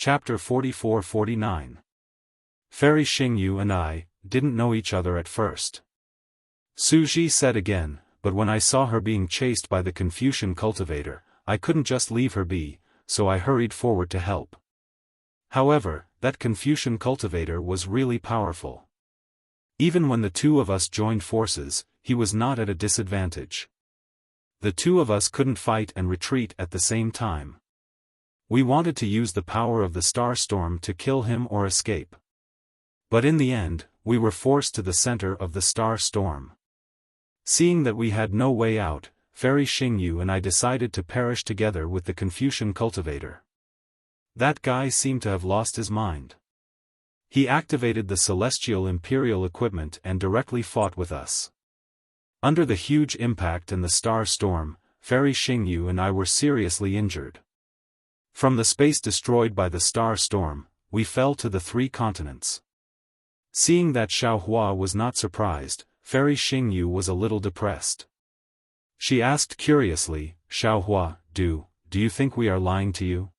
Chapter 44-49. Fairy Xingyu and I didn't know each other at first. Su Ji said again, but when I saw her being chased by the Confucian cultivator, I couldn't just leave her be, so I hurried forward to help. However, that Confucian cultivator was really powerful. Even when the two of us joined forces, he was not at a disadvantage. The two of us couldn't fight and retreat at the same time. We wanted to use the power of the star storm to kill him or escape. But in the end, we were forced to the center of the star storm. Seeing that we had no way out, Fairy Xingyu and I decided to perish together with the Confucian cultivator. That guy seemed to have lost his mind. He activated the celestial imperial equipment and directly fought with us. Under the huge impact and the star storm, Fairy Xingyu and I were seriously injured. From the space destroyed by the star storm, we fell to the 3 continents. Seeing that Xiaofan was not surprised, Fairy Xingyu was a little depressed. She asked curiously, "Xiaofan, do you think we are lying to you?"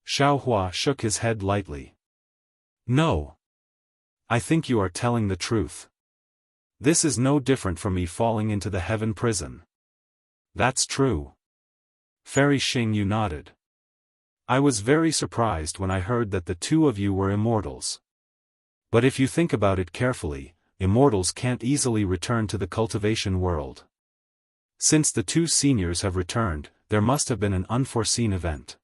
Xiaofan shook his head lightly. "No. I think you are telling the truth. This is no different from me falling into the heaven prison." "That's true." Fairy Xingyu nodded. "I was very surprised when I heard that the two of you were immortals. But if you think about it carefully, immortals can't easily return to the cultivation world. Since the 2 seniors have returned, there must have been an unforeseen event.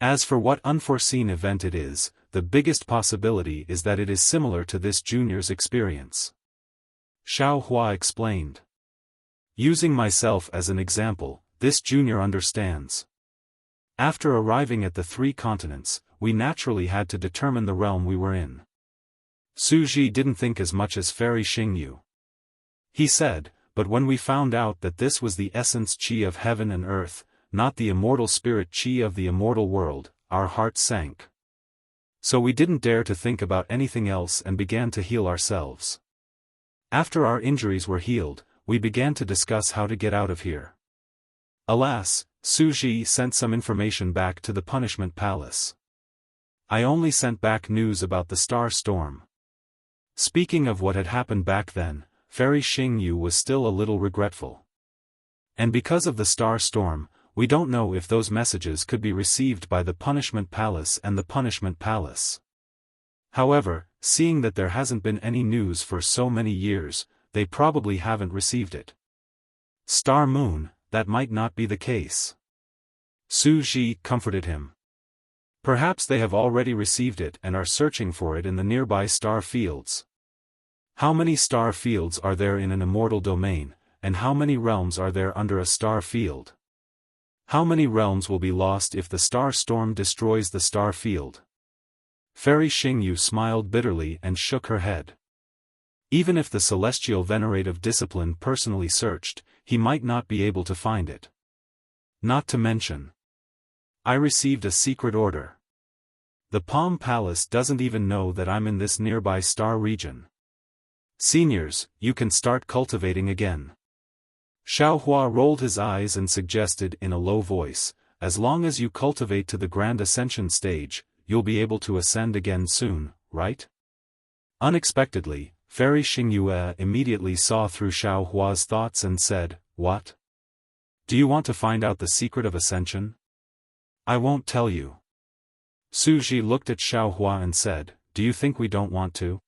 As for what unforeseen event it is, the biggest possibility is that it is similar to this junior's experience." Xiaofan explained. "Using myself as an example, this junior understands. After arriving at the 3 continents, we naturally had to determine the realm we were in." Su Ji didn't think as much as Fairy Xingyu. He said, "But when we found out that this was the essence qi of heaven and earth, not the immortal spirit qi of the immortal world, our hearts sank. So we didn't dare to think about anything else and began to heal ourselves. After our injuries were healed, we began to discuss how to get out of here." Alas, Su Ji sent some information back to the punishment palace. I only sent back news about the star storm. Speaking of what had happened back then, Fairy Xingyu was still a little regretful. And because of the star storm, we don't know if those messages could be received by the punishment palace and the punishment palace. However, seeing that there hasn't been any news for so many years, they probably haven't received it. Star Moon, that might not be the case. Su Ji comforted him. Perhaps they have already received it and are searching for it in the nearby star fields. How many star fields are there in an immortal domain, and how many realms are there under a star field? How many realms will be lost if the star storm destroys the star field? Fairy Xingyu smiled bitterly and shook her head. Even if the celestial venerate of discipline personally searched, he might not be able to find it. Not to mention, I received a secret order. The Palm Palace doesn't even know that I'm in this nearby star region. Seniors, you can start cultivating again. Xiaofan rolled his eyes and suggested in a low voice, "As long as you cultivate to the Grand Ascension stage, you'll be able to ascend again soon, right?" Unexpectedly, Fairy Xingyu immediately saw through Xiaofan's thoughts and said, "What? Do you want to find out the secret of ascension?" "I won't tell you." Su Ji looked at Xiaofan and said, "Do you think we don't want to?"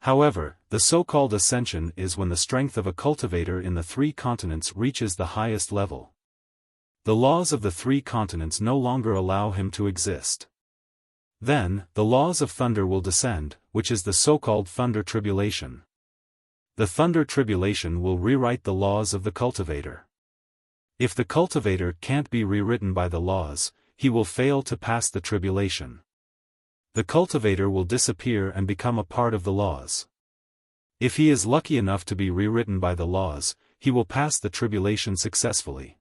However, the so-called ascension is when the strength of a cultivator in the 3 continents reaches the highest level. The laws of the 3 continents no longer allow him to exist. Then, the laws of thunder will descend, which is the so-called thunder tribulation. The thunder tribulation will rewrite the laws of the cultivator. If the cultivator can't be rewritten by the laws, he will fail to pass the tribulation. The cultivator will disappear and become a part of the laws. If he is lucky enough to be rewritten by the laws, he will pass the tribulation successfully.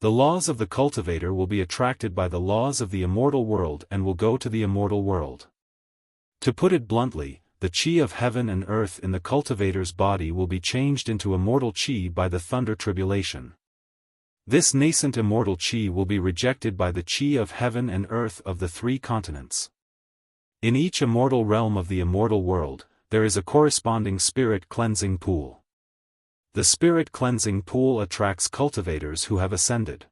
The laws of the cultivator will be attracted by the laws of the immortal world and will go to the immortal world. To put it bluntly, the qi of heaven and earth in the cultivator's body will be changed into immortal qi by the thunder tribulation. This nascent immortal chi will be rejected by the chi of heaven and earth of the three continents. In each immortal realm of the immortal world, there is a corresponding spirit cleansing pool. The spirit cleansing pool attracts cultivators who have ascended.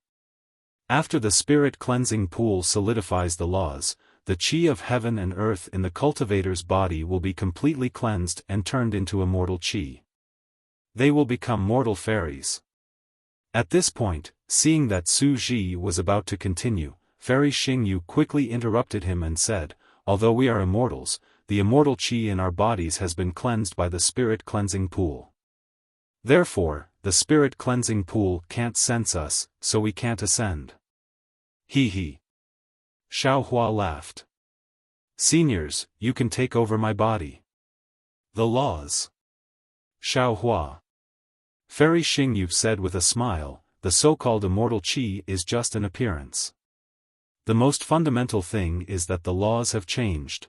After the spirit cleansing pool solidifies the laws, the chi of heaven and earth in the cultivator's body will be completely cleansed and turned into immortal chi. They will become mortal fairies. At this point, seeing that Su Ji was about to continue, Fairy Xingyu quickly interrupted him and said, "Although we are immortals, the immortal chi in our bodies has been cleansed by the spirit cleansing pool. Therefore, the spirit cleansing pool can't sense us, so we can't ascend." He. Xiaohua laughed. "Seniors, you can take over my body." "The laws." Xiaohua. Fairy Xingyu said with a smile, "The so-called immortal chi is just an appearance. The most fundamental thing is that the laws have changed.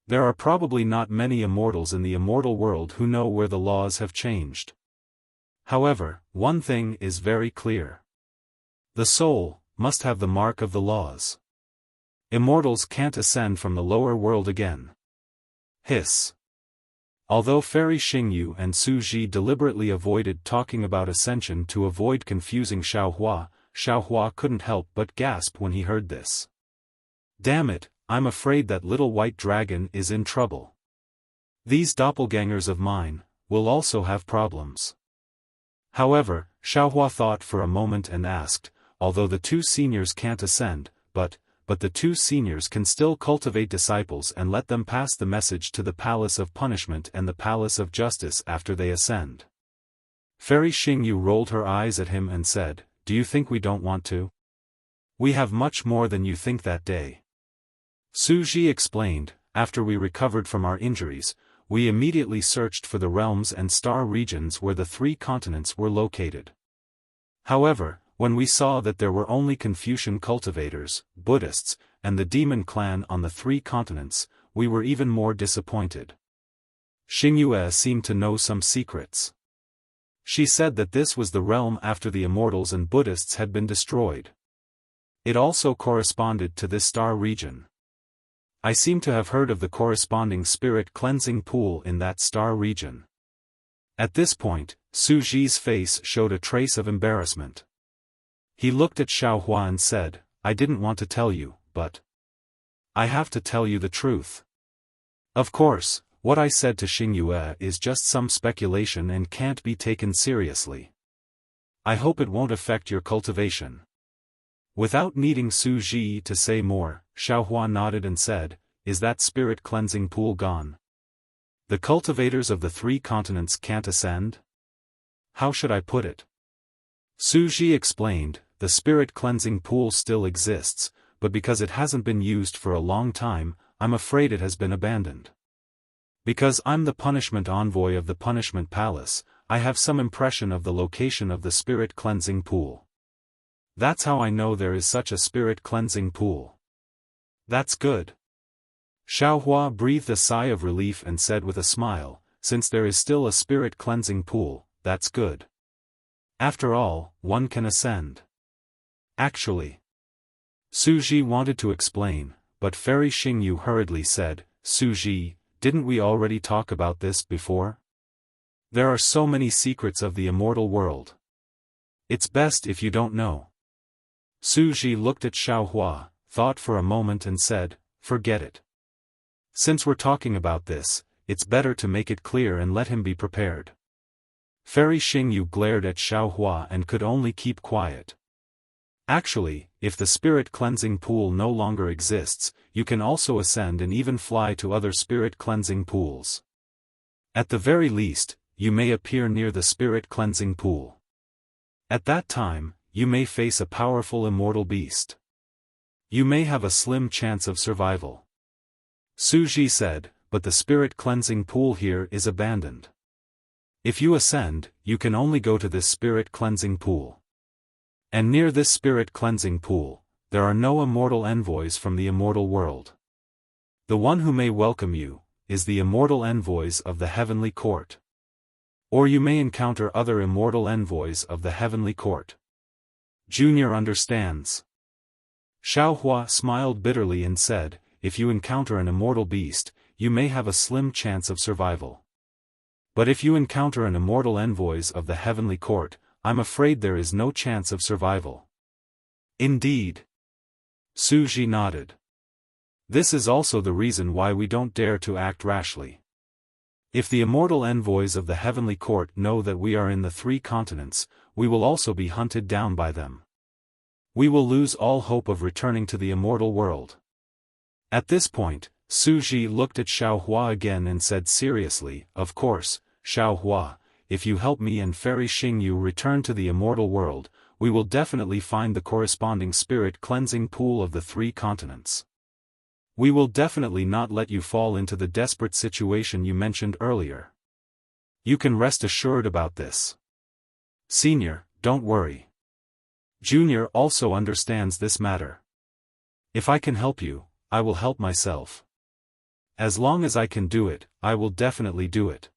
There are probably not many immortals in the immortal world who know where the laws have changed. However, one thing is very clear. The soul must have the mark of the laws. Immortals can't ascend from the lower world again." Hiss. Although Fairy Xingyu and Su Ji deliberately avoided talking about ascension to avoid confusing Xiaohua, Xiaohua couldn't help but gasp when he heard this. "Damn it, I'm afraid that little white dragon is in trouble. These doppelgangers of mine will also have problems." However, Xiaohua thought for a moment and asked, "Although the two seniors can't ascend, but the two seniors can still cultivate disciples and let them pass the message to the Palace of Punishment and the Palace of Justice after they ascend." Fairy Xingyu rolled her eyes at him and said, "Do you think we don't want to? We have much more than you think that day." Su Ji explained, "After we recovered from our injuries, we immediately searched for the realms and star regions where the three continents were located. However, when we saw that there were only Confucian cultivators, Buddhists, and the demon clan on the three continents, we were even more disappointed." Xingyue seemed to know some secrets. She said that this was the realm after the immortals and Buddhists had been destroyed. It also corresponded to this star region. I seem to have heard of the corresponding spirit cleansing pool in that star region. At this point, Su Ji's face showed a trace of embarrassment. He looked at Xiaohua and said, "I didn't want to tell you, but I have to tell you the truth. Of course, what I said to Xingyue is just some speculation and can't be taken seriously. I hope it won't affect your cultivation." Without needing Su Ji to say more, Xiaohua nodded and said, "Is that spirit cleansing pool gone? The cultivators of the three continents can't ascend? How should I put it?" Su Ji explained, "The spirit cleansing pool still exists, but because it hasn't been used for a long time, I'm afraid it has been abandoned. Because I'm the punishment envoy of the punishment palace, I have some impression of the location of the spirit cleansing pool. That's how I know there is such a spirit cleansing pool." "That's good." Xiaohua breathed a sigh of relief and said with a smile, "Since there is still a spirit cleansing pool, that's good. After all, one can ascend." "Actually," Su Ji wanted to explain, but Fairy Xingyu hurriedly said, "Su Ji, didn't we already talk about this before? There are so many secrets of the immortal world. It's best if you don't know." Su Ji looked at Xiaohua, thought for a moment and said, "Forget it. Since we're talking about this, it's better to make it clear and let him be prepared." Fairy Xingyu glared at Xiaohua and could only keep quiet. "Actually, if the spirit cleansing pool no longer exists, you can also ascend and even fly to other spirit cleansing pools. At the very least, you may appear near the spirit cleansing pool. At that time, you may face a powerful immortal beast. You may have a slim chance of survival." Su Ji said, "But the spirit cleansing pool here is abandoned. If you ascend, you can only go to this spirit cleansing pool. And near this spirit cleansing pool, there are no immortal envoys from the immortal world. The one who may welcome you is the immortal envoys of the heavenly court. Or you may encounter other immortal envoys of the heavenly court. Junior understands. Xiaohua smiled bitterly and said, if you encounter an immortal beast, you may have a slim chance of survival. But if you encounter an immortal envoys of the heavenly court, I'm afraid there is no chance of survival. Indeed. Suji nodded. This is also the reason why we don't dare to act rashly. If the immortal envoys of the heavenly court know that we are in the 3 continents, we will also be hunted down by them. We will lose all hope of returning to the immortal world. At this point, Suji looked at Xiaohua again and said seriously, of course, Xiaohua, if you help me and Fairy Xingyu return to the immortal world, we will definitely find the corresponding spirit cleansing pool of the 3 continents. We will definitely not let you fall into the desperate situation you mentioned earlier. You can rest assured about this. Senior, don't worry. Junior also understands this matter. If I can help you, I will help myself. As long as I can do it, I will definitely do it.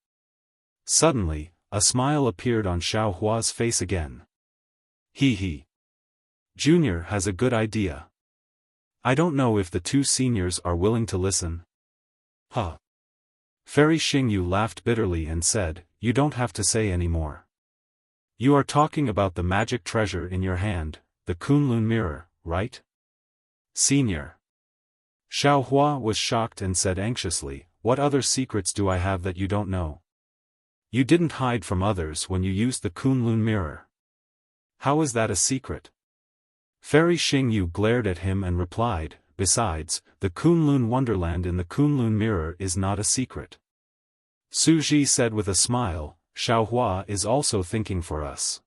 Suddenly, a smile appeared on Xiaohua's face again. He. Junior has a good idea. I don't know if the 2 seniors are willing to listen. Huh. Fairy Xingyu laughed bitterly and said, you don't have to say any more. You are talking about the magic treasure in your hand, the Kunlun mirror, right? Senior. Xiaohua was shocked and said anxiously, what other secrets do I have that you don't know? You didn't hide from others when you used the Kunlun mirror. How is that a secret? Fairy Xingyu glared at him and replied, besides, the Kunlun wonderland in the Kunlun mirror is not a secret. Suji said with a smile, Xiaohua is also thinking for us.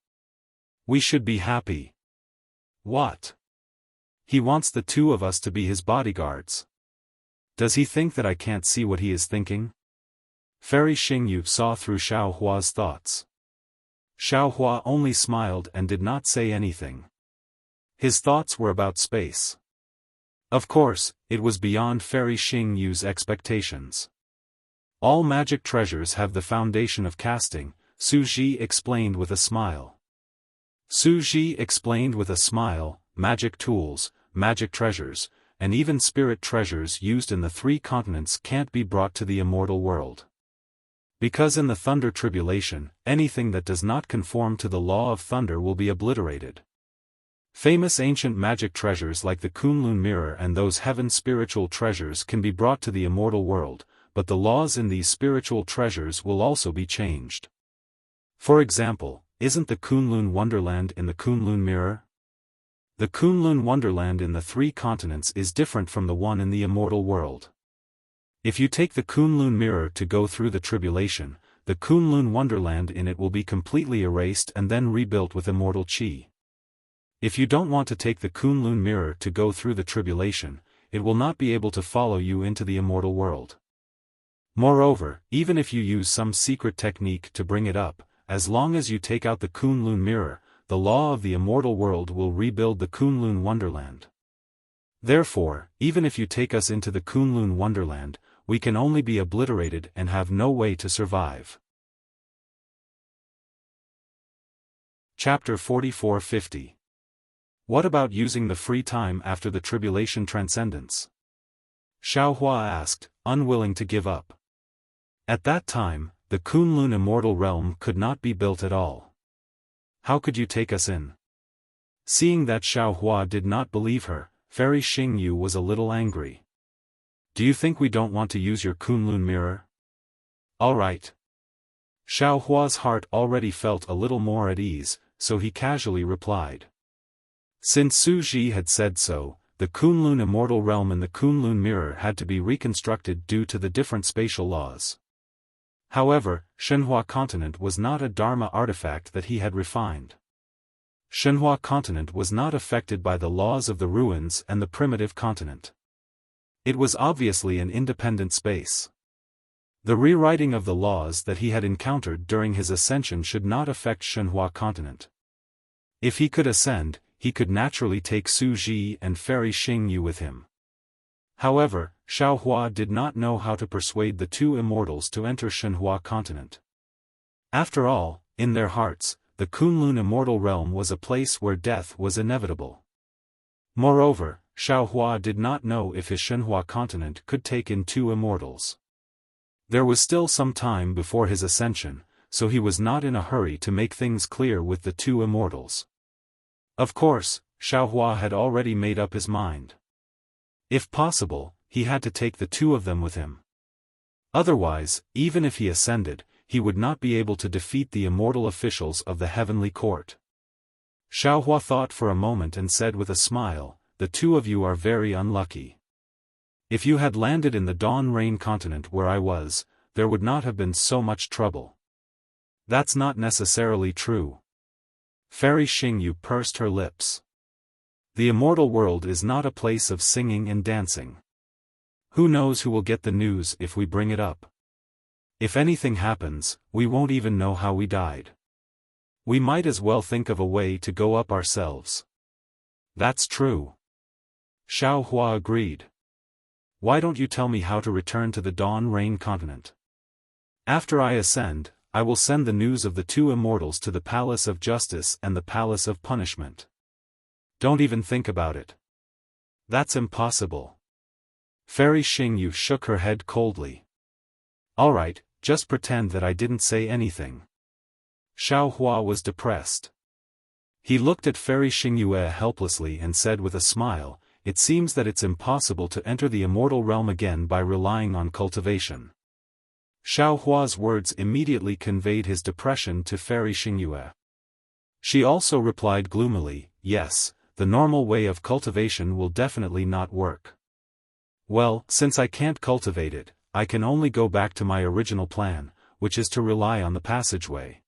We should be happy. What? He wants the 2 of us to be his bodyguards. Does he think that I can't see what he is thinking? Fairy Xingyu saw through Xiaohua's thoughts. Xiaohua only smiled and did not say anything. His thoughts were about space. Of course, it was beyond Fairy Xingyu's expectations. All magic treasures have the foundation of casting, Suji explained with a smile. Suji explained with a smile, magic tools, magic treasures, and even spirit treasures used in the 3 continents can't be brought to the immortal world. Because in the thunder tribulation, anything that does not conform to the law of thunder will be obliterated. Famous ancient magic treasures like the Kunlun mirror and those heaven spiritual treasures can be brought to the immortal world, but the laws in these spiritual treasures will also be changed. For example, isn't the Kunlun wonderland in the Kunlun mirror? The Kunlun wonderland in the 3 continents is different from the one in the immortal world. If you take the Kunlun mirror to go through the tribulation, the Kunlun wonderland in it will be completely erased and then rebuilt with immortal chi. If you don't want to take the Kunlun mirror to go through the tribulation, it will not be able to follow you into the immortal world. Moreover, even if you use some secret technique to bring it up, as long as you take out the Kunlun mirror, the law of the immortal world will rebuild the Kunlun wonderland. Therefore, even if you take us into the Kunlun wonderland, we can only be obliterated and have no way to survive. Chapter 44-50. What about using the free time after the tribulation transcendence? Xiaohua asked, unwilling to give up. At that time, the Kunlun immortal realm could not be built at all. How could you take us in? Seeing that Xiaohua did not believe her, Fairy Xingyu was a little angry. Do you think we don't want to use your Kunlun mirror? All right. Xiaohua's heart already felt a little more at ease, so he casually replied. Since Suji had said so, the Kunlun immortal realm and the Kunlun mirror had to be reconstructed due to the different spatial laws. However, Shenhua continent was not a Dharma artifact that he had refined. Shenhua continent was not affected by the laws of the ruins and the primitive continent. It was obviously an independent space. The rewriting of the laws that he had encountered during his ascension should not affect Shenhua continent. If he could ascend, he could naturally take Suji and Fairy Xingyu with him. However, Xiaohua did not know how to persuade the 2 immortals to enter Shenhua continent. After all, in their hearts, the Kunlun immortal realm was a place where death was inevitable. Moreover, Xiaohua did not know if his Shenhua continent could take in two immortals. There was still some time before his ascension, so he was not in a hurry to make things clear with the two immortals. Of course, Xiaohua had already made up his mind. If possible, he had to take the two of them with him. Otherwise, even if he ascended, he would not be able to defeat the immortal officials of the heavenly court. Xiaohua thought for a moment and said with a smile, "The two of you are very unlucky. If you had landed in the Dawn Rain continent where I was, there would not have been so much trouble." That's not necessarily true. Fairy Xingyu pursed her lips. The immortal world is not a place of singing and dancing. Who knows who will get the news if we bring it up? If anything happens, we won't even know how we died. We might as well think of a way to go up ourselves. That's true. Xiaohua agreed. Why don't you tell me how to return to the Dawn Rain continent? After I ascend, I will send the news of the two immortals to the Palace of Justice and the Palace of Punishment. Don't even think about it. That's impossible. Fairy Xingyu shook her head coldly. All right, just pretend that I didn't say anything. Xiaohua was depressed. He looked at Fairy Xingyu helplessly and said with a smile, "It seems that it's impossible to enter the immortal realm again by relying on cultivation." Xiaohua's words immediately conveyed his depression to Fairy Xingyu. She also replied gloomily, "Yes, the normal way of cultivation will definitely not work. Well, since I can't cultivate it, I can only go back to my original plan, which is to rely on the passageway.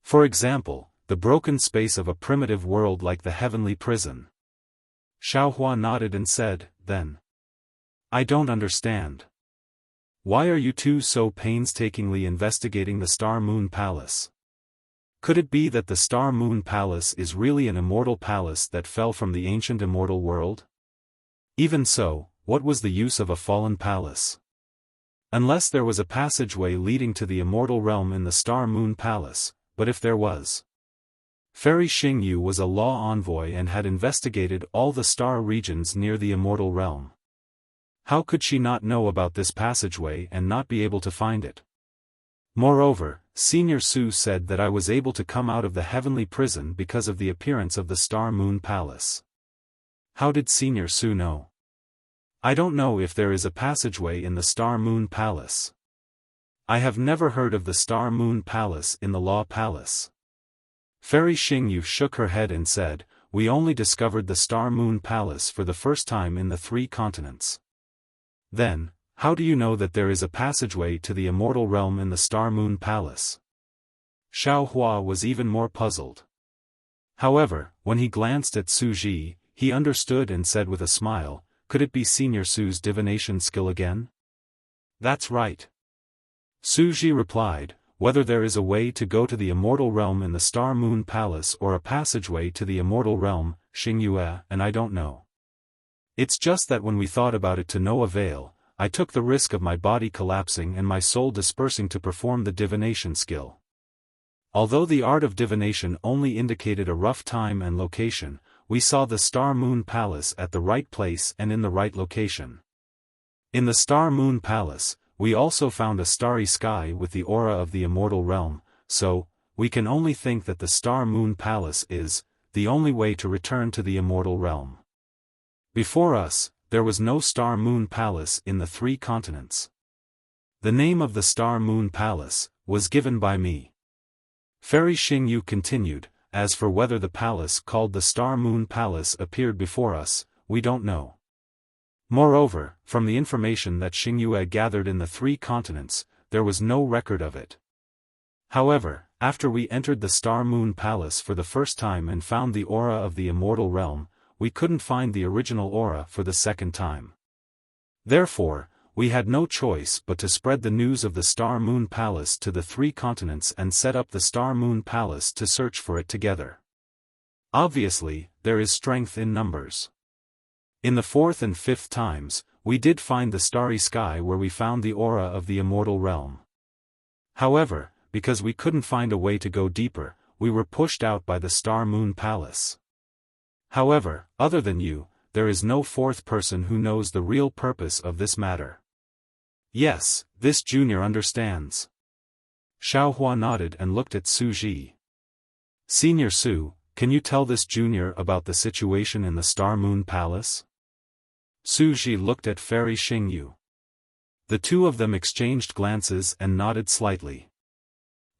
For example, the broken space of a primitive world like the heavenly prison." Xiaohua nodded and said, "Then I don't understand. Why are you two so painstakingly investigating the Star Moon Palace? Could it be that the Star Moon Palace is really an immortal palace that fell from the ancient immortal world? Even so, what was the use of a fallen palace? Unless there was a passageway leading to the immortal realm in the Star Moon Palace, but if there was..." Fairy Xingyu was a law envoy and had investigated all the star regions near the immortal realm. How could she not know about this passageway and not be able to find it? Moreover, Senior Su said that I was able to come out of the heavenly prison because of the appearance of the Star Moon Palace. How did Senior Su know? I don't know if there is a passageway in the Star Moon Palace. I have never heard of the Star Moon Palace in the Law Palace. Fairy Xingyu shook her head and said, "We only discovered the Star Moon Palace for the first time in the 3 continents. Then, how do you know that there is a passageway to the immortal realm in the Star Moon Palace?" Xiaohua was even more puzzled. However, when he glanced at Su Ji, he understood and said with a smile, "Could it be Senior Su's divination skill again?" "That's right." Su Ji replied, "Whether there is a way to go to the immortal realm in the Star Moon Palace or a passageway to the immortal realm, Xingyue and I don't know. It's just that when we thought about it to no avail, I took the risk of my body collapsing and my soul dispersing to perform the divination skill. Although the art of divination only indicated a rough time and location, we saw the Star Moon Palace at the right place and in the right location. In the Star Moon Palace, we also found a starry sky with the aura of the immortal realm, so, we can only think that the Star Moon Palace is the only way to return to the immortal realm. Before us, there was no Star Moon Palace in the 3 continents. The name of the Star Moon Palace was given by me." Fairy Xingyu continued, "As for whether the palace called the Star Moon Palace appeared before us, we don't know. Moreover, from the information that Xingyue gathered in the 3 continents, there was no record of it. However, after we entered the Star Moon Palace for the first time and found the aura of the immortal realm, we couldn't find the original aura for the second time. Therefore, we had no choice but to spread the news of the Star Moon Palace to the 3 continents and set up the Star Moon Palace to search for it together. Obviously, there is strength in numbers. In the 4th and 5th times, we did find the starry sky where we found the aura of the immortal realm. However, because we couldn't find a way to go deeper, we were pushed out by the Star-Moon Palace. However, other than you, there is no fourth person who knows the real purpose of this matter. Yes, this junior understands. Xiaofan nodded and looked at Su Ji. Senior Su, can you tell this junior about the situation in the Star-Moon Palace? Su Ji looked at Fairy Xingyu. The two of them exchanged glances and nodded slightly.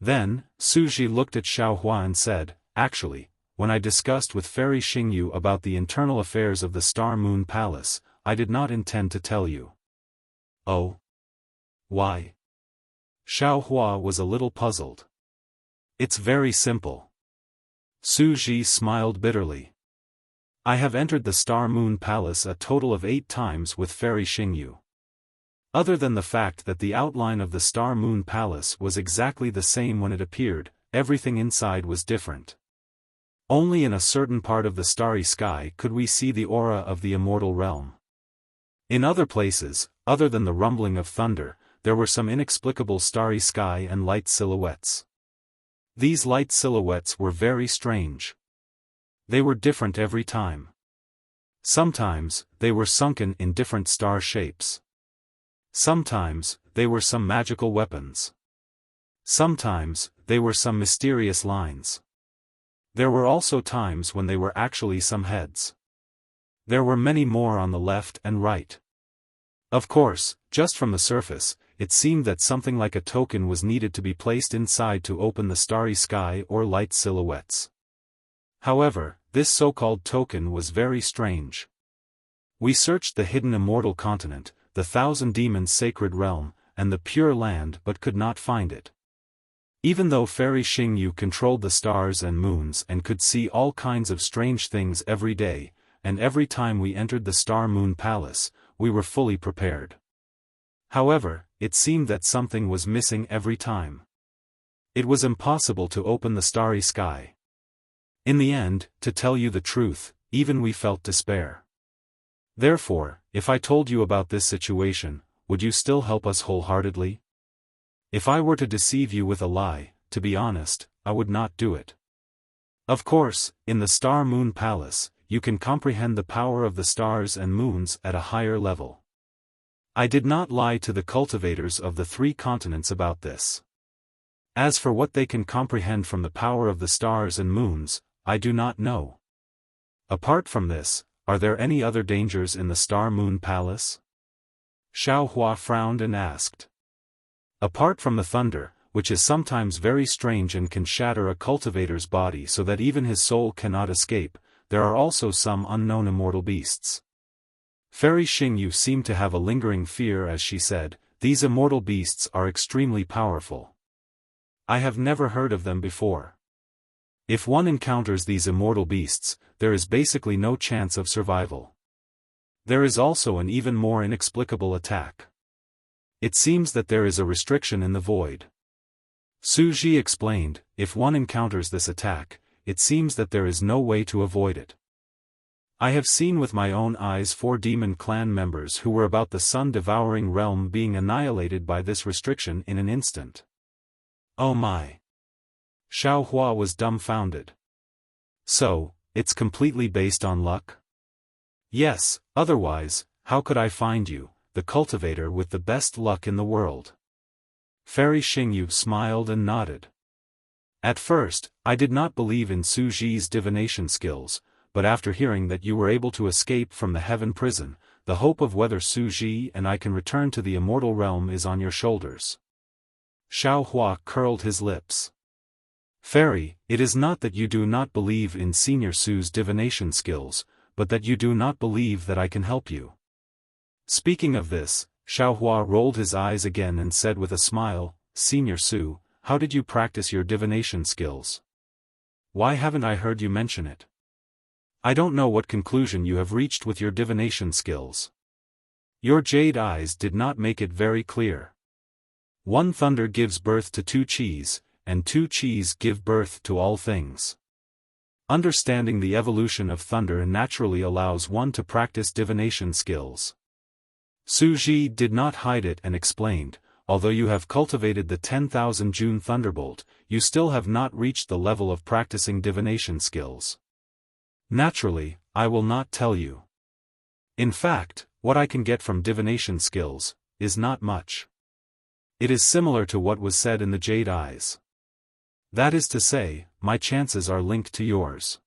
Then, Su Ji looked at Xiaofan and said, actually, when I discussed with Fairy Xingyu about the internal affairs of the Star-Moon Palace, I did not intend to tell you. Oh? Why? Xiaofan was a little puzzled. It's very simple. Su Ji smiled bitterly. I have entered the Star-Moon Palace a total of 8 times with Fairy Xingyu. Other than the fact that the outline of the Star-Moon Palace was exactly the same when it appeared, everything inside was different. Only in a certain part of the starry sky could we see the aura of the immortal realm. In other places, other than the rumbling of thunder, there were some inexplicable starry sky and light silhouettes. These light silhouettes were very strange. They were different every time. Sometimes, they were sunken in different star shapes. Sometimes, they were some magical weapons. Sometimes, they were some mysterious lines. There were also times when they were actually some heads. There were many more on the left and right. Of course, just from the surface, it seemed that something like a token was needed to be placed inside to open the starry sky or light silhouettes. However, this so-called token was very strange. We searched the hidden immortal continent, the Thousand Demons Sacred Realm, and the Pure Land but could not find it. Even though Fairy Xingyu controlled the stars and moons and could see all kinds of strange things every day, and every time we entered the Star-Moon Palace, we were fully prepared. However, it seemed that something was missing every time. It was impossible to open the starry sky. In the end, to tell you the truth, even we felt despair. Therefore, if I told you about this situation, would you still help us wholeheartedly? If I were to deceive you with a lie, to be honest, I would not do it. Of course, in the Star-Moon Palace, you can comprehend the power of the stars and moons at a higher level. I did not lie to the cultivators of the 3 continents about this. As for what they can comprehend from the power of the stars and moons, I do not know. Apart from this, are there any other dangers in the Star-Moon Palace? Xiaofan frowned and asked. Apart from the thunder, which is sometimes very strange and can shatter a cultivator's body so that even his soul cannot escape, there are also some unknown immortal beasts. Fairy Xingyu seemed to have a lingering fear as she said, these immortal beasts are extremely powerful. I have never heard of them before. If one encounters these immortal beasts, there is basically no chance of survival. There is also an even more inexplicable attack. It seems that there is a restriction in the void. Su Ji explained, if one encounters this attack, it seems that there is no way to avoid it. I have seen with my own eyes 4 demon clan members who were about the sun-devouring realm being annihilated by this restriction in an instant. Oh my! Xiaofan was dumbfounded. So, it's completely based on luck? Yes, otherwise, how could I find you, the cultivator with the best luck in the world? Fairy Xingyu smiled and nodded. At first, I did not believe in Su Ji's divination skills, but after hearing that you were able to escape from the heaven prison, the hope of whether Su Ji and I can return to the immortal realm is on your shoulders. Xiaofan curled his lips. Fairy, it is not that you do not believe in Senior Su's divination skills, but that you do not believe that I can help you. Speaking of this, Xiaofan rolled his eyes again and said with a smile, Senior Su, how did you practice your divination skills? Why haven't I heard you mention it? I don't know what conclusion you have reached with your divination skills. Your jade eyes did not make it very clear. 1 thunder gives birth to 2 cheese, and 2 cheese give birth to all things. Understanding the evolution of thunder naturally allows one to practice divination skills. Su Ji did not hide it and explained, although you have cultivated the 10,000 June Thunderbolt, you still have not reached the level of practicing divination skills. Naturally, I will not tell you. In fact, what I can get from divination skills is not much. It is similar to what was said in the Jade Eyes. That is to say, my chances are linked to yours.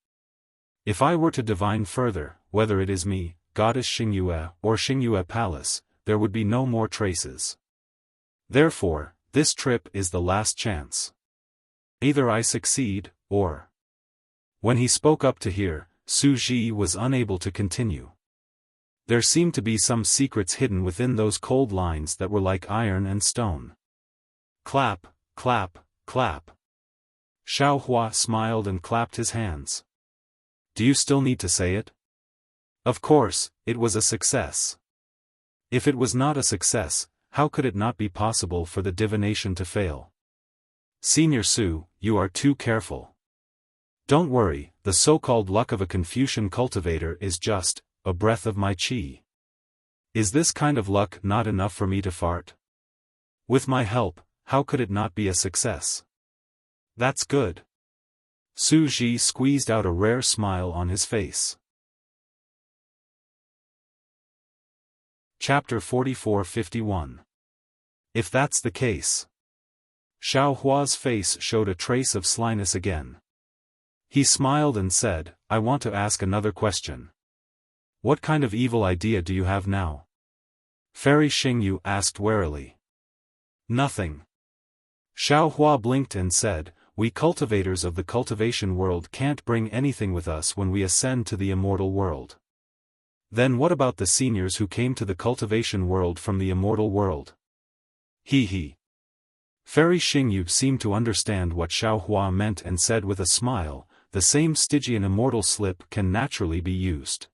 If I were to divine further, whether it is me, Goddess Xingyue, or Xingyue Palace, there would be no more traces. Therefore, this trip is the last chance. Either I succeed, or... When he spoke up to here, Su Ji was unable to continue. There seemed to be some secrets hidden within those cold lines that were like iron and stone. Clap, clap, clap. Xiao Hua smiled and clapped his hands. Do you still need to say it? Of course, it was a success. If it was not a success, how could it not be possible for the divination to fail? Senior Su, you are too careful. Don't worry, the so-called luck of a Confucian cultivator is just a breath of my qi. Is this kind of luck not enough for me to fart? With my help, how could it not be a success? That's good. Su Ji squeezed out a rare smile on his face. Chapter 44-51. If that's the case. Xiao Hua's face showed a trace of slyness again. He smiled and said, I want to ask another question. What kind of evil idea do you have now? Fairy Xingyu asked warily. Nothing. Xiao Hua blinked and said, we cultivators of the cultivation world can't bring anything with us when we ascend to the immortal world. Then what about the seniors who came to the cultivation world from the immortal world? He. Fairy Xingyu seemed to understand what Xiao Hua meant and said with a smile, the same Stygian immortal slip can naturally be used.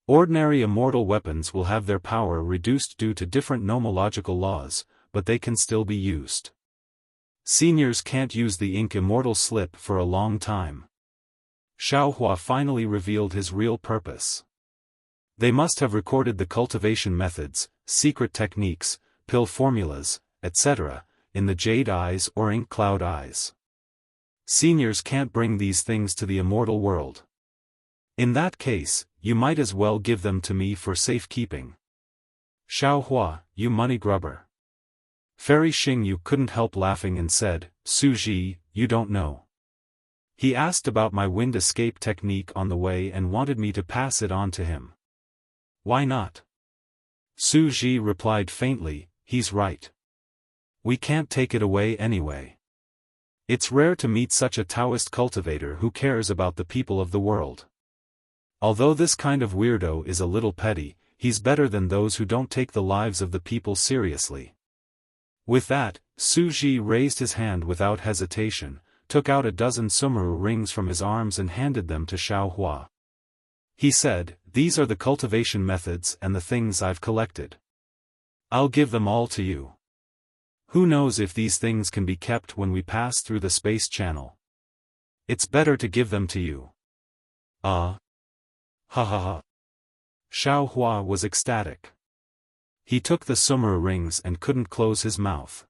Ordinary immortal weapons will have their power reduced due to different nomological laws, but they can still be used. Seniors can't use the ink immortal slip for a long time. Xiao Hua finally revealed his real purpose. They must have recorded the cultivation methods, secret techniques, pill formulas, etc., in the Jade Eyes or Ink Cloud Eyes. Seniors can't bring these things to the immortal world. In that case, you might as well give them to me for safekeeping. Xiao Hua, you money grubber. Fairy Xingyu couldn't help laughing and said, Su Ji, you don't know. He asked about my wind escape technique on the way and wanted me to pass it on to him. Why not? Su Ji replied faintly, he's right. We can't take it away anyway. It's rare to meet such a Taoist cultivator who cares about the people of the world. Although this kind of weirdo is a little petty, he's better than those who don't take the lives of the people seriously. With that, Su Ji raised his hand without hesitation, took out a dozen sumaru rings from his arms and handed them to Xiao Hua. He said, these are the cultivation methods and the things I've collected. I'll give them all to you. Who knows if these things can be kept when we pass through the space channel. It's better to give them to you. Ha ha ha. Xiao Hua was ecstatic. He took the sumaru rings and couldn't close his mouth.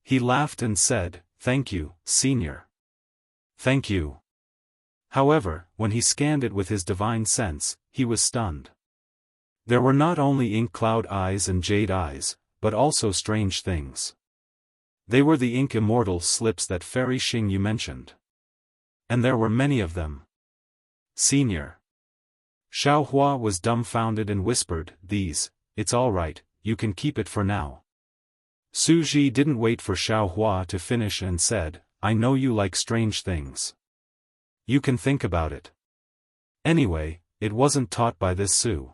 He laughed and said, thank you, senior. Thank you. However, when he scanned it with his divine sense, he was stunned. There were not only ink cloud eyes and jade eyes, but also strange things. They were the ink immortal slips that Fairy Xingyu mentioned. And there were many of them. Senior. Xiao Hua was dumbfounded and whispered, these, it's all right, you can keep it for now. Su Ji didn't wait for Xiao Hua to finish and said, I know you like strange things. You can think about it. Anyway, it wasn't taught by this Su.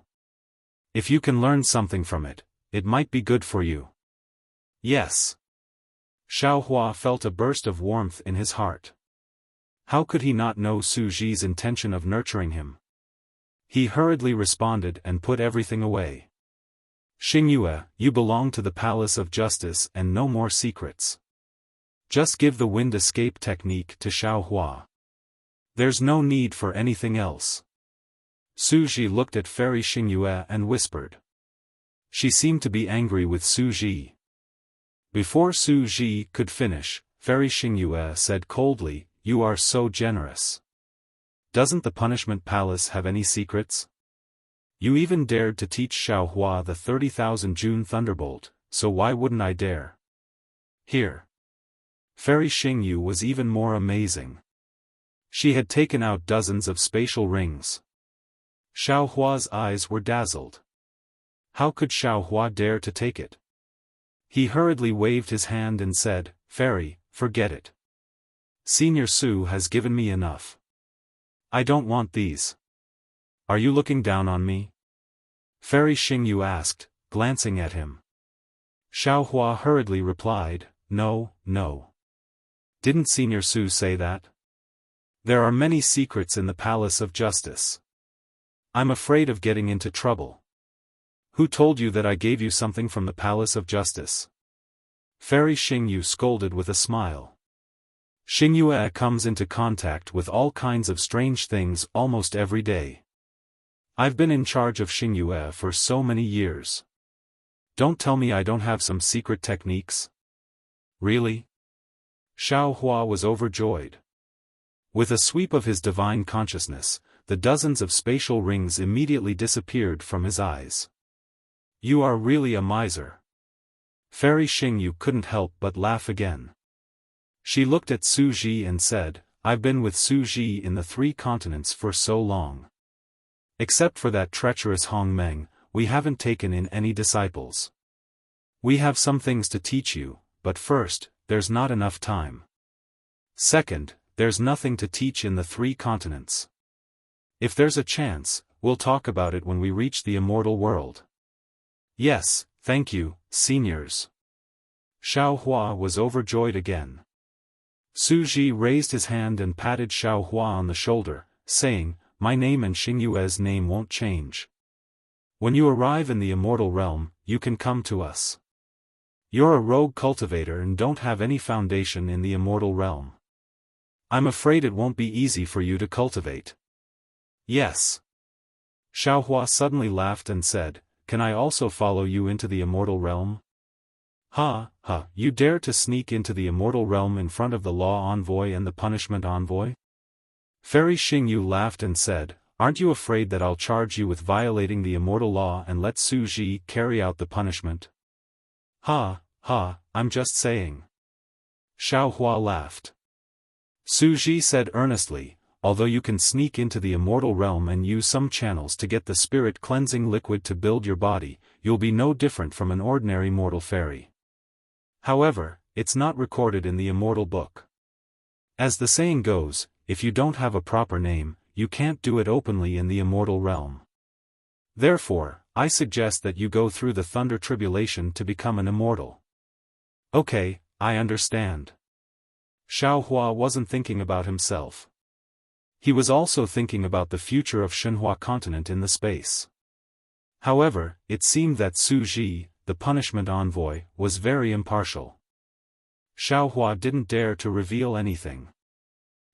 If you can learn something from it, it might be good for you. Yes. Xiao Hua felt a burst of warmth in his heart. How could he not know Su Ji's intention of nurturing him? He hurriedly responded and put everything away. Xingyue, you belong to the Palace of Justice and no more secrets. Just give the wind escape technique to Xiao Hua. There's no need for anything else. Su Ji looked at Fairy Xingyue and whispered. She seemed to be angry with Su Ji. Before Su Ji could finish, Fairy Xingyue said coldly, "You are so generous. Doesn't the punishment palace have any secrets? You even dared to teach Xiaohua the 30,000 June Thunderbolt, so why wouldn't I dare?" Here, Fairy Xingyu was even more amazing. She had taken out dozens of spatial rings. Xiaohua's eyes were dazzled. How could Xiaohua dare to take it? He hurriedly waved his hand and said, "Fairy, forget it. Senior Su has given me enough. I don't want these." "Are you looking down on me?" Fairy Xingyu asked, glancing at him. Xiaohua hurriedly replied, "No, no. Didn't Senior Su say that? There are many secrets in the Palace of Justice. I'm afraid of getting into trouble." "Who told you that I gave you something from the Palace of Justice?" Fairy Xingyu scolded with a smile. Xingyue comes into contact with all kinds of strange things almost every day. I've been in charge of Xingyue for so many years. Don't tell me I don't have some secret techniques. Really? Xiaohua was overjoyed. With a sweep of his divine consciousness, the dozens of spatial rings immediately disappeared from his eyes. "You are really a miser." Fairy Xingyu couldn't help but laugh again. She looked at Su Ji and said, "I've been with Su Ji in the 3 continents for so long. Except for that treacherous Hong Meng, we haven't taken in any disciples. We have some things to teach you, but first, there's not enough time. Second, there's nothing to teach in the 3 continents. If there's a chance, we'll talk about it when we reach the immortal world." "Yes, thank you, seniors." Xiaohua was overjoyed again. Su Ji raised his hand and patted Xiaohua on the shoulder, saying, "My name and Xingyue's name won't change. When you arrive in the immortal realm, you can come to us. You're a rogue cultivator and don't have any foundation in the immortal realm. I'm afraid it won't be easy for you to cultivate." "Yes." Xiaohua suddenly laughed and said, "Can I also follow you into the immortal realm?" "Ha, ha, you dare to sneak into the immortal realm in front of the law envoy and the punishment envoy?" Fairy Xingyu laughed and said, "Aren't you afraid that I'll charge you with violating the immortal law and let Su Ji carry out the punishment?" "Ha, ha, I'm just saying." Xiaohua laughed. Su Ji said earnestly, "Although you can sneak into the immortal realm and use some channels to get the spirit cleansing liquid to build your body, you'll be no different from an ordinary mortal fairy. However, it's not recorded in the immortal book. As the saying goes, if you don't have a proper name, you can't do it openly in the immortal realm. Therefore, I suggest that you go through the thunder tribulation to become an immortal." "Okay, I understand." Xiaohua wasn't thinking about himself. He was also thinking about the future of Shenhua continent in the space. However, it seemed that Su Ji, the punishment envoy, was very impartial. Xiaohua didn't dare to reveal anything.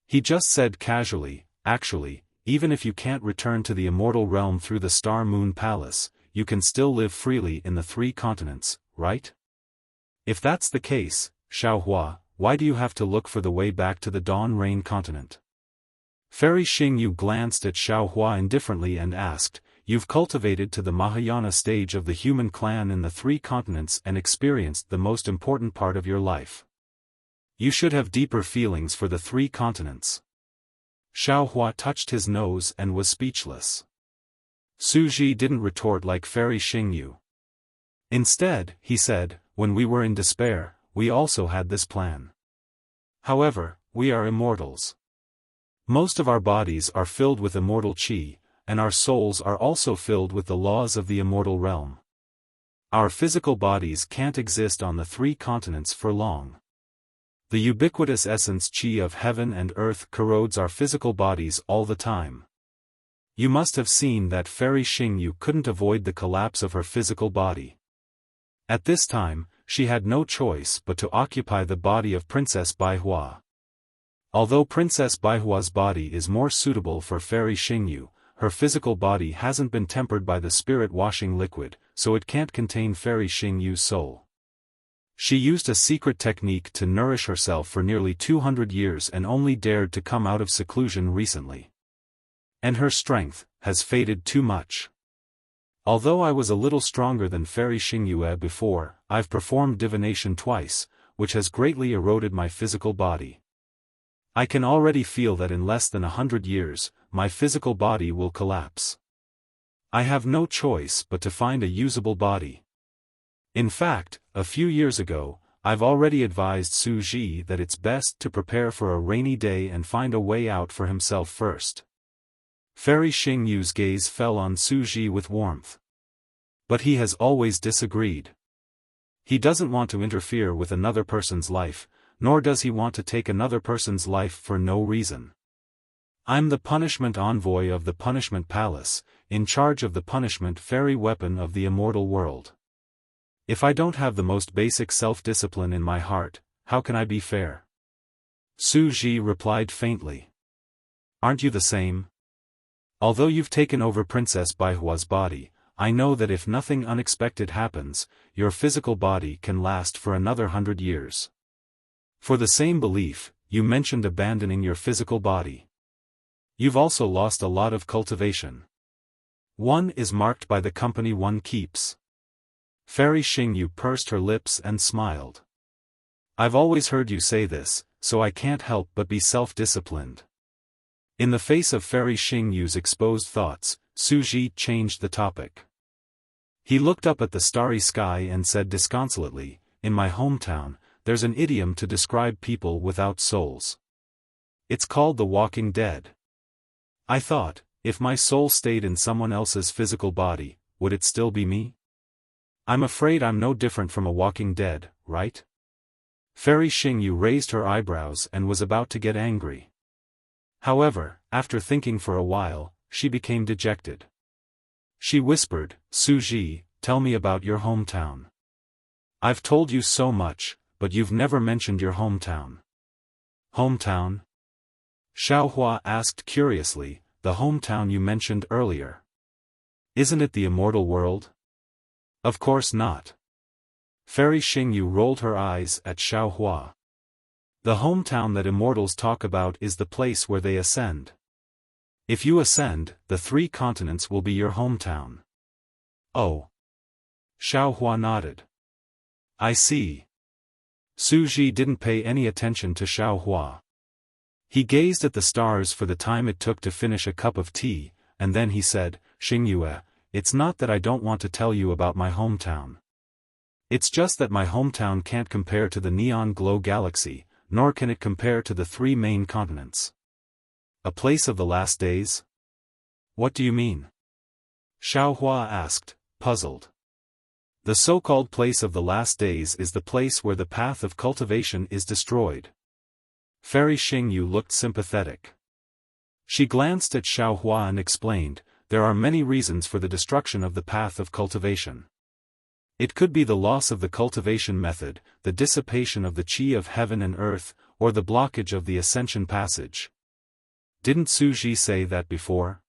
He just said casually, "Actually, even if you can't return to the immortal realm through the Star Moon Palace, you can still live freely in the 3 continents, right? If that's the case, Xiaohua, why do you have to look for the way back to the Dawn Rain continent?" Fairy Xingyu glanced at Xiaohua indifferently and asked, "You've cultivated to the Mahayana stage of the human clan in the 3 continents and experienced the most important part of your life. You should have deeper feelings for the 3 continents." Xiaohua touched his nose and was speechless. Su Ji didn't retort like Fairy Xingyu. Instead, he said, "When we were in despair, we also had this plan. However, we are immortals. Most of our bodies are filled with immortal qi, and our souls are also filled with the laws of the immortal realm. Our physical bodies can't exist on the 3 continents for long. The ubiquitous essence qi of heaven and earth corrodes our physical bodies all the time. You must have seen that Fairy Xingyu couldn't avoid the collapse of her physical body. At this time, she had no choice but to occupy the body of Princess Baihua. Although Princess Baihua's body is more suitable for Fairy Xingyu, her physical body hasn't been tempered by the spirit-washing liquid, so it can't contain Fairy Xingyu's soul. She used a secret technique to nourish herself for nearly 200 years and only dared to come out of seclusion recently. And her strength has faded too much. Although I was a little stronger than Fairy Xingyue before, I've performed divination twice, which has greatly eroded my physical body. I can already feel that in less than 100 years, my physical body will collapse. I have no choice but to find a usable body. In fact, a few years ago, I've already advised Su Ji that it's best to prepare for a rainy day and find a way out for himself first. Fairy Xingyu's gaze fell on Su Ji with warmth. But he has always disagreed. He doesn't want to interfere with another person's life, nor does he want to take another person's life for no reason. I'm the punishment envoy of the Punishment Palace, in charge of the punishment fairy weapon of the immortal world. If I don't have the most basic self-discipline in my heart, how can I be fair? Su Ji replied faintly. Aren't you the same? Although you've taken over Princess Baihua's body, I know that if nothing unexpected happens, your physical body can last for another 100 years. For the same belief, you mentioned abandoning your physical body. You've also lost a lot of cultivation. One is marked by the company one keeps. Fairy Xingyu pursed her lips and smiled. I've always heard you say this, so I can't help but be self-disciplined. In the face of Fairy Xingyu's exposed thoughts, Su Ji changed the topic. He looked up at the starry sky and said disconsolately, in my hometown, there's an idiom to describe people without souls. It's called the walking dead. I thought, if my soul stayed in someone else's physical body, would it still be me? I'm afraid I'm no different from a walking dead, right? Fairy Xingyu raised her eyebrows and was about to get angry. However, after thinking for a while, she became dejected. She whispered, Su Ji, tell me about your hometown. I've told you so much, but you've never mentioned your hometown. Hometown? Xiaofan asked curiously, the hometown you mentioned earlier. Isn't it the immortal world? Of course not. Fairy Xingyu rolled her eyes at Xiaofan. The hometown that immortals talk about is the place where they ascend. If you ascend, the 3 continents will be your hometown. Oh. Xiaofan nodded. I see. Su Ji didn't pay any attention to Xiaofan. He gazed at the stars for the time it took to finish a cup of tea, and then he said, Xingyue, it's not that I don't want to tell you about my hometown. It's just that my hometown can't compare to the neon glow galaxy, nor can it compare to the 3 main continents. A place of the last days? What do you mean? Xiaofan asked, puzzled. The so-called place of the last days is the place where the path of cultivation is destroyed. Fairy Xingyu looked sympathetic. She glanced at Xiaofan and explained, there are many reasons for the destruction of the path of cultivation. It could be the loss of the cultivation method, the dissipation of the qi of heaven and earth, or the blockage of the ascension passage. Didn't Su Ji say that before?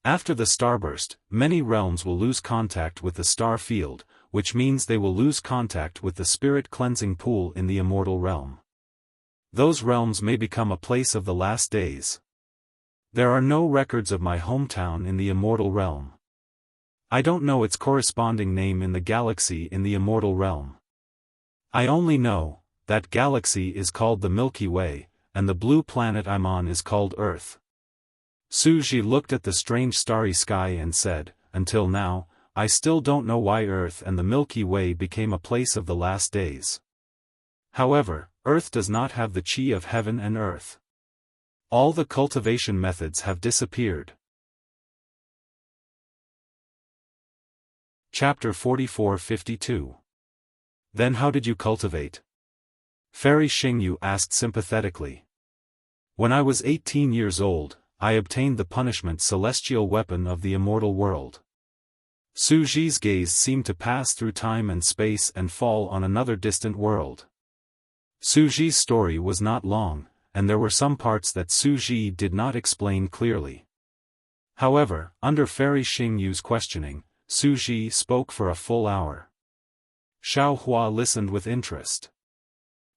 After the starburst, many realms will lose contact with the star field, which means they will lose contact with the spirit cleansing pool in the immortal realm. Those realms may become a place of the last days. There are no records of my hometown in the immortal realm. I don't know its corresponding name in the galaxy in the immortal realm. I only know that galaxy is called the Milky Way, and the blue planet I'm on is called Earth. Su Ji looked at the strange starry sky and said, until now, I still don't know why Earth and the Milky Way became a place of the last days. However, Earth does not have the qi of heaven and earth. All the cultivation methods have disappeared. Chapter 44-52. Then how did you cultivate? Fairy Xingyu asked sympathetically. When I was 18 years old, I obtained the punishment celestial weapon of the immortal world. Su Ji's gaze seemed to pass through time and space and fall on another distant world. Su Ji's story was not long, and there were some parts that Su Ji did not explain clearly. However, under Fairy Xingyu's questioning, Su Ji spoke for a full hour. Xiao Hua listened with interest.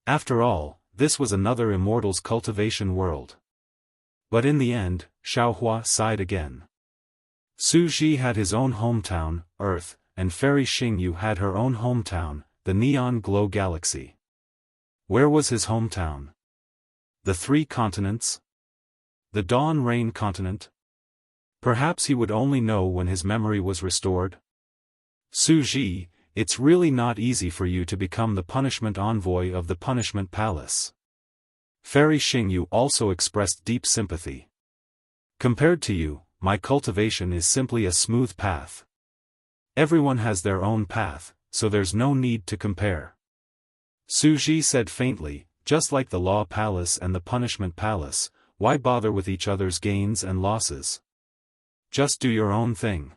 After all, this was another immortal's cultivation world. But in the end, Xiao Hua sighed again. Su Ji had his own hometown, Earth, and Fairy Xingyu had her own hometown, the Neon Glow Galaxy. Where was his hometown? The 3 continents? The Dawn Rain continent? Perhaps he would only know when his memory was restored? Su Ji, it's really not easy for you to become the punishment envoy of the Punishment Palace. Fairy Xingyu also expressed deep sympathy. Compared to you, my cultivation is simply a smooth path. Everyone has their own path, so there's no need to compare. Su Ji said faintly, just like the Law Palace and the Punishment Palace, why bother with each other's gains and losses? Just do your own thing.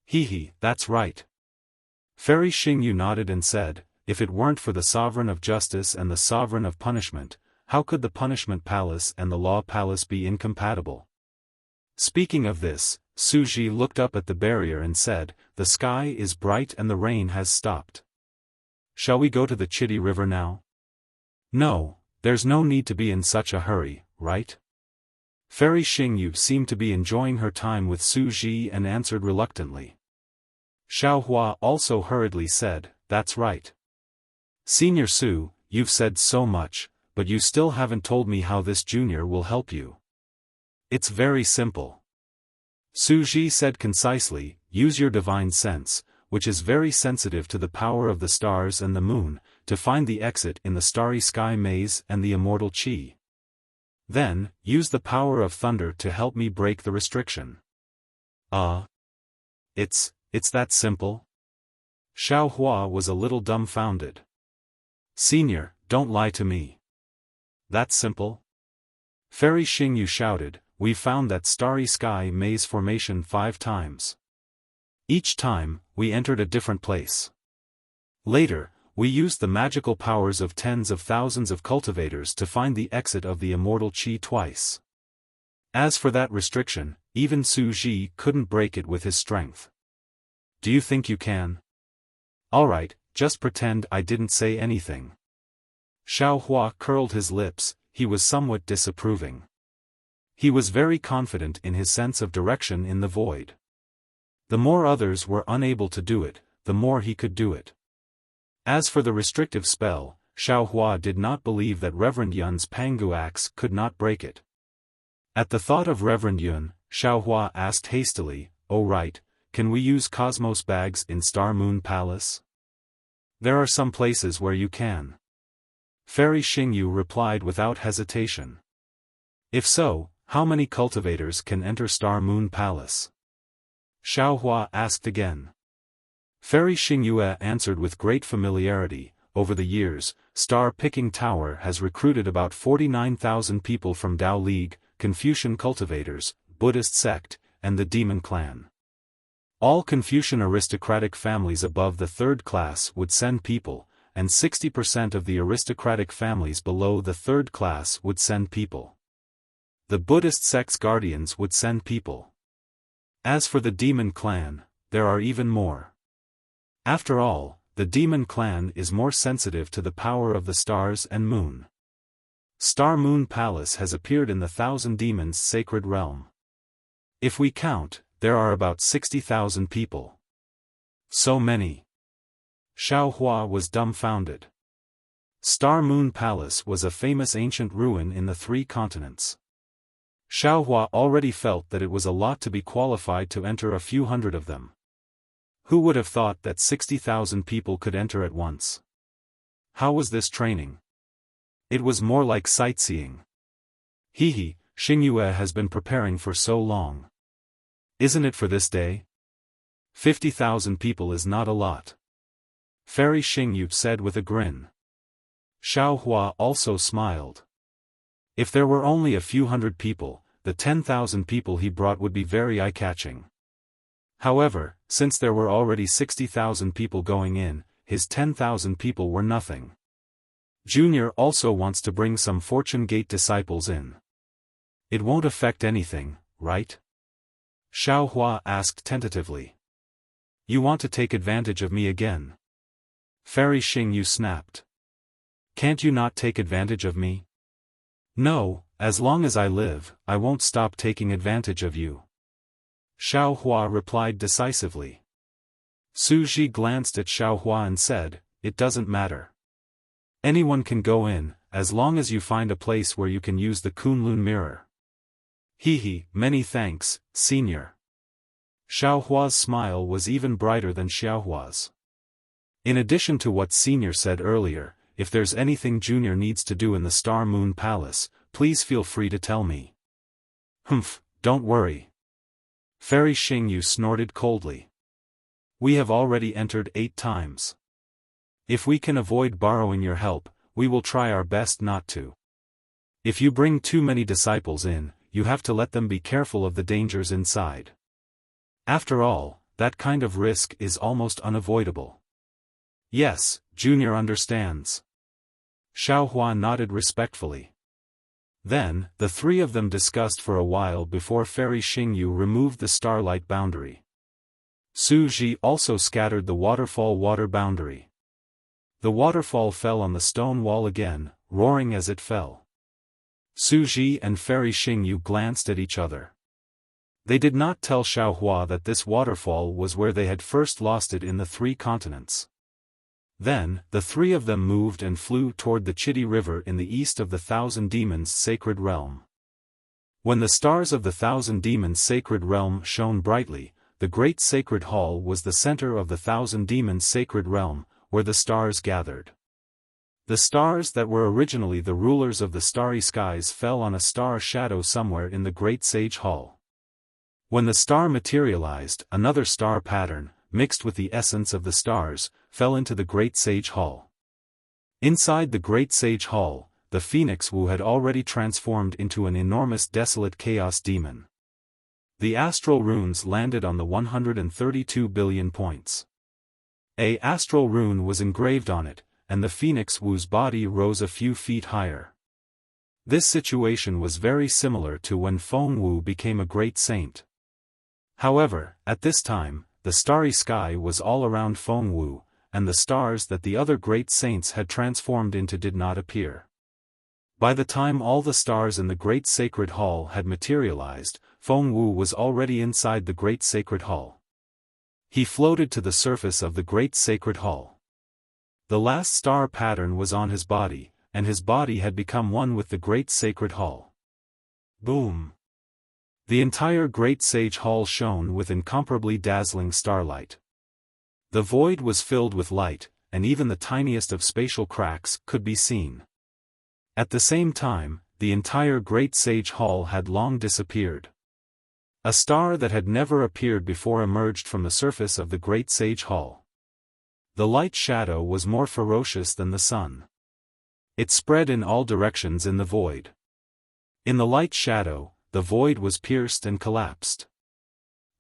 Hee, that's right. Fairy Xingyu nodded and said, if it weren't for the Sovereign of Justice and the Sovereign of Punishment, how could the Punishment Palace and the Law Palace be incompatible? Speaking of this, Su Ji looked up at the barrier and said, the sky is bright and the rain has stopped. Shall we go to the Chitty River now? No, there's no need to be in such a hurry, right? Fairy Xingyu seemed to be enjoying her time with Su Ji and answered reluctantly. Xiao Hua also hurriedly said, that's right. Senior Su, you've said so much, but you still haven't told me how this junior will help you. It's very simple. Su Ji said concisely, use your divine sense, which is very sensitive to the power of the stars and the moon, to find the exit in the starry sky maze and the immortal Qi. Then, use the power of thunder to help me break the restriction. It's that simple? Xiao Hua was a little dumbfounded. Senior, don't lie to me. That simple? Fairy Xingyu shouted, we've found that starry sky maze formation 5 times. Each time, we entered a different place. Later, we used the magical powers of tens of thousands of cultivators to find the exit of the immortal Qi twice. As for that restriction, even Su Ji couldn't break it with his strength. Do you think you can? Alright, just pretend I didn't say anything. Xiao Hua curled his lips, he was somewhat disapproving. He was very confident in his sense of direction in the void. The more others were unable to do it, the more he could do it. As for the restrictive spell, Xiao Hua did not believe that Reverend Yun's Pangu axe could not break it. At the thought of Reverend Yun, Xiao Hua asked hastily, oh right, can we use Cosmos bags in Star Moon Palace? There are some places where you can. Fairy Xingyu replied without hesitation. If so, how many cultivators can enter Star Moon Palace? Xiao Hua asked again. Fairy Xingyu answered with great familiarity, over the years, Star Picking Tower has recruited about 49,000 people from Tao League, Confucian cultivators, Buddhist sect, and the Demon Clan. All Confucian aristocratic families above the 3rd class would send people, and 60% of the aristocratic families below the 3rd class would send people. The Buddhist sect's guardians would send people. As for the Demon Clan, there are even more. After all, the Demon Clan is more sensitive to the power of the stars and moon. Star Moon Palace has appeared in the 1,000 Demons' sacred realm. If we count, there are about 60,000 people. So many. Xiao Hua was dumbfounded. Star Moon Palace was a famous ancient ruin in the 3 continents. Xiao Hua already felt that it was a lot to be qualified to enter a few hundred of them. Who would have thought that 60,000 people could enter at once? How was this training? It was more like sightseeing. Xingyu has been preparing for so long. Isn't it for this day? 50,000 people is not a lot. Fairy Xingyu said with a grin. Xiao Hua also smiled. If there were only a few hundred people, the 10,000 people he brought would be very eye-catching. However, since there were already 60,000 people going in, his 10,000 people were nothing. Junior also wants to bring some Fortune Gate disciples in. It won't affect anything, right? Xiao Hua asked tentatively. You want to take advantage of me again? Fairy Xingyu snapped. Can't you not take advantage of me? No, as long as I live, I won't stop taking advantage of you. Xiao Hua replied decisively. Su Ji glanced at Xiao Hua and said, it doesn't matter. Anyone can go in, as long as you find a place where you can use the Kunlun mirror. Many thanks, senior. Xiao Hua's smile was even brighter than Xiao Hua's. In addition to what senior said earlier, if there's anything junior needs to do in the Star Moon Palace, please feel free to tell me. Don't worry. Fairy Xingyu snorted coldly. We have already entered 8 times. If we can avoid borrowing your help, we will try our best not to. If you bring too many disciples in, you have to let them be careful of the dangers inside. After all, that kind of risk is almost unavoidable. Yes, Junior understands. Xiao Hua nodded respectfully. Then, the 3 of them discussed for a while before Fairy Xingyu removed the starlight boundary. Su Ji also scattered the waterfall water boundary. The waterfall fell on the stone wall again, roaring as it fell. Su Ji and Fairy Xingyu glanced at each other. They did not tell Xiao Hua that this waterfall was where they had first lost it in the 3 continents. Then, the 3 of them moved and flew toward the Chitty River in the east of the Thousand Demons' sacred realm. When the stars of the Thousand Demons' sacred realm shone brightly, the great sacred hall was the center of the Thousand Demons' sacred realm, where the stars gathered. The stars that were originally the rulers of the starry skies fell on a star shadow somewhere in the great sage hall. When the star materialized, another star pattern, mixed with the essence of the stars, fell into the great sage hall. Inside the great sage hall, the Phoenix Wu had already transformed into an enormous desolate chaos demon. The astral runes landed on the 132 billion points. A astral rune was engraved on it, and the Phoenix Wu's body rose a few feet higher. This situation was very similar to when Feng Wu became a great saint. However, at this time, the starry sky was all around Feng Wu, and the stars that the other great saints had transformed into did not appear. By the time all the stars in the great sacred hall had materialized, Feng Wu was already inside the great sacred hall. He floated to the surface of the great sacred hall. The last star pattern was on his body, and his body had become one with the great sacred hall. Boom! The entire great sage hall shone with incomparably dazzling starlight. The void was filled with light, and even the tiniest of spatial cracks could be seen. At the same time, the entire great sage hall had long disappeared. A star that had never appeared before emerged from the surface of the great sage hall. The light shadow was more ferocious than the sun. It spread in all directions in the void. In the light shadow, the void was pierced and collapsed.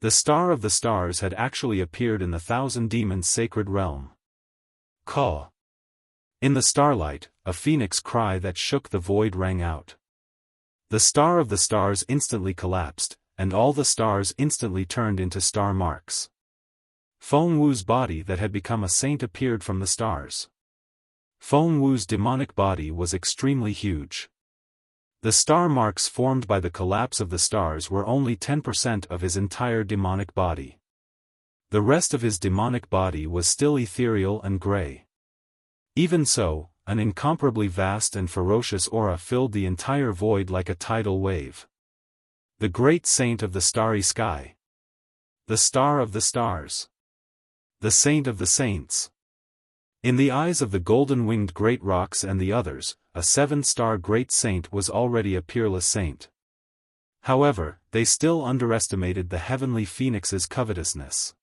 The star of the stars had actually appeared in the Thousand Demons' sacred realm. Caw! In the starlight, a phoenix cry that shook the void rang out. The star of the stars instantly collapsed, and all the stars instantly turned into star marks. Feng Wu's body that had become a saint appeared from the stars. Feng Wu's demonic body was extremely huge. The star marks formed by the collapse of the stars were only 10% of his entire demonic body. The rest of his demonic body was still ethereal and gray. Even so, an incomparably vast and ferocious aura filled the entire void like a tidal wave. The great saint of the starry sky. The star of the stars. The saint of the saints. In the eyes of the golden-winged great rocks and the others, a 7-star great saint was already a peerless saint. However, they still underestimated the heavenly phoenix's covetousness.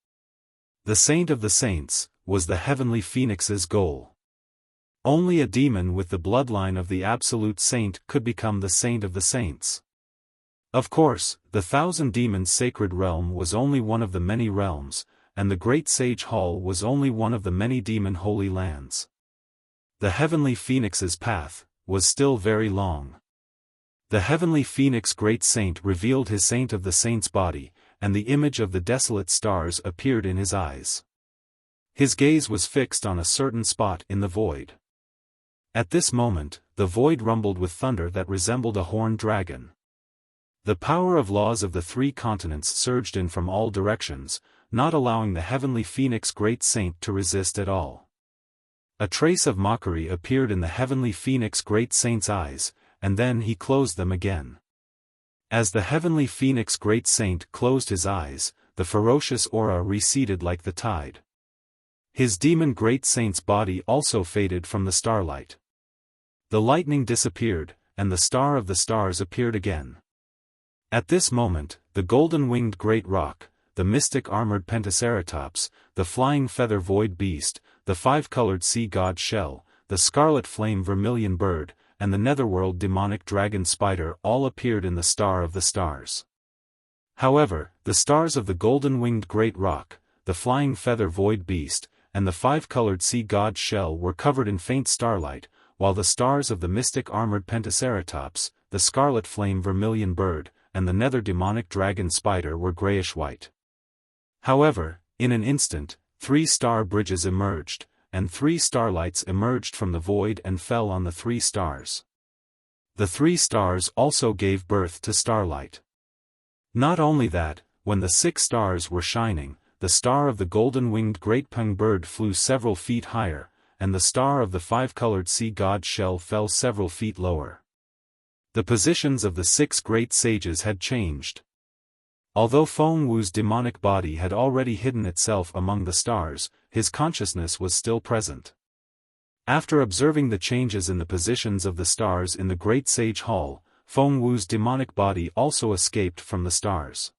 The saint of the saints was the heavenly phoenix's goal. Only a demon with the bloodline of the absolute saint could become the saint of the saints. Of course, the Thousand Demons' sacred realm was only one of the many realms, and the Great Sage Hall was only one of the many demon holy lands. The heavenly phoenix's path was still very long. The heavenly phoenix great saint revealed his saint of the saints' body, and the image of the desolate stars appeared in his eyes. His gaze was fixed on a certain spot in the void. At this moment, the void rumbled with thunder that resembled a horned dragon. The power of laws of the three continents surged in from all directions, not allowing the heavenly phoenix great saint to resist at all. A trace of mockery appeared in the heavenly phoenix great saint's eyes, and then he closed them again. As the heavenly phoenix great saint closed his eyes, the ferocious aura receded like the tide. His demon great saint's body also faded from the starlight. The lightning disappeared, and the star of the stars appeared again. At this moment, the golden-winged great roc, the mystic armored pentaceratops, the flying feather void beast, the five-colored sea god shell, the scarlet flame vermilion bird, and the netherworld demonic dragon spider all appeared in the star of the stars. However, the stars of the golden-winged great roc, the flying feather void beast, and the five-colored sea god shell were covered in faint starlight, while the stars of the mystic armored pentaceratops, the scarlet flame vermilion bird, and the nether demonic dragon spider were grayish-white. However, in an instant, 3 star bridges emerged, and 3 starlights emerged from the void and fell on the 3 stars. The 3 stars also gave birth to starlight. Not only that, when the 6 stars were shining, the star of the golden-winged great peng bird flew several feet higher, and the star of the five-colored sea god shell fell several feet lower. The positions of the 6 great sages had changed. Although Feng Wu's demonic body had already hidden itself among the stars, his consciousness was still present. After observing the changes in the positions of the stars in the Great Sage Hall, Feng Wu's demonic body also escaped from the stars.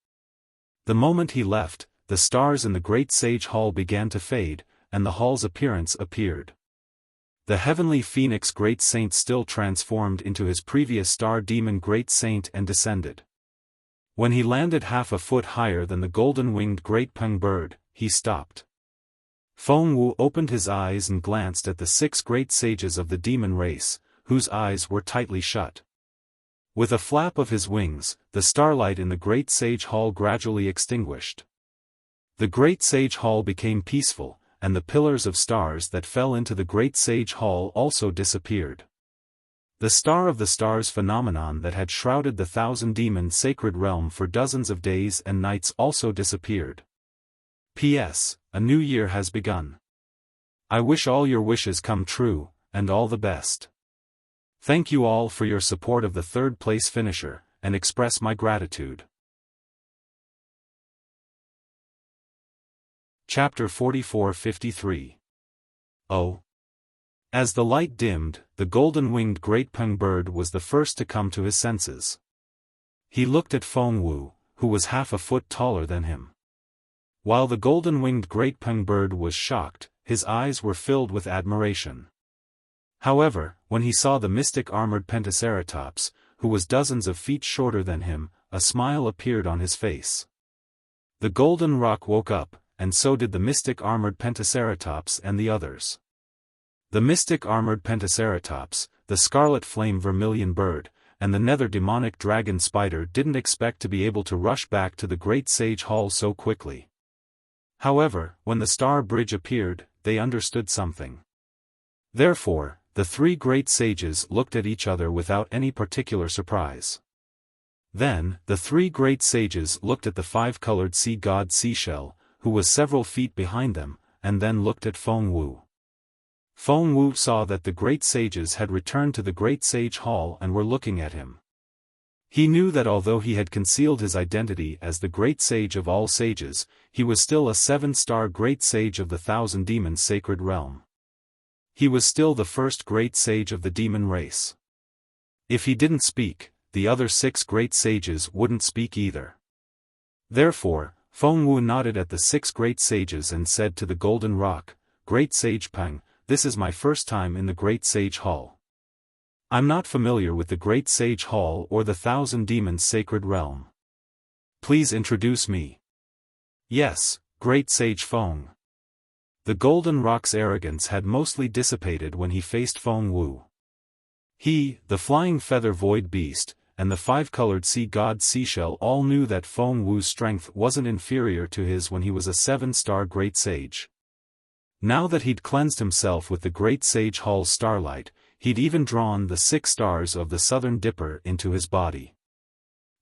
The moment he left, the stars in the Great Sage Hall began to fade, and the hall's appearance appeared. The heavenly phoenix great saint still transformed into his previous star demon great saint and descended. When he landed half a foot higher than the golden-winged great peng bird, he stopped. Feng Wu opened his eyes and glanced at the 6 great sages of the demon race, whose eyes were tightly shut. With a flap of his wings, the starlight in the Great Sage Hall gradually extinguished. The Great Sage Hall became peaceful, and the pillars of stars that fell into the Great Sage Hall also disappeared. The Star of the Stars phenomenon that had shrouded the thousand-demon sacred realm for dozens of days and nights also disappeared. P.S. A new year has begun. I wish all your wishes come true, and all the best. Thank you all for your support of the 3rd place finisher, and express my gratitude. Chapter 44-53. Oh. As the light dimmed, the golden-winged great peng bird was the first to come to his senses. He looked at Feng Wu, who was half a foot taller than him. While the golden-winged great peng bird was shocked, his eyes were filled with admiration. However, when he saw the mystic armored pentaceratops, who was dozens of feet shorter than him, a smile appeared on his face. The golden roc woke up, and so did the mystic armored pentaceratops and the others. The mystic armored pentaceratops, the scarlet flame vermilion bird, and the nether demonic dragon spider didn't expect to be able to rush back to the Great Sage Hall so quickly. However, when the star bridge appeared, they understood something. Therefore, the 3 great sages looked at each other without any particular surprise. Then, the 3 great sages looked at the 5-colored sea god Seashell, who was several feet behind them, and then looked at Feng Wu. Feng Wu saw that the great sages had returned to the Great Sage Hall and were looking at him. He knew that although he had concealed his identity as the Great Sage of all sages, he was still a 7-star Great Sage of the Thousand Demons Sacred Realm. He was still the first Great Sage of the demon race. If he didn't speak, the other 6 great sages wouldn't speak either. Therefore, Feng Wu nodded at the 6 great sages and said to the golden roc, "Great Sage Peng, this is my first time in the Great Sage Hall. I'm not familiar with the Great Sage Hall or the Thousand Demons Sacred Realm. Please introduce me." "Yes, Great Sage Feng." The golden roc's arrogance had mostly dissipated when he faced Feng Wu. He, the flying feather void beast, and the 5-colored sea god Seashell all knew that Feng Wu's strength wasn't inferior to his when he was a 7-star great sage. Now that he'd cleansed himself with the great sage hall's starlight, he'd even drawn the 6 stars of the Southern Dipper into his body.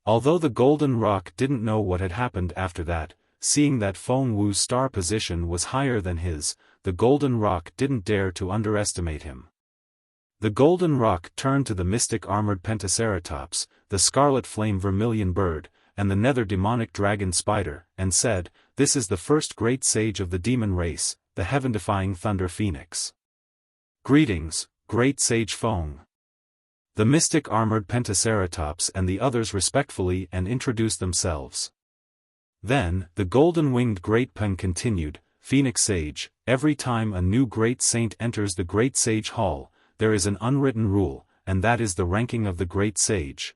Although the Golden Rock didn't know what had happened after that, seeing that Feng Wu's star position was higher than his, the Golden Rock didn't dare to underestimate him. The Golden Rock turned to the mystic armored Pentaceratops, the scarlet flame vermilion bird, and the nether demonic dragon spider, and said, "This is the first great sage of the demon race, the heaven-defying Thunder Phoenix. Greetings, great sage Feng." The mystic armored Pentaceratops and the others respectfully and introduced themselves. Then, the golden-winged Great Peng continued, "Phoenix Sage, every time a new great saint enters the Great Sage Hall, there is an unwritten rule, and that is the ranking of the Great Sage.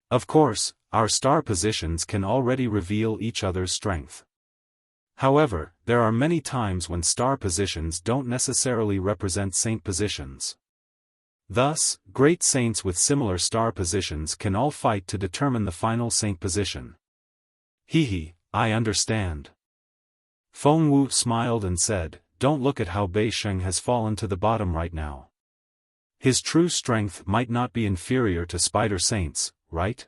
Of course, our star positions can already reveal each other's strength. However, there are many times when star positions don't necessarily represent saint positions. Thus, great saints with similar star positions can all fight to determine the final saint position." "Hehe, I understand." Feng Wu smiled and said, "Don't look at how Bei Sheng has fallen to the bottom right now. His true strength might not be inferior to spider saints, right?"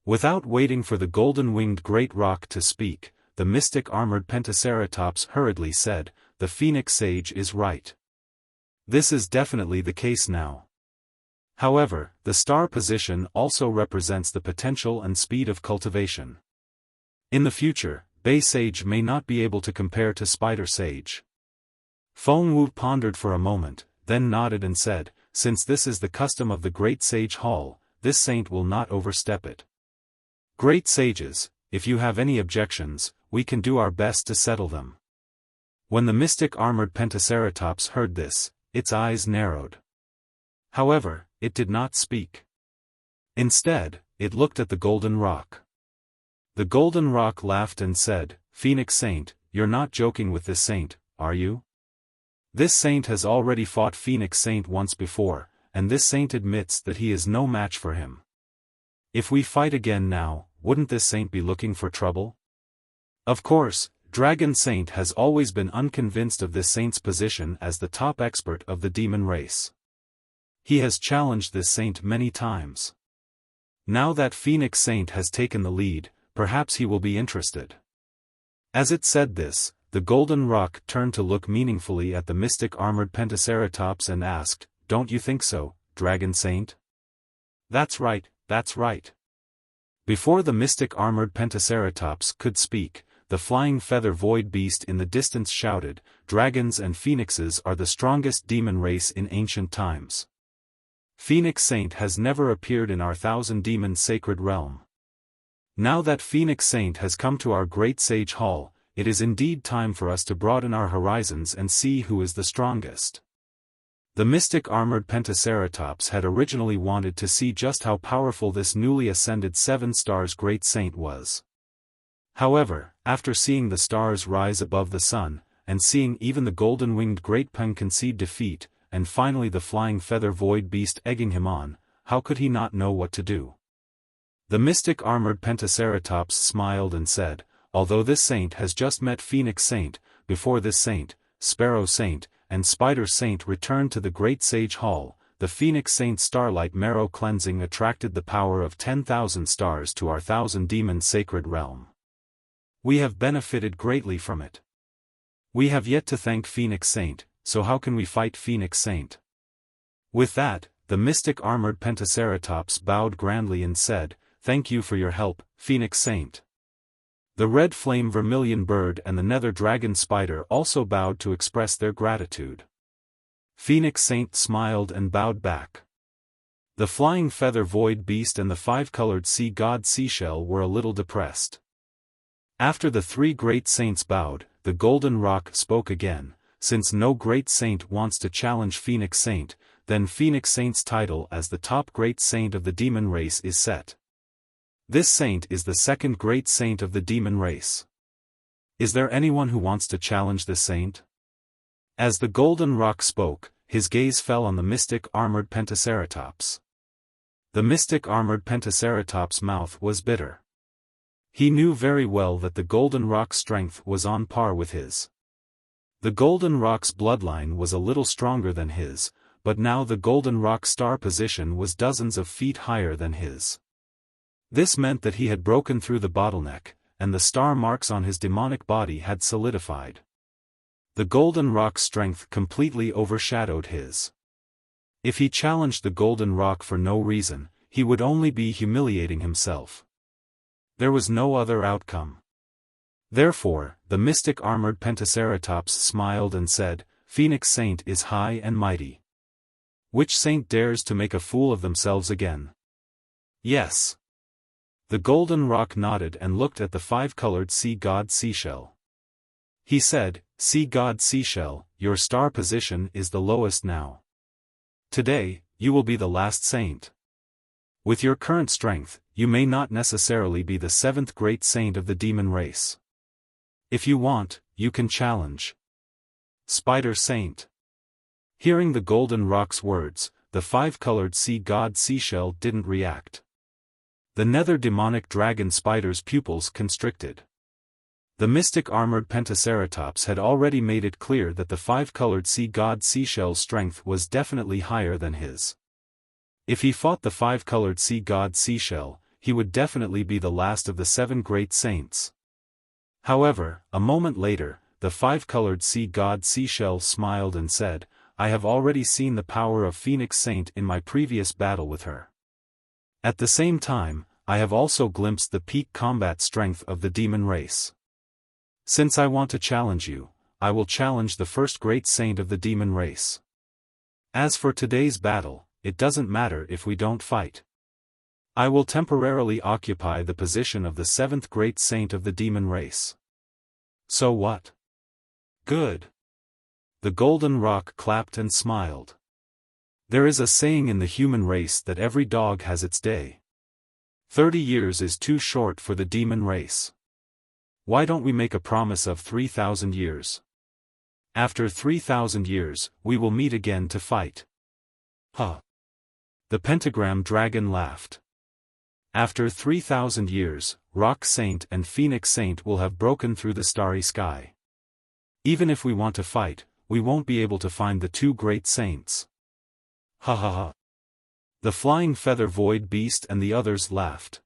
Without waiting for the golden-winged great rock to speak, the mystic armored Pentaceratops hurriedly said, "The Phoenix Sage is right. This is definitely the case now. However, the star position also represents the potential and speed of cultivation. In the future, Bei Sage may not be able to compare to Spider Sage." Feng Wu pondered for a moment, then nodded and said, "Since this is the custom of the Great Sage Hall, this saint will not overstep it. Great sages, if you have any objections, we can do our best to settle them." When the mystic armored Pentaceratops heard this, its eyes narrowed. However, it did not speak. Instead, it looked at the Golden Rock. The Golden Rock laughed and said, "Phoenix Saint, you're not joking with this saint, are you? This saint has already fought Phoenix Saint once before, and this saint admits that he is no match for him. If we fight again now, wouldn't this saint be looking for trouble?" Of course, Dragon Saint has always been unconvinced of this saint's position as the top expert of the demon race. He has challenged this saint many times. Now that Phoenix Saint has taken the lead, perhaps he will be interested. As it said this, the Golden Rock turned to look meaningfully at the mystic armored Pentaceratops and asked, "Don't you think so, Dragon Saint?" That's right, that's right." Before the mystic armored Pentaceratops could speak, the flying feather void beast in the distance shouted, "Dragons and phoenixes are the strongest demon race in ancient times. Phoenix Saint has never appeared in our thousand demon sacred realm. Now that Phoenix Saint has come to our great sage hall, it is indeed time for us to broaden our horizons and see who is the strongest." The mystic armored Pentaceratops had originally wanted to see just how powerful this newly ascended 7 stars great saint was. However, after seeing the stars rise above the sun, and seeing even the golden-winged Great Peng concede defeat, and finally the flying feather void beast egging him on, how could he not know what to do? The mystic armored Pentaceratops smiled and said, "Although this saint has just met Phoenix Saint, before this saint, Sparrow Saint, and Spider Saint returned to the Great Sage Hall, the Phoenix Saint's starlight marrow cleansing attracted the power of 10,000 stars to our thousand demon sacred realm. We have benefited greatly from it. We have yet to thank Phoenix Saint, so how can we fight Phoenix Saint?" With that, the mystic armored Pentaceratops bowed grandly and said, "Thank you for your help, Phoenix Saint." The red flame vermilion bird and the nether dragon spider also bowed to express their gratitude. Phoenix Saint smiled and bowed back. The flying feather void beast and the 5-colored sea god seashell were a little depressed. After the 3 great saints bowed, the Golden Rock spoke again, "Since no great saint wants to challenge Phoenix Saint, then Phoenix Saint's title as the top great saint of the demon race is set. This saint is the 2nd great saint of the demon race. Is there anyone who wants to challenge this saint?" As the Golden Rock spoke, his gaze fell on the mystic armored Pentaceratops. The mystic armored Pentaceratops' mouth was bitter. He knew very well that the Golden Rock's strength was on par with his. The Golden Rock's bloodline was a little stronger than his, but now the Golden Rock star position was dozens of feet higher than his. This meant that he had broken through the bottleneck, and the star marks on his demonic body had solidified. The Golden Rock's strength completely overshadowed his. If he challenged the Golden Rock for no reason, he would only be humiliating himself. There was no other outcome. Therefore, the mystic armored Pentaceratops smiled and said, "Phoenix Saint is high and mighty. Which saint dares to make a fool of themselves again?" "Yes." The Golden Rock nodded and looked at the five-colored sea god Seashell. He said, "Sea god Seashell, your star position is the lowest now. Today, you will be the last saint. With your current strength, you may not necessarily be the seventh great saint of the demon race. If you want, you can challenge Spider Saint." Hearing the Golden Rock's words, the five-colored sea god Seashell didn't react. The nether demonic dragon spider's pupils constricted. The mystic armored Pentaceratops had already made it clear that the five-colored sea god Seashell's strength was definitely higher than his. If he fought the five-colored sea god Seashell, he would definitely be the last of the seven great saints. However, a moment later, the five-colored sea god Seashell smiled and said, "I have already seen the power of Phoenix Saint in my previous battle with her. At the same time, I have also glimpsed the peak combat strength of the demon race. Since I want to challenge you, I will challenge the first great saint of the demon race. As for today's battle, it doesn't matter if we don't fight. I will temporarily occupy the position of the seventh great saint of the demon race. So what?" "Good." The Golden Rock clapped and smiled. There is a saying in the human race that every dog has its day. 30 years is too short for the demon race. Why don't we make a promise of 3,000 years? After 3,000 years, we will meet again to fight. Huh. The pentagram dragon laughed. After 3,000 years, Rock Saint and Phoenix Saint will have broken through the starry sky. Even if we want to fight, we won't be able to find the two great saints. Ha ha ha. The flying feather void beast and the others laughed.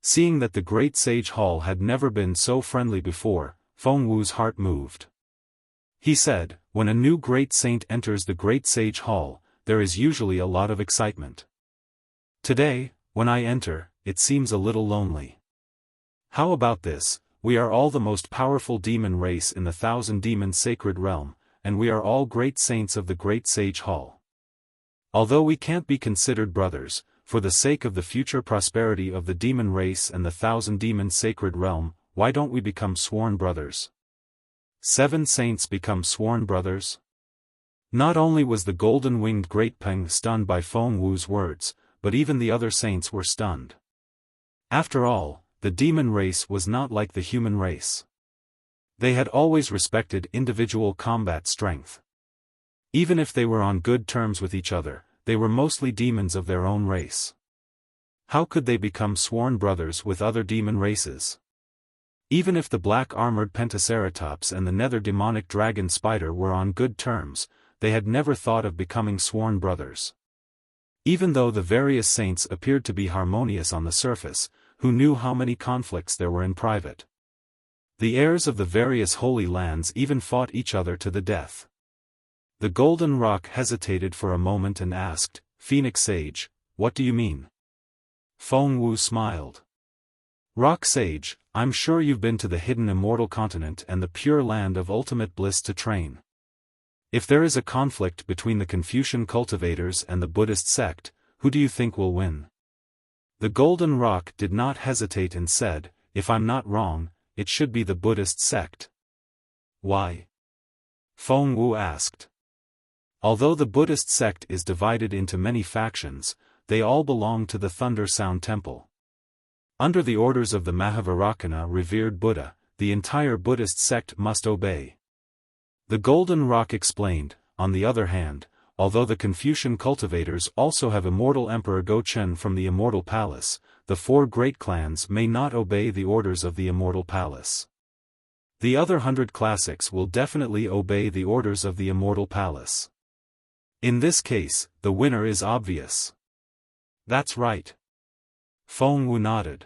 Seeing that the great sage hall had never been so friendly before, Feng Wu's heart moved. He said, "When a new great saint enters the great sage hall, there is usually a lot of excitement. Today, when I enter, it seems a little lonely. How about this? We are all the most powerful demon race in the Thousand Demon Sacred Realm, and we are all great saints of the Great Sage Hall. Although we can't be considered brothers, for the sake of the future prosperity of the demon race and the Thousand Demon Sacred Realm, why don't we become sworn brothers? 7 saints become sworn brothers?" Not only was the golden-winged Great Peng stunned by Feng Wu's words, but even the other saints were stunned. After all, the demon race was not like the human race. They had always respected individual combat strength. Even if they were on good terms with each other, they were mostly demons of their own race. How could they become sworn brothers with other demon races? Even if the black-armored Pentaceratops and the nether demonic dragon spider were on good terms, they had never thought of becoming sworn brothers. Even though the various saints appeared to be harmonious on the surface, who knew how many conflicts there were in private? The heirs of the various holy lands even fought each other to the death. The Golden Rock hesitated for a moment and asked, "Phoenix Sage, what do you mean?" Feng Wu smiled. "Rock Sage, I'm sure you've been to the hidden immortal continent and the pure land of ultimate bliss to train. If there is a conflict between the Confucian cultivators and the Buddhist sect, who do you think will win?" The Golden Rock did not hesitate and said, "If I'm not wrong, it should be the Buddhist sect." "Why?" Feng Wu asked. Although the Buddhist sect is divided into many factions, they all belong to the Thunder Sound Temple. Under the orders of the Mahavairakana revered Buddha, the entire Buddhist sect must obey. The Golden Rock explained, on the other hand, although the Confucian cultivators also have immortal Emperor Gochen from the Immortal Palace, the 4 great clans may not obey the orders of the Immortal Palace. The other 100 classics will definitely obey the orders of the Immortal Palace. In this case, the winner is obvious. That's right. Feng Wu nodded.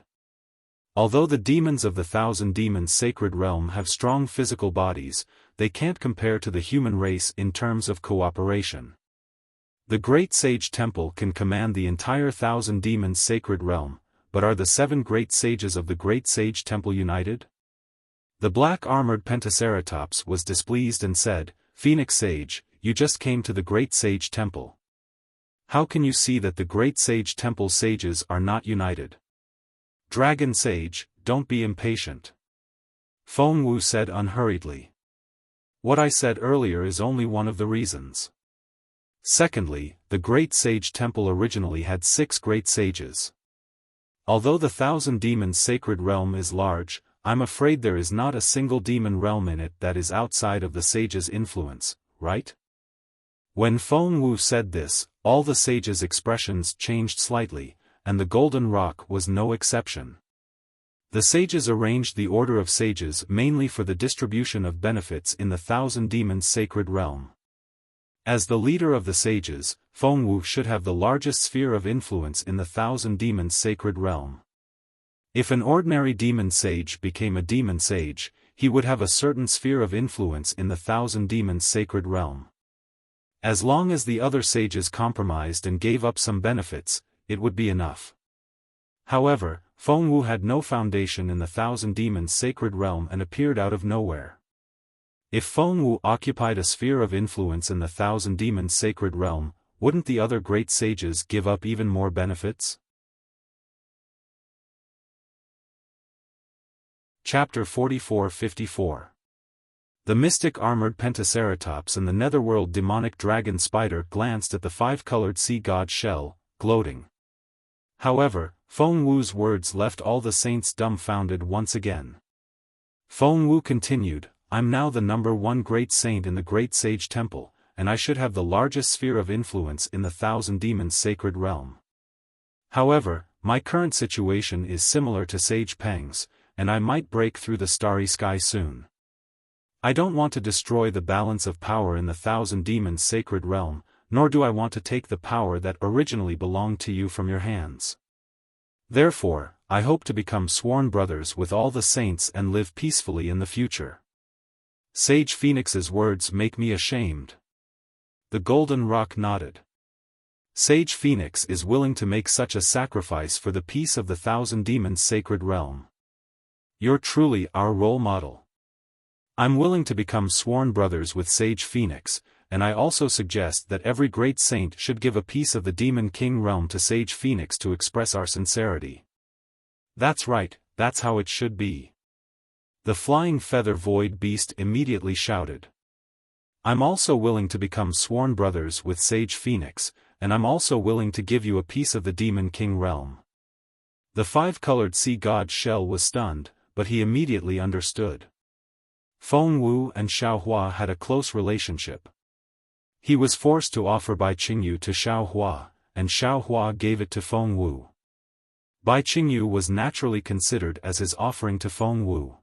Although the demons of the Thousand Demons Sacred Realm have strong physical bodies, they can't compare to the human race in terms of cooperation. The Great Sage Temple can command the entire Thousand Demons Sacred Realm, but are the 7 great sages of the Great Sage Temple united? The black-armored Pentaceratops was displeased and said, "Phoenix Sage, you just came to the Great Sage Temple. How can you see that the Great Sage Temple sages are not united?" "Dragon Sage, don't be impatient," Feng Wu said unhurriedly. "What I said earlier is only one of the reasons. Secondly, the Great Sage Temple originally had 6 great sages. Although the Thousand Demons Sacred Realm is large, I'm afraid there is not a single demon realm in it that is outside of the sages' influence, right?" When Feng Wu said this, all the sages' expressions changed slightly, and the Golden Rock was no exception. The sages arranged the order of sages mainly for the distribution of benefits in the Thousand Demons Sacred Realm. As the leader of the sages, Feng Wu should have the largest sphere of influence in the Thousand Demons Sacred Realm. If an ordinary demon sage became a demon sage, he would have a certain sphere of influence in the Thousand Demons Sacred Realm. As long as the other sages compromised and gave up some benefits, it would be enough. However, Feng Wu had no foundation in the Thousand Demons Sacred Realm and appeared out of nowhere. If Feng Wu occupied a sphere of influence in the Thousand Demons Sacred Realm, wouldn't the other great sages give up even more benefits? Chapter 44-54. The mystic armored Pentaceratops and the netherworld demonic dragon spider glanced at the 5-colored sea god shell, gloating. However, Feng Wu's words left all the saints dumbfounded once again. Feng Wu continued, "I'm now the #1 great saint in the Great Sage Temple, and I should have the largest sphere of influence in the Thousand Demons Sacred Realm. However, my current situation is similar to Sage Peng's, and I might break through the starry sky soon. I don't want to destroy the balance of power in the Thousand Demons Sacred Realm, nor do I want to take the power that originally belonged to you from your hands. Therefore, I hope to become sworn brothers with all the saints and live peacefully in the future." Sage Phoenix's words make me ashamed. The Golden Rock nodded. Sage Phoenix is willing to make such a sacrifice for the peace of the Thousand Demons Sacred Realm. You're truly our role model. I'm willing to become sworn brothers with Sage Phoenix, and I also suggest that every great saint should give a piece of the Demon King realm to Sage Phoenix to express our sincerity. That's right, that's how it should be. The flying feather void beast immediately shouted. I'm also willing to become sworn brothers with Sage Phoenix, and I'm also willing to give you a piece of the Demon King realm. The 5-colored sea god shell was stunned, but he immediately understood. Feng Wu and Xiaohua had a close relationship. He was forced to offer Bai Qingyu to Xiaohua, and Xiaohua gave it to Feng Wu. Bai Qingyu was naturally considered as his offering to Feng Wu.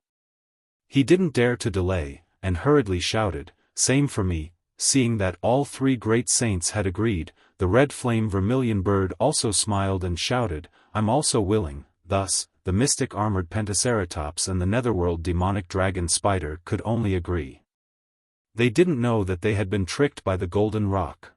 He didn't dare to delay, and hurriedly shouted, "Same for me." Seeing that all 3 great saints had agreed, the red flame vermilion bird also smiled and shouted, "I'm also willing." Thus, the mystic armored Pentaceratops and the netherworld demonic dragon spider could only agree. They didn't know that they had been tricked by the Golden Rock.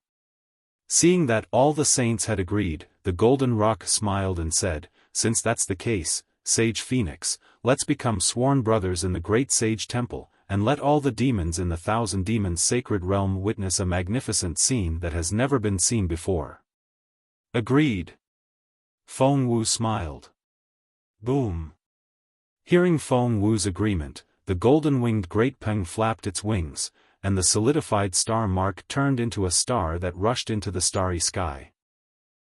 Seeing that all the saints had agreed, the Golden Rock smiled and said, "Since that's the case, Sage Phoenix, let's become sworn brothers in the Great Sage Temple, and let all the demons in the Thousand Demons Sacred Realm witness a magnificent scene that has never been seen before." Agreed. Feng Wu smiled. Boom. Hearing Feng Wu's agreement, the golden-winged Great Peng flapped its wings, and the solidified star mark turned into a star that rushed into the starry sky.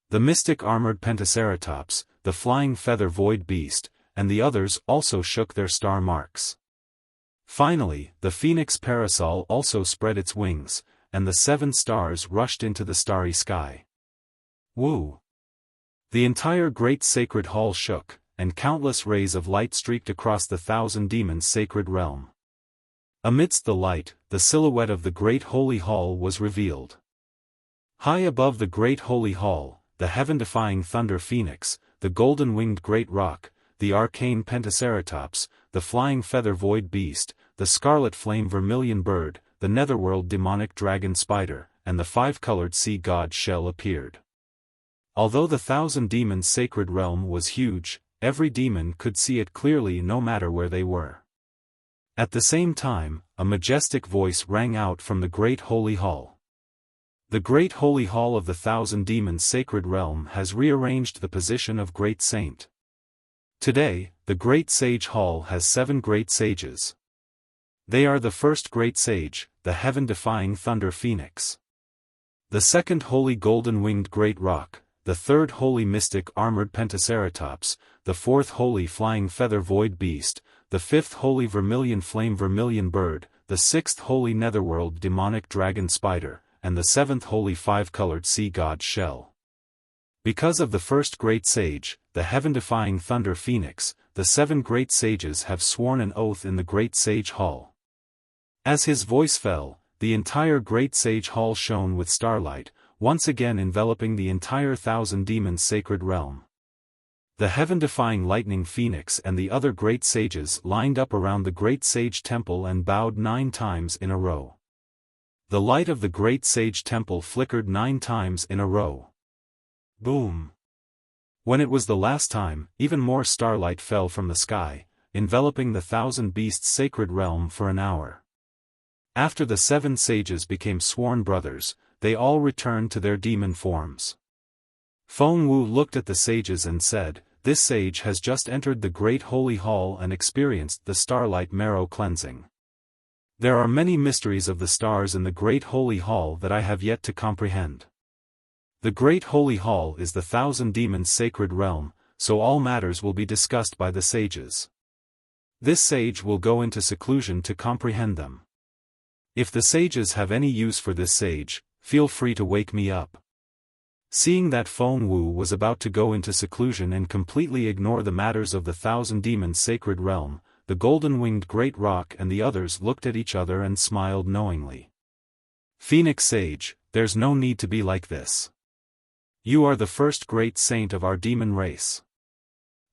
The mystic armored Pentaceratops, the flying feather void beast, and the others also shook their star marks. Finally, the phoenix parasol also spread its wings, and the 7 stars rushed into the starry sky. Woo! The entire great sacred hall shook, and countless rays of light streaked across the Thousand Demons Sacred Realm. Amidst the light, the silhouette of the Great Holy Hall was revealed. High above the Great Holy Hall, the heaven-defying Thunder Phoenix, the golden-winged Great Rock, the arcane Pentaceratops, the flying feather void beast, the scarlet flame vermilion bird, the netherworld demonic dragon spider, and the five-colored sea god shell appeared. Although the 1,000 demons' sacred realm was huge, every demon could see it clearly no matter where they were. At the same time, a majestic voice rang out from the Great Holy Hall. The Great Holy Hall of the 1,000 demons' sacred realm has rearranged the position of Great Saint. Today, the Great Sage Hall has 7 great sages. They are the first great sage, the heaven-defying Thunder Phoenix. The second holy golden-winged Great Rock, the third holy mystic armored Pentaceratops, the fourth holy flying feather void beast, the fifth holy vermilion flame vermilion bird, the sixth holy netherworld demonic dragon spider, and the seventh holy five-colored sea god shell. Because of the first great sage, the heaven-defying Thunder Phoenix, the 7 great sages have sworn an oath in the Great Sage Hall. As his voice fell, the entire Great Sage Hall shone with starlight, once again enveloping the entire 1,000 demons' sacred realm. The heaven-defying Lightning Phoenix and the other great sages lined up around the Great Sage Temple and bowed 9 times in a row. The light of the Great Sage Temple flickered 9 times in a row. Boom! When it was the last time, even more starlight fell from the sky, enveloping the 1,000 beasts' sacred realm for an hour. After the 7 sages became sworn brothers, they all returned to their demon forms. Feng Wu looked at the sages and said, "This sage has just entered the Great Holy Hall and experienced the starlight marrow cleansing. There are many mysteries of the stars in the Great Holy Hall that I have yet to comprehend. The Great Holy Hall is the 1,000 demons' sacred realm, so all matters will be discussed by the sages. This sage will go into seclusion to comprehend them. If the sages have any use for this sage, feel free to wake me up." Seeing that Feng Wu was about to go into seclusion and completely ignore the matters of the 1,000 demons' sacred realm, the golden-winged Great Rock and the others looked at each other and smiled knowingly. "Phoenix Sage, there's no need to be like this. You are the first great saint of our demon race.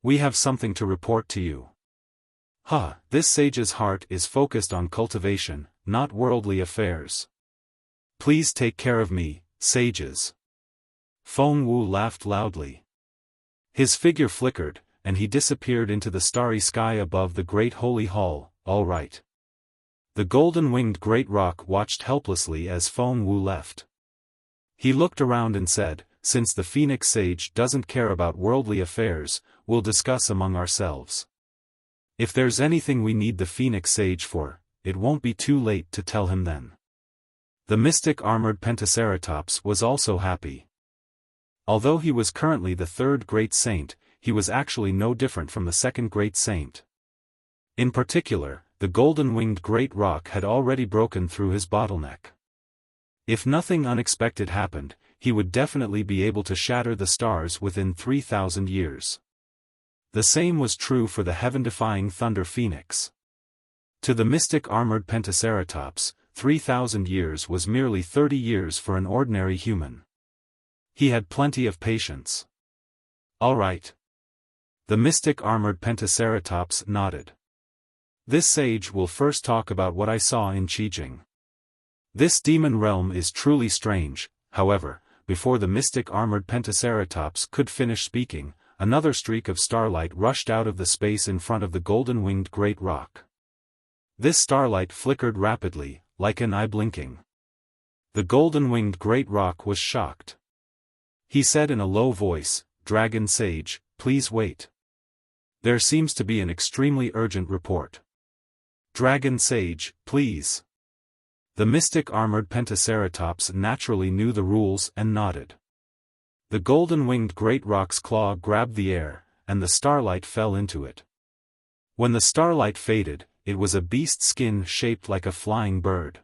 We have something to report to you. This sage's heart is focused on cultivation, not worldly affairs. Please take care of me, sages." Feng Wu laughed loudly. His figure flickered, and he disappeared into the starry sky above the Great Holy Hall. "All right." The golden-winged Great Rock watched helplessly as Feng Wu left. He looked around and said, "Since the Phoenix Sage doesn't care about worldly affairs, we'll discuss among ourselves. If there's anything we need the Phoenix Sage for, it won't be too late to tell him then." The mystic armored Pentaceratops was also happy. Although he was currently the 3rd great saint, he was actually no different from the 2nd great saint. In particular, the golden-winged Great Rock had already broken through his bottleneck. If nothing unexpected happened, he would definitely be able to shatter the stars within 3,000 years. The same was true for the heaven-defying Thunder Phoenix. To the mystic armored Pentaceratops, 3,000 years was merely 30 years for an ordinary human. He had plenty of patience. "All right." The mystic armored Pentaceratops nodded. "This sage will first talk about what I saw in Qijing. This demon realm is truly strange." However, before the mystic armored Pentaceratops could finish speaking, another streak of starlight rushed out of the space in front of the golden-winged Great Rock. This starlight flickered rapidly, like an eye blinking. The golden-winged Great Rock was shocked. He said in a low voice, "Dragon Sage, please wait. There seems to be an extremely urgent report." "Dragon Sage, please." The mystic armored Pentaceratops naturally knew the rules and nodded. The golden-winged Great Rock's claw grabbed the air, and the starlight fell into it. When the starlight faded, it was a beast skin shaped like a flying bird.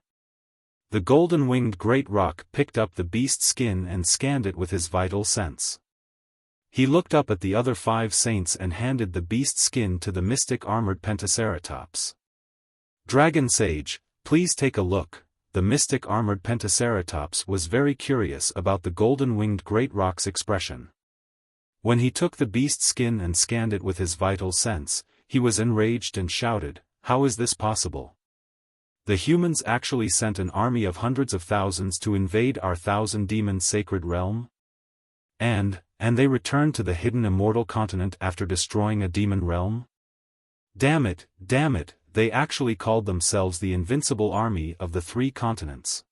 The golden-winged Great Rock picked up the beast skin and scanned it with his vital sense. He looked up at the other 5 saints and handed the beast skin to the mystic armored Pentaceratops. Dragon Sage, please take a look. The mystic armored Pentaceratops was very curious about the golden-winged great rock's expression. When he took the beast's skin and scanned it with his vital sense, he was enraged and shouted, "How is this possible? The humans actually sent an army of hundreds of thousands to invade our thousand-demon sacred realm? And they returned to the hidden immortal continent after destroying a demon realm? Damn it, they actually called themselves the invincible army of the three continents.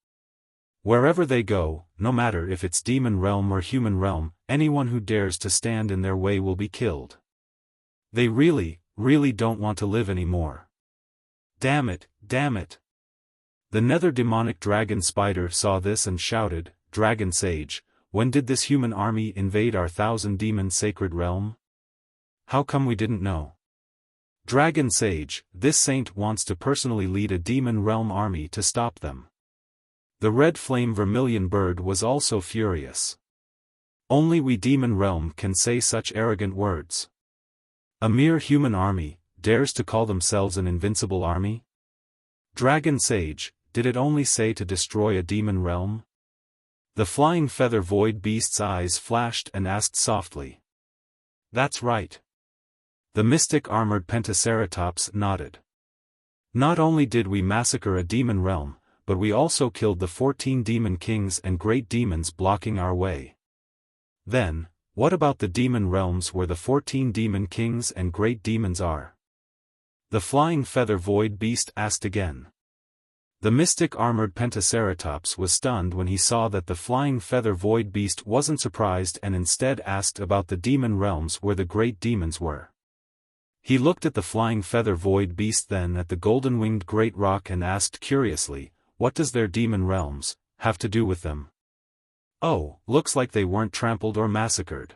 Wherever they go, no matter if it's demon realm or human realm, anyone who dares to stand in their way will be killed. They really don't want to live anymore. Damn it. The nether demonic dragon spider saw this and shouted, "Dragon Sage, when did this human army invade our thousand-demon sacred realm? How come we didn't know? Dragon Sage, this saint wants to personally lead a demon realm army to stop them." The red flame vermilion bird was also furious. Only we demon realm can say such arrogant words. A mere human army dares to call themselves an invincible army? Dragon Sage, did it only say to destroy a demon realm? The flying feather void beast's eyes flashed and asked softly. That's right. The mystic armored Pentaceratops nodded. Not only did we massacre a demon realm, but we also killed the 14 demon kings and great demons blocking our way. Then, what about the demon realms where the 14 demon kings and great demons are? The flying feather void beast asked again. The mystic armored Pentaceratops was stunned when he saw that the flying feather void beast wasn't surprised and instead asked about the demon realms where the great demons were. He looked at the flying feather void beast, then at the golden-winged great rock, and asked curiously, "What does their demon realms have to do with them?" "Oh, looks like they weren't trampled or massacred."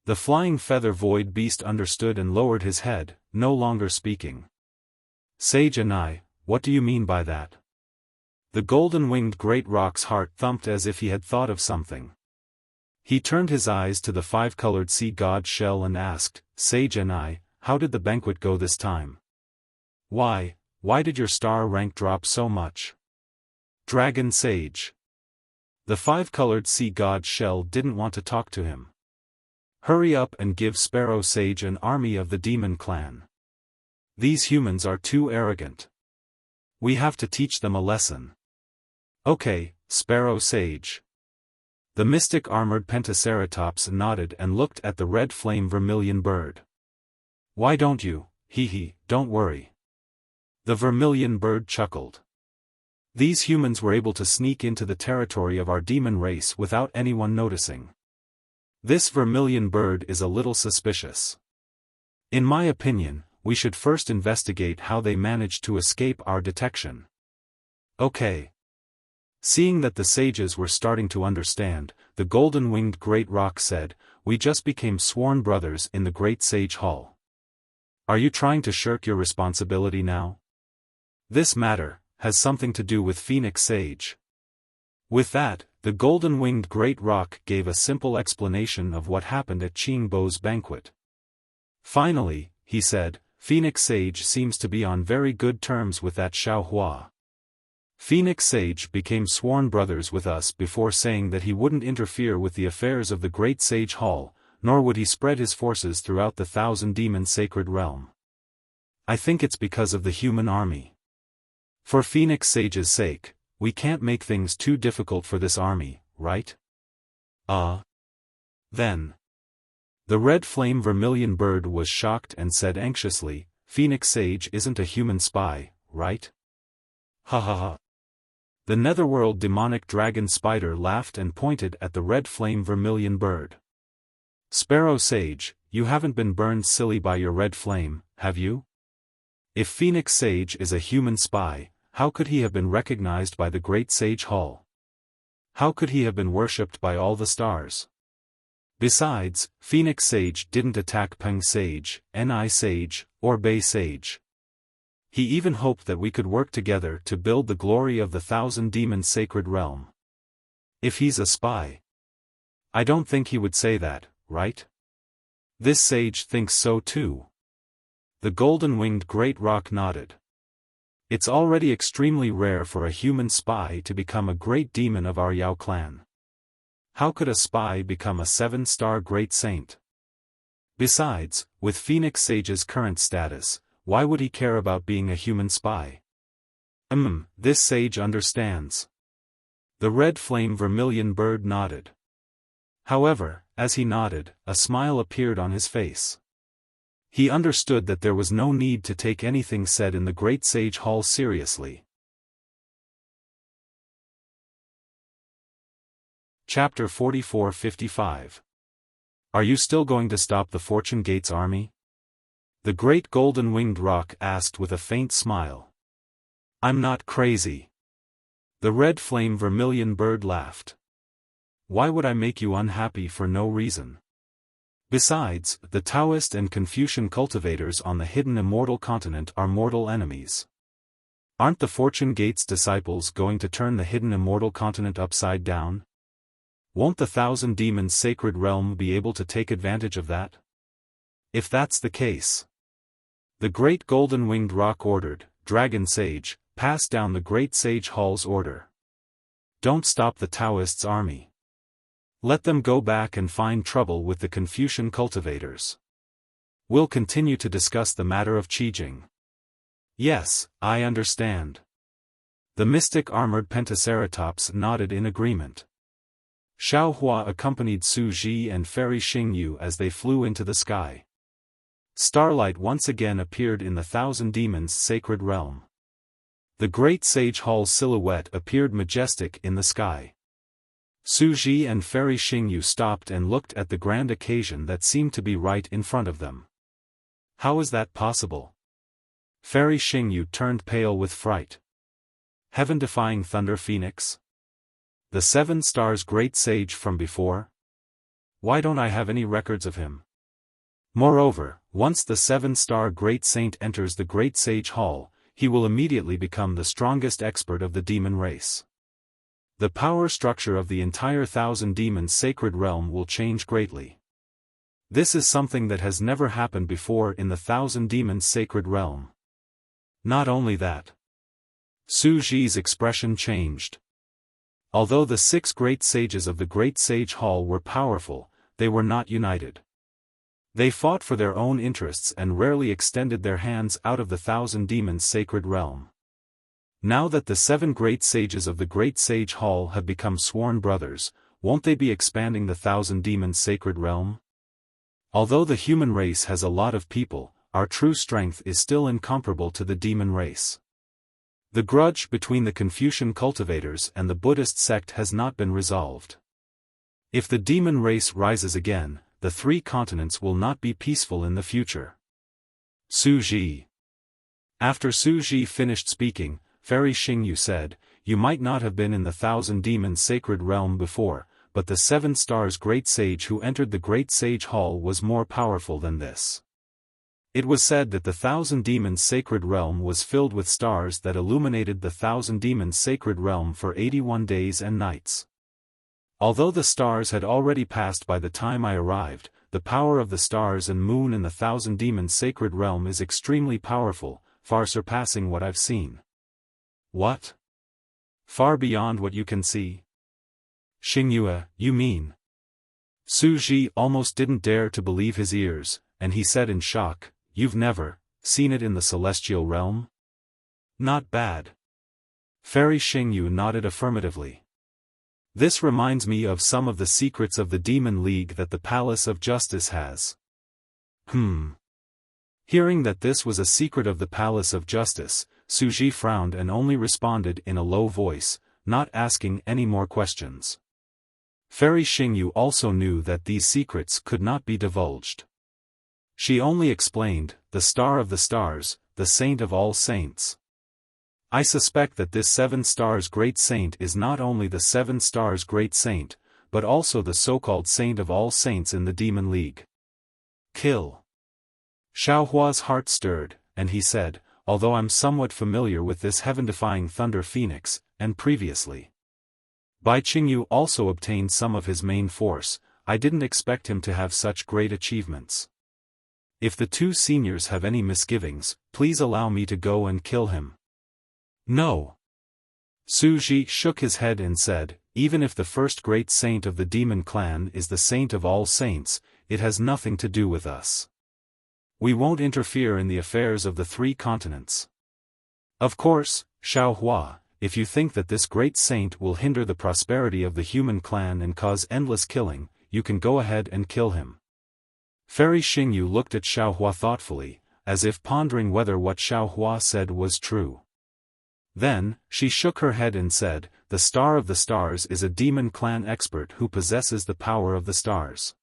The flying feather void beast understood and lowered his head, no longer speaking. "Sage and I, what do you mean by that?" The golden-winged great rock's heart thumped as if he had thought of something. He turned his eyes to the five-colored sea god shell and asked, "Sage and I, how did the banquet go this time? Why did your star rank drop so much?" Dragon Sage. The five-colored sea god shell didn't want to talk to him. "Hurry up and give Sparrow Sage an army of the demon clan. These humans are too arrogant. We have to teach them a lesson." "Okay, Sparrow Sage." The mystic armored Pentaceratops nodded and looked at the red flame vermilion bird. "Why don't you, don't worry." The vermilion bird chuckled. "These humans were able to sneak into the territory of our demon race without anyone noticing. This vermilion bird is a little suspicious. In my opinion, we should first investigate how they managed to escape our detection." "Okay." Seeing that the sages were starting to understand, the golden-winged great rock said, "We just became sworn brothers in the Great Sage Hall. Are you trying to shirk your responsibility now? This matter has something to do with Phoenix Sage." With that, the golden-winged great rock gave a simple explanation of what happened at Qingbo's banquet. Finally, he said, "Phoenix Sage seems to be on very good terms with that Xiaofan. Phoenix Sage became sworn brothers with us before saying that he wouldn't interfere with the affairs of the Great Sage Hall, nor would he spread his forces throughout the thousand-demon sacred realm. I think it's because of the human army. For Phoenix Sage's sake, we can't make things too difficult for this army, right?" Then. The red flame vermilion bird was shocked and said anxiously, "Phoenix Sage isn't a human spy, right?" "Ha ha ha." The netherworld demonic dragon spider laughed and pointed at the red flame vermilion bird. "Sparrow Sage, you haven't been burned silly by your red flame, have you? If Phoenix Sage is a human spy, how could he have been recognized by the Great Sage Hall? How could he have been worshipped by all the stars? Besides, Phoenix Sage didn't attack Peng Sage, Ni Sage, or Bei Sage. He even hoped that we could work together to build the glory of the thousand-demon sacred realm. If he's a spy, I don't think he would say that, right? This sage thinks so too." The golden-winged great rock nodded. It's already extremely rare for a human spy to become a great demon of our Yao clan. How could a spy become a 7-star great saint? Besides, with Phoenix Sage's current status, why would he care about being a human spy? This sage understands. The red flame vermilion bird nodded. However, as he nodded, a smile appeared on his face. He understood that there was no need to take anything said in the Great Sage Hall seriously. Chapter 44-55. Are you still going to stop the Fortune Gates army? The great golden-winged roc asked with a faint smile. I'm not crazy. The red flame vermilion bird laughed. Why would I make you unhappy for no reason? Besides, the Taoist and Confucian cultivators on the hidden immortal continent are mortal enemies. Aren't the Fortune Gates disciples going to turn the hidden immortal continent upside down? Won't the Thousand Demons' sacred realm be able to take advantage of that? If that's the case. The great golden-winged roc ordered, Dragon Sage, pass down the Great Sage Hall's order. Don't stop the Taoists' army. Let them go back and find trouble with the Confucian cultivators. We'll continue to discuss the matter of Qijing. Yes, I understand. The mystic armored Pentaceratops nodded in agreement. Xiaofan accompanied Su Ji and Fairy Xingyu as they flew into the sky. Starlight once again appeared in the Thousand Demons' sacred realm. The Great Sage Hall's silhouette appeared majestic in the sky. Su Ji and Fairy Xingyu stopped and looked at the grand occasion that seemed to be right in front of them. How is that possible? Fairy Xingyu turned pale with fright. Heaven-defying Thunder Phoenix? The 7 Stars Great Sage from before? Why don't I have any records of him? Moreover, once the 7-star Great Saint enters the Great Sage Hall, he will immediately become the strongest expert of the demon race. The power structure of the entire Thousand Demons' sacred realm will change greatly. This is something that has never happened before in the Thousand Demons' sacred realm. Not only that. Su Ji's expression changed. Although the 6 great sages of the Great Sage Hall were powerful, they were not united. They fought for their own interests and rarely extended their hands out of the Thousand Demons' sacred realm. Now that the 7 great sages of the Great Sage Hall have become sworn brothers, won't they be expanding the Thousand Demons' sacred realm? Although the human race has a lot of people, our true strength is still incomparable to the demon race. The grudge between the Confucian cultivators and the Buddhist sect has not been resolved. If the demon race rises again, the 3 continents will not be peaceful in the future. Su Ji. After Su Ji finished speaking, Fairy Xingyu said, "You might not have been in the Thousand Demons' sacred realm before, but the 7 Stars Great Sage who entered the Great Sage Hall was more powerful than this." It was said that the Thousand Demons' sacred realm was filled with stars that illuminated the Thousand Demons' sacred realm for 81 days and nights. Although the stars had already passed by the time I arrived, the power of the stars and moon in the Thousand Demons' sacred realm is extremely powerful, far surpassing what I've seen. What? Far beyond what you can see? Xingyu, you mean? Su Ji almost didn't dare to believe his ears, and he said in shock, "You've never seen it in the celestial realm?" Not bad. Fairy Xingyu nodded affirmatively. This reminds me of some of the secrets of the Demon League that the Palace of Justice has. Hearing that this was a secret of the Palace of Justice, Su Ji frowned and only responded in a low voice, not asking any more questions. Fairy Xingyu also knew that these secrets could not be divulged. She only explained, "The Star of the Stars, the Saint of all Saints." I suspect that this 7 Stars Great Saint is not only the 7 Stars Great Saint, but also the so-called Saint of all Saints in the Demon League. Kill. Xiaohua's heart stirred, and he said, "Although I'm somewhat familiar with this heaven-defying Thunder Phoenix, and previously Bai Qingyu also obtained some of his main force, I didn't expect him to have such great achievements. If the 2 seniors have any misgivings, please allow me to go and kill him." No. Suji shook his head and said, even if the first great saint of the demon clan is the saint of all saints, it has nothing to do with us. We won't interfere in the affairs of the 3 continents. Of course, Xiaohua, if you think that this great saint will hinder the prosperity of the human clan and cause endless killing, you can go ahead and kill him. Fairy Xingyu looked at Xiaohua thoughtfully, as if pondering whether what Xiaohua said was true. Then, she shook her head and said, the Star of the Stars is a demon clan expert who possesses the power of the stars.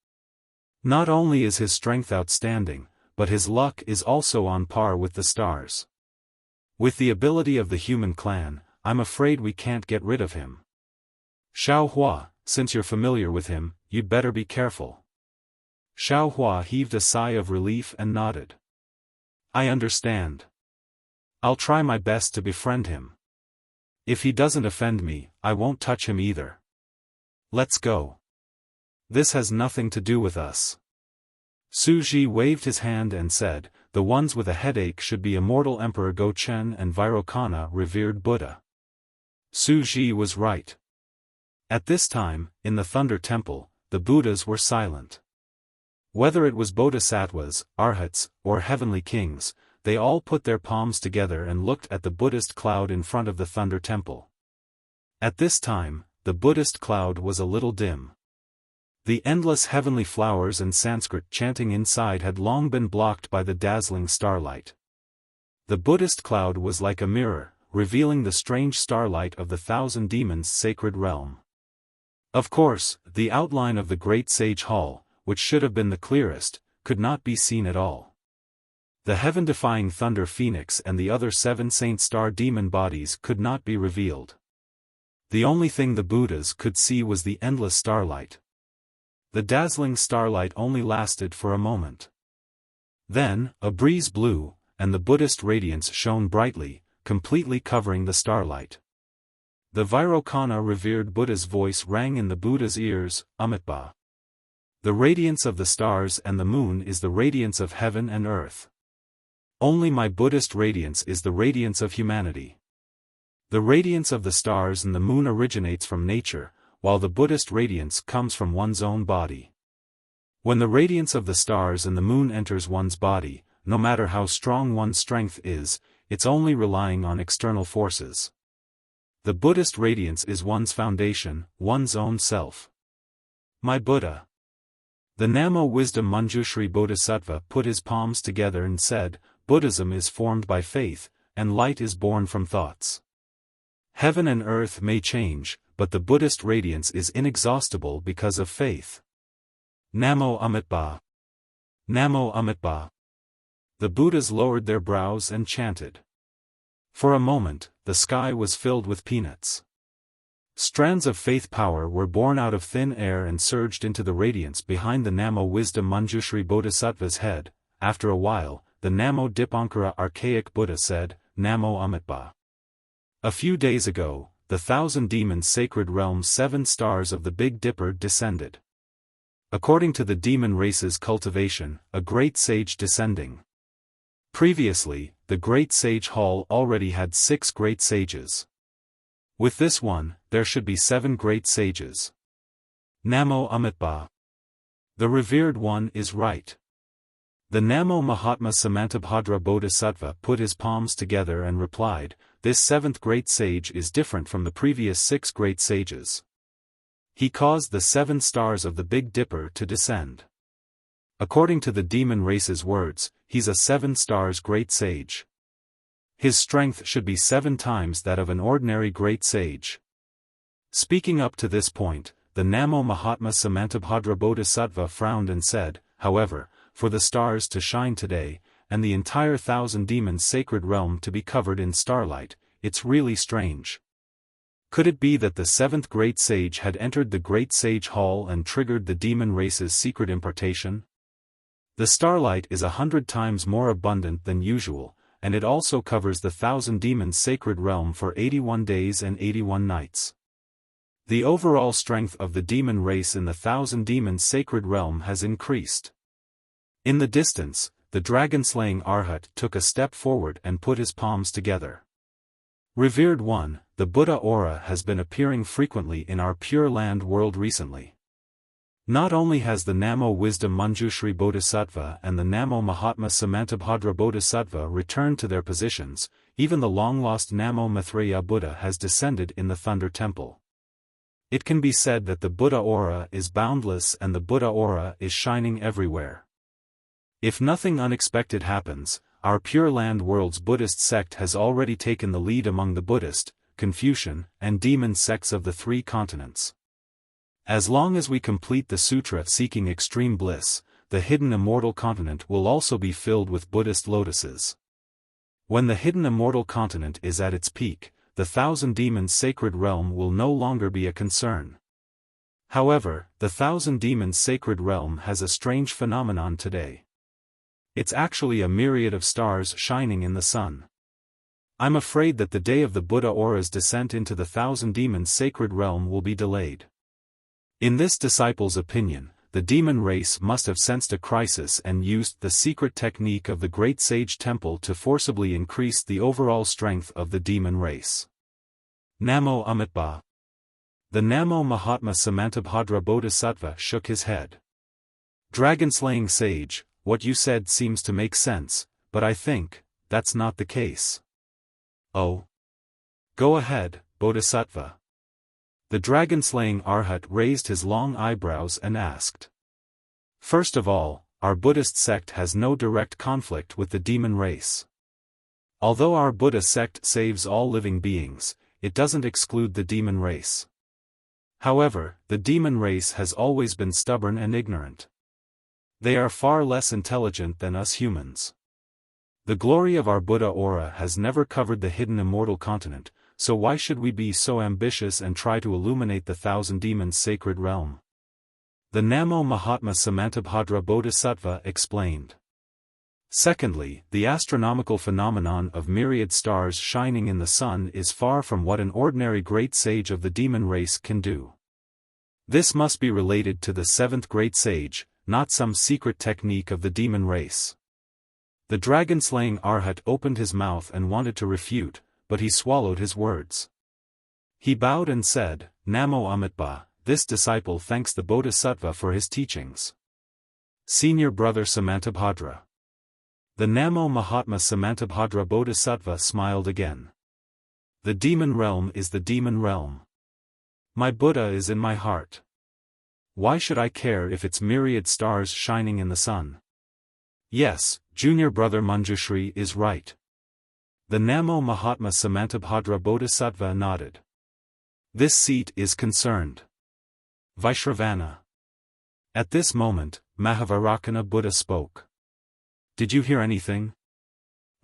Not only is his strength outstanding, but his luck is also on par with the stars. With the ability of the human clan, I'm afraid we can't get rid of him. Xiaohua, since you're familiar with him, you'd better be careful. Xiaohua heaved a sigh of relief and nodded. I understand. I'll try my best to befriend him. If he doesn't offend me, I won't touch him either. Let's go. This has nothing to do with us. Suji waved his hand and said, the ones with a headache should be Immortal Emperor Gochen and Vairocana revered Buddha. Suji was right. At this time, in the Thunder Temple, the Buddhas were silent. Whether it was bodhisattvas, arhats, or heavenly kings, they all put their palms together and looked at the Buddhist cloud in front of the Thunder Temple. At this time, the Buddhist cloud was a little dim. The endless heavenly flowers and Sanskrit chanting inside had long been blocked by the dazzling starlight. The Buddhist cloud was like a mirror, revealing the strange starlight of the 1,000 demons' sacred realm. Of course, the outline of the Great Sage Hall, which should have been the clearest, could not be seen at all. The heaven-defying Thunder Phoenix and the other 7 Saint Star demon bodies could not be revealed. The only thing the Buddhas could see was the endless starlight. The dazzling starlight only lasted for a moment. Then, a breeze blew, and the Buddhist radiance shone brightly, completely covering the starlight. The Vairocana revered Buddha's voice rang in the Buddha's ears, Amitabha. The radiance of the stars and the moon is the radiance of heaven and earth. Only my Buddhist radiance is the radiance of humanity. The radiance of the stars and the moon originates from nature, while the Buddhist radiance comes from one's own body. When the radiance of the stars and the moon enters one's body, no matter how strong one's strength is, it's only relying on external forces. The Buddhist radiance is one's foundation, one's own self. My Buddha. The Namo Wisdom Manjushri Bodhisattva put his palms together and said, Buddhism is formed by faith, and light is born from thoughts. Heaven and earth may change, but the Buddhist radiance is inexhaustible because of faith. Namo Amitabha. Namo Amitabha. The Buddhas lowered their brows and chanted. For a moment, the sky was filled with peanuts. Strands of faith power were born out of thin air and surged into the radiance behind the Namo Wisdom Manjushri Bodhisattva's head. After a while, the Namo Dipankara archaic Buddha said, Namo Amitabha. A few days ago, the 1,000 demons' sacred realm's 7 stars of the Big Dipper descended. According to the demon race's cultivation, a great sage descending. Previously, the Great Sage Hall already had 6 great sages. With this one, there should be 7 great sages. Namo Amitabha. The revered one is right. The Namo Mahatma Samantabhadra Bodhisattva put his palms together and replied, this 7th great sage is different from the previous 6 great sages. He caused the 7 stars of the Big Dipper to descend. According to the demon race's words, he's a 7 stars great sage. His strength should be 7 times that of an ordinary great sage. Speaking up to this point, the Namo Mahatma Samantabhadra Bodhisattva frowned and said, however, for the stars to shine today, and the entire 1,000 demons' sacred realm to be covered in starlight, it's really strange. Could it be that the 7th great sage had entered the Great Sage Hall and triggered the demon race's secret impartation? The starlight is 100 times more abundant than usual, and it also covers the 1,000 demons' sacred realm for 81 days and 81 nights. The overall strength of the demon race in the 1,000 demons' sacred realm has increased. In the distance, the dragon-slaying Arhat took a step forward and put his palms together. Revered One, the Buddha aura has been appearing frequently in our Pure Land world recently. Not only has the Namo Wisdom Manjushri Bodhisattva and the Namo Mahatma Samantabhadra Bodhisattva returned to their positions, even the long-lost Namo Maitreya Buddha has descended in the Thunder Temple. It can be said that the Buddha aura is boundless and the Buddha aura is shining everywhere. If nothing unexpected happens, our Pure Land world's Buddhist sect has already taken the lead among the Buddhist, Confucian, and demon sects of the 3 continents. As long as we complete the sutra seeking extreme bliss, the hidden immortal continent will also be filled with Buddhist lotuses. When the hidden immortal continent is at its peak, the 1,000 demons sacred realm will no longer be a concern. However, the 1,000 demons sacred realm has a strange phenomenon today. It's actually a myriad of stars shining in the sun. I'm afraid that the day of the Buddha aura's descent into the 1,000 demons sacred realm will be delayed. In this disciple's opinion, the demon race must have sensed a crisis and used the secret technique of the Great Sage Temple to forcibly increase the overall strength of the demon race. Namo Amitba. The Namo Mahatma Samantabhadra Bodhisattva shook his head. Dragon-slaying sage, what you said seems to make sense, but I think that's not the case. Oh. Go ahead, Bodhisattva. The dragon-slaying Arhat raised his long eyebrows and asked. First of all, our Buddhist sect has no direct conflict with the demon race. Although our Buddha sect saves all living beings, it doesn't exclude the demon race. However, the demon race has always been stubborn and ignorant. They are far less intelligent than us humans. The glory of our Buddha aura has never covered the hidden immortal continent, so why should we be so ambitious and try to illuminate the 1,000 demons sacred realm? The Namo Mahatma Samantabhadra Bodhisattva explained. Secondly, the astronomical phenomenon of myriad stars shining in the sun is far from what an ordinary great sage of the demon race can do. This must be related to the 7th great sage, not some secret technique of the demon race. The dragon-slaying Arhat opened his mouth and wanted to refute, but he swallowed his words. He bowed and said, Namo Amitba, this disciple thanks the Bodhisattva for his teachings. Senior Brother Samantabhadra. The Namo Mahatma Samantabhadra Bodhisattva smiled again. The demon realm is the demon realm. My Buddha is in my heart. Why should I care if it's myriad stars shining in the sun? Yes, Junior Brother Manjushri is right. The Namo Mahatma Samantabhadra Bodhisattva nodded. This seat is concerned. Vaishravana. At this moment, Mahavarakana Buddha spoke. Did you hear anything?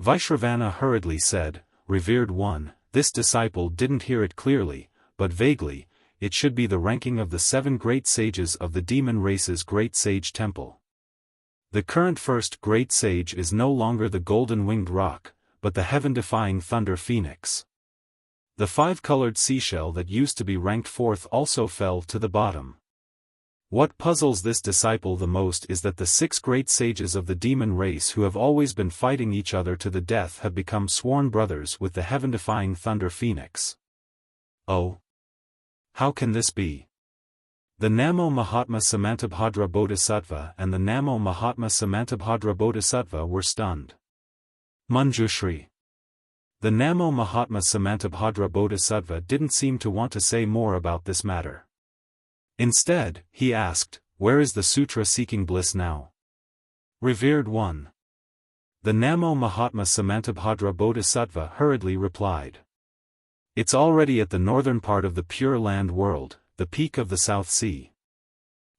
Vaishravana hurriedly said, Revered One, this disciple didn't hear it clearly, but vaguely, it should be the ranking of the 7 great sages of the demon race's Great Sage Temple. The current first great sage is no longer the golden-winged roc, but the heaven-defying thunder phoenix. The 5-colored seashell that used to be ranked 4th also fell to the bottom. What puzzles this disciple the most is that the 6 great sages of the demon race who have always been fighting each other to the death have become sworn brothers with the heaven-defying thunder phoenix. Oh! How can this be? The Namo Mahatma Samantabhadra Bodhisattva and the Namo Mahatma Samantabhadra Bodhisattva were stunned. Manjushri. The Namo Mahatma Samantabhadra Bodhisattva didn't seem to want to say more about this matter. Instead, he asked, where is the sutra seeking bliss now? Revered One. The Namo Mahatma Samantabhadra Bodhisattva hurriedly replied. It's already at the northern part of the Pure Land world, the peak of the South Sea.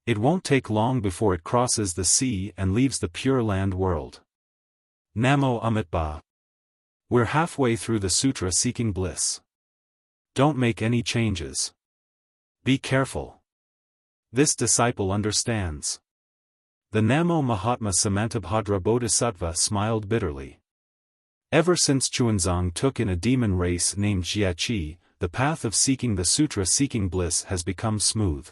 It won't take long before it crosses the sea and leaves the Pure Land world. Namo Amitba. We're halfway through the sutra seeking bliss. Don't make any changes. Be careful. This disciple understands. The Namo Mahatma Samantabhadra Bodhisattva smiled bitterly. Ever since Chuanzang took in a demon race named Jiaqi, the path of seeking the sutra seeking bliss has become smooth.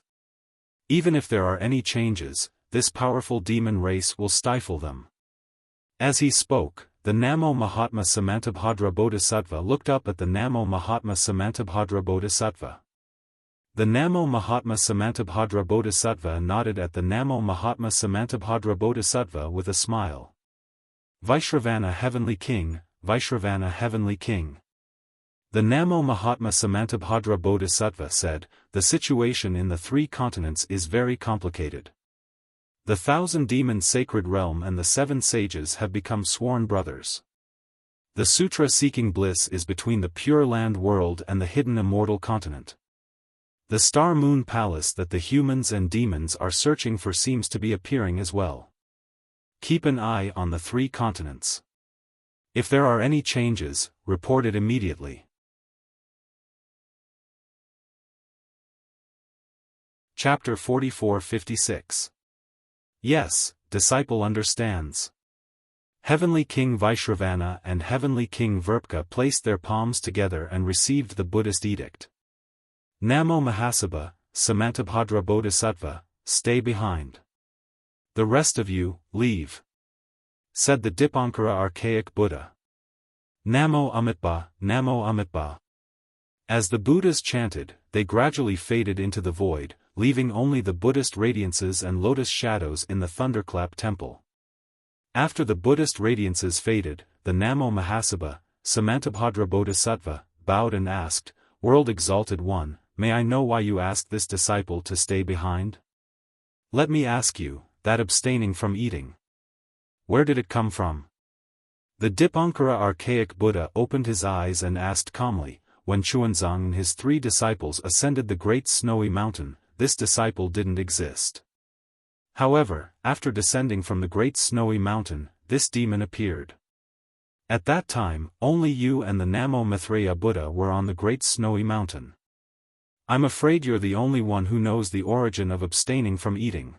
Even if there are any changes, this powerful demon race will stifle them. As he spoke, the Namo Mahatma Samantabhadra Bodhisattva looked up at the Namo Mahatma Samantabhadra Bodhisattva. The Namo Mahatma Samantabhadra Bodhisattva nodded at the Namo Mahatma Samantabhadra Bodhisattva with a smile. Vaishravana Heavenly King, Vaishravana Heavenly King. The Namo Mahatma Samantabhadra Bodhisattva said, the situation in the 3 continents is very complicated. The 1,000 demon sacred realm and the 7 sages have become sworn brothers. The sutra seeking bliss is between the pure land world and the hidden immortal continent. The star moon palace that the humans and demons are searching for seems to be appearing as well. Keep an eye on the 3 continents. If there are any changes, report it immediately. Chapter 44-56. Yes, disciple understands. Heavenly King Vaishravana and Heavenly King Verpka placed their palms together and received the Buddhist edict. Namo Mahasabha, Samantabhadra Bodhisattva, stay behind. The rest of you, leave. Said the Dipankara archaic Buddha. Namo Amitba, Namo Amitba. As the Buddhas chanted, they gradually faded into the void, leaving only the Buddhist radiances and lotus shadows in the thunderclap temple. After the Buddhist radiances faded, the Namo Mahasabha, Samantabhadra Bodhisattva, bowed and asked, World Exalted One, may I know why you asked this disciple to stay behind? Let me ask you, that abstaining from eating. Where did it come from? The Dipankara archaic Buddha opened his eyes and asked calmly, when Xuanzang and his 3 disciples ascended the great snowy mountain, this disciple didn't exist. However, after descending from the great snowy mountain, this demon appeared. At that time, only you and the Namo Maitreya Buddha were on the great snowy mountain. I'm afraid you're the only one who knows the origin of abstaining from eating.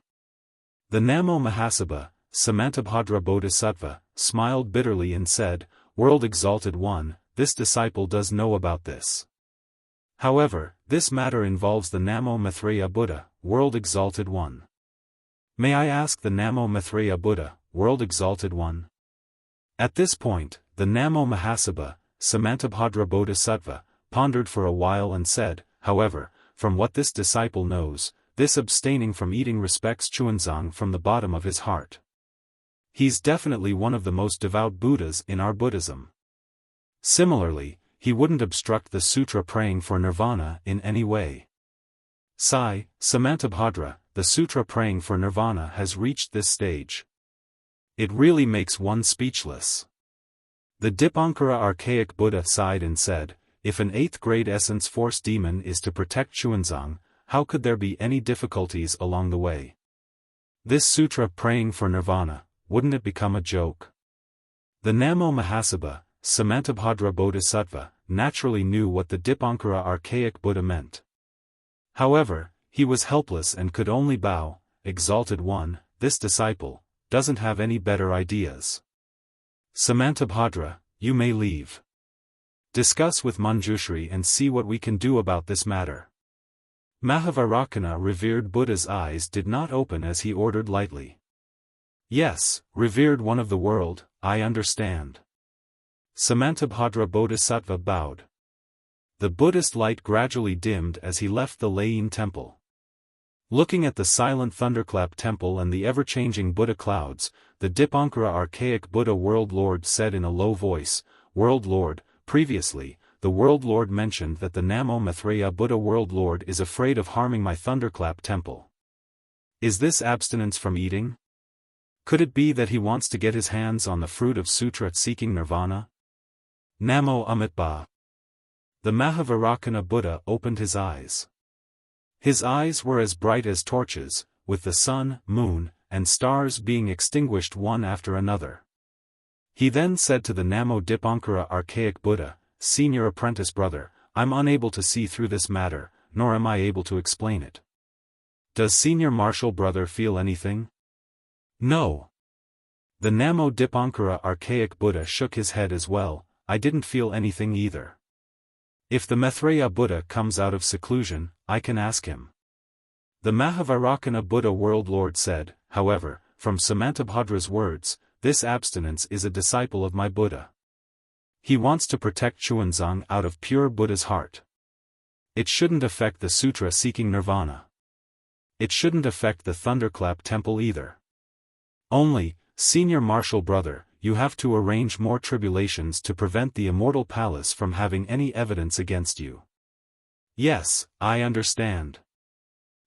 The Namo Mahasabha, Samantabhadra Bodhisattva, smiled bitterly and said, World Exalted One, this disciple does know about this. However, this matter involves the Namo Maitreya Buddha, World Exalted One. May I ask the Namo Maitreya Buddha, World Exalted One? At this point, the Namo Mahasabha, Samantabhadra Bodhisattva, pondered for a while and said, however, from what this disciple knows, this abstaining from eating respects Xuanzang from the bottom of his heart. He's definitely one of the most devout Buddhas in our Buddhism. Similarly, he wouldn't obstruct the sutra praying for nirvana in any way. Sai, Samantabhadra, the sutra praying for nirvana has reached this stage. It really makes one speechless. The Dipankara archaic Buddha sighed and said, if an 8th grade essence force demon is to protect Xuanzang, how could there be any difficulties along the way? This sutra praying for nirvana, wouldn't it become a joke? The Namo Mahasabha, Samantabhadra Bodhisattva, naturally knew what the Dipankara archaic Buddha meant. However, he was helpless and could only bow. Exalted One, this disciple, doesn't have any better ideas. Samantabhadra, you may leave. Discuss with Manjushri and see what we can do about this matter. Mahavarakana revered Buddha's eyes did not open as he ordered lightly. Yes, revered one of the world, I understand. Samantabhadra Bodhisattva bowed. The Buddhist light gradually dimmed as he left the Lain temple. Looking at the silent thunderclap temple and the ever-changing Buddha clouds, the Dipankara archaic Buddha World Lord said in a low voice, World Lord, previously, the World Lord mentioned that the Namo Maitreya Buddha World Lord is afraid of harming my thunderclap temple. Is this abstinence from eating? Could it be that he wants to get his hands on the fruit of sutra seeking nirvana? Namo Amitba. The Mahavarakana Buddha opened his eyes. His eyes were as bright as torches, with the sun, moon, and stars being extinguished one after another. He then said to the Namo Dipankara archaic Buddha, Senior apprentice brother, I'm unable to see through this matter, nor am I able to explain it. Does senior martial brother feel anything? No. The Namo Dipankara archaic Buddha shook his head as well, I didn't feel anything either. If the Maitreya Buddha comes out of seclusion, I can ask him. The Mahavarakana Buddha World Lord said, however, from Samantabhadra's words, this abstinence is a disciple of my Buddha. He wants to protect Xuanzang out of pure Buddha's heart. It shouldn't affect the sutra seeking nirvana. It shouldn't affect the thunderclap temple either. Only, senior martial brother, you have to arrange more tribulations to prevent the immortal palace from having any evidence against you. Yes, I understand.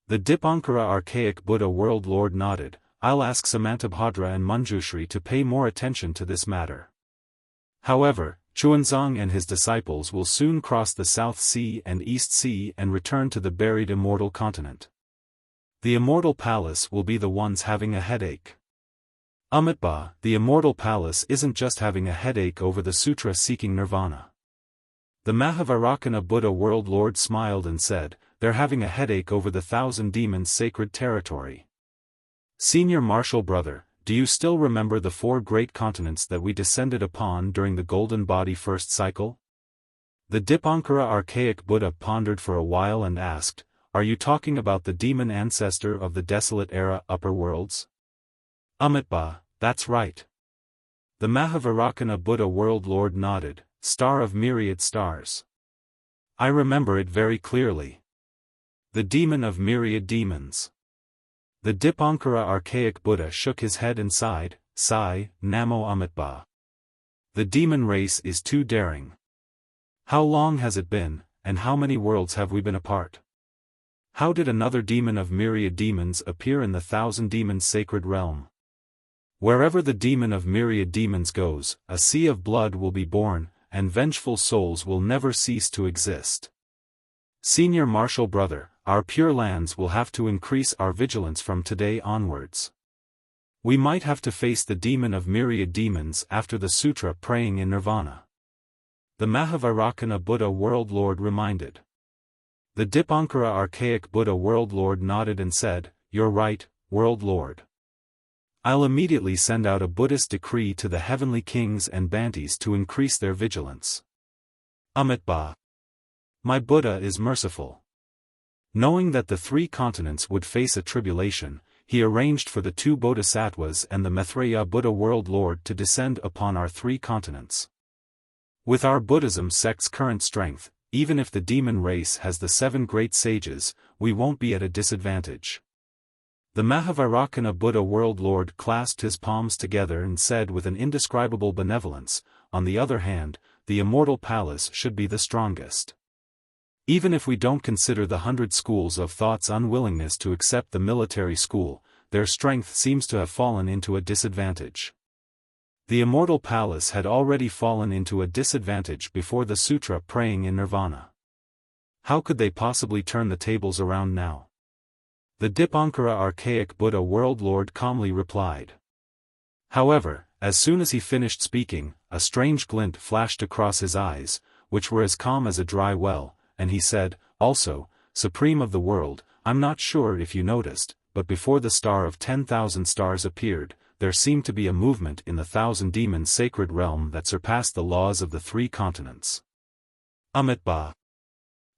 The Dipankara archaic Buddha world lord nodded. I'll ask Samantabhadra and Manjushri to pay more attention to this matter. However, Xuanzang and his disciples will soon cross the South Sea and East Sea and return to the buried immortal continent. The immortal palace will be the ones having a headache. Amitabha, the immortal palace isn't just having a headache over the sutra seeking nirvana. The Mahavarakana Buddha world lord smiled and said, they're having a headache over the 1,000 demons sacred territory. Senior martial brother, do you still remember the 4 great continents that we descended upon during the golden body first cycle? The Dipankara archaic Buddha pondered for a while and asked, are you talking about the demon ancestor of the desolate era upper worlds? Amitabha, that's right. The Mahavarakana Buddha world lord nodded, star of myriad stars. I remember it very clearly. The demon of myriad demons. The Dipankara archaic Buddha shook his head and sighed, sigh, Namo Amitabha. The demon race is too daring. How long has it been, and how many worlds have we been apart? How did another demon of myriad demons appear in the 1,000 demons sacred realm? Wherever the demon of myriad demons goes, a sea of blood will be born, and vengeful souls will never cease to exist. Senior martial brother, our pure lands will have to increase our vigilance from today onwards. We might have to face the demon of myriad demons after the sutra praying in nirvana. The Mahavarakana Buddha world lord reminded. The Dipankara archaic Buddha world lord nodded and said, you're right, world lord. I'll immediately send out a Buddhist decree to the heavenly kings and Bantis to increase their vigilance. Amitabha. My Buddha is merciful. Knowing that the 3 continents would face a tribulation, he arranged for the 2 bodhisattvas and the Maitreya Buddha world lord to descend upon our 3 continents. With our Buddhism sect's current strength, even if the demon race has the 7 great sages, we won't be at a disadvantage. The Mahavarakana Buddha world lord clasped his palms together and said with an indescribable benevolence, on the other hand, the immortal palace should be the strongest. Even if we don't consider the 100 schools of thought's unwillingness to accept the military school, their strength seems to have fallen into a disadvantage. The immortal palace had already fallen into a disadvantage before the sutra praying in nirvana. How could they possibly turn the tables around now? The Dipankara archaic Buddha world lord calmly replied. However, as soon as he finished speaking, a strange glint flashed across his eyes, which were as calm as a dry well, and he said, also, Supreme of the world, I'm not sure if you noticed, but before the star of 10,000 stars appeared, there seemed to be a movement in the 1,000 demons sacred realm that surpassed the laws of the 3 continents. Amitabha.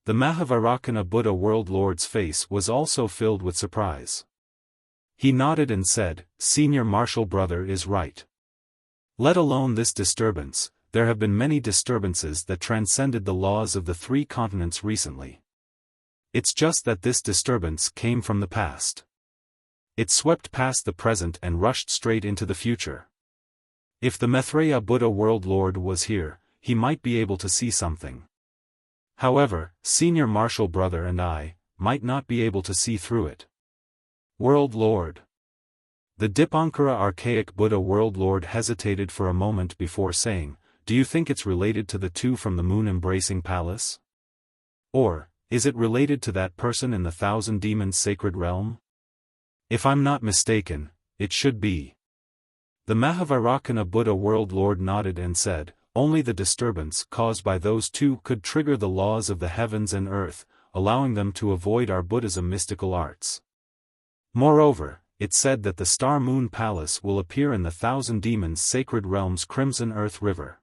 The Mahavarakana Buddha world lord's face was also filled with surprise. He nodded and said, Senior martial brother is right. Let alone this disturbance, there have been many disturbances that transcended the laws of the 3 continents recently. It's just that this disturbance came from the past. It swept past the present and rushed straight into the future. If the Maitreya Buddha world lord was here, he might be able to see something. However, senior martial brother and I might not be able to see through it. World Lord. The Dipankara archaic Buddha world lord hesitated for a moment before saying, do you think it's related to the 2 from the moon-embracing palace? Or, is it related to that person in the 1,000 demons sacred realm? If I'm not mistaken, it should be. The Mahavarakana Buddha world lord nodded and said, only the disturbance caused by those 2 could trigger the laws of the heavens and earth, allowing them to avoid our Buddhism mystical arts. Moreover, it said that the Star Moon Palace will appear in the 1,000 demons sacred realm's Crimson Earth River.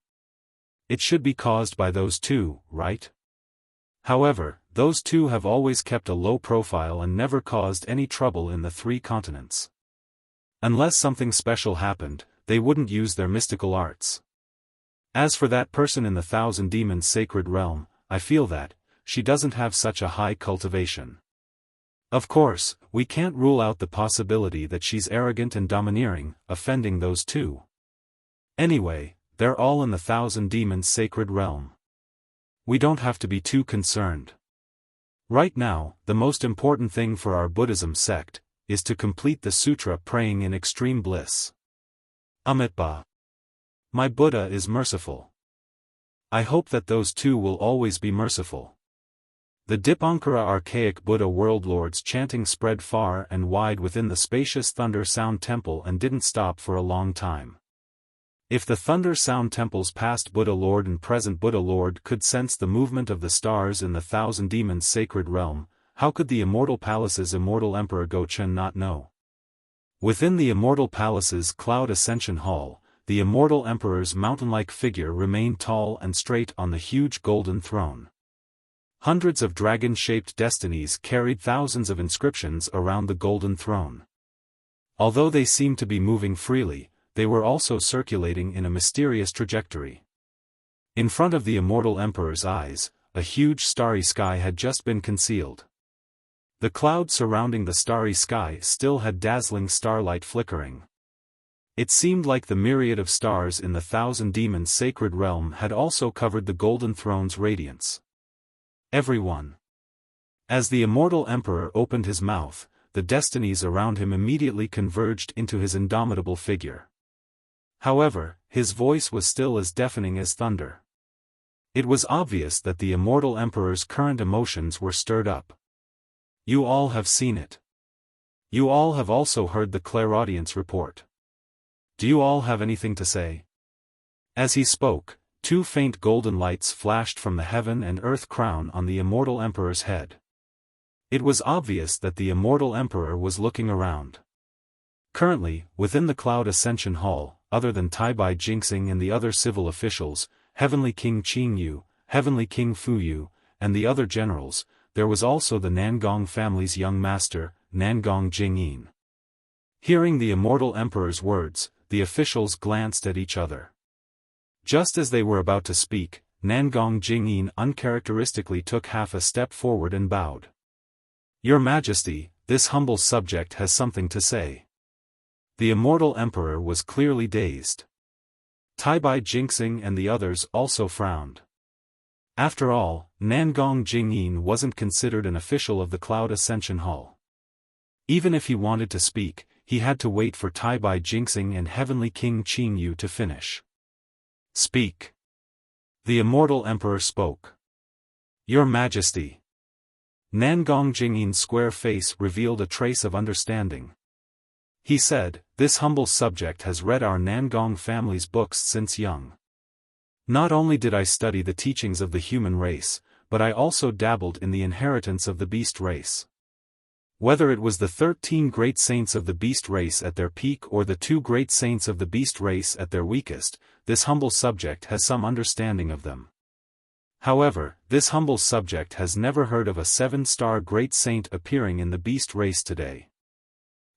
It should be caused by those 2, right? However, those 2 have always kept a low profile and never caused any trouble in the 3 continents. Unless something special happened, they wouldn't use their mystical arts. As for that person in the Thousand Demons sacred realm, I feel that she doesn't have such a high cultivation. Of course, we can't rule out the possibility that she's arrogant and domineering, offending those two. Anyway, they're all in the Thousand Demons sacred realm. We don't have to be too concerned. Right now, the most important thing for our Buddhism sect is to complete the sutra praying in extreme bliss. Amitabha. My Buddha is merciful. I hope that those two will always be merciful. The Dipankara archaic Buddha world lords chanting spread far and wide within the spacious Thunder Sound Temple and didn't stop for a long time. If the Thunder Sound Temple's past Buddha Lord and present Buddha Lord could sense the movement of the stars in the Thousand Demons sacred realm, how could the Immortal Palace's Immortal Emperor Gochen not know? Within the Immortal Palace's Cloud Ascension Hall, the Immortal Emperor's mountain-like figure remained tall and straight on the huge golden throne. Hundreds of dragon-shaped destinies carried thousands of inscriptions around the golden throne. Although they seemed to be moving freely, they were also circulating in a mysterious trajectory. In front of the Immortal Emperor's eyes, a huge starry sky had just been concealed. The clouds surrounding the starry sky still had dazzling starlight flickering. It seemed like the myriad of stars in the Thousand Demons sacred realm had also covered the golden throne's radiance. Everyone. As the Immortal Emperor opened his mouth, the destinies around him immediately converged into his indomitable figure. However, his voice was still as deafening as thunder. It was obvious that the Immortal Emperor's current emotions were stirred up. You all have seen it. You all have also heard the clairaudience report. Do you all have anything to say? As he spoke, two faint golden lights flashed from the heaven and earth crown on the Immortal Emperor's head. It was obvious that the Immortal Emperor was looking around. Currently, within the Cloud Ascension Hall, other than Taibai Jinxing and the other civil officials, Heavenly King Qingyu, Heavenly King Fuyu, and the other generals, there was also the Nangong family's young master, Nangong Jingyin. Hearing the Immortal Emperor's words, the officials glanced at each other. Just as they were about to speak, Nangong Jingyin uncharacteristically took half a step forward and bowed. Your Majesty, this humble subject has something to say. The Immortal Emperor was clearly dazed. Taibai Jinxing and the others also frowned. After all, Nangong Jingyin wasn't considered an official of the Cloud Ascension Hall. Even if he wanted to speak, he had to wait for Taibai Jinxing and Heavenly King Qingyu to finish. Speak. The Immortal Emperor spoke. Your Majesty. Nangong Jingyin's square face revealed a trace of understanding. He said, this humble subject has read our Nangong family's books since young. Not only did I study the teachings of the human race, but I also dabbled in the inheritance of the beast race. Whether it was the 13 great saints of the beast race at their peak or the 2 great saints of the beast race at their weakest, this humble subject has some understanding of them. However, this humble subject has never heard of a 7-star great saint appearing in the beast race today.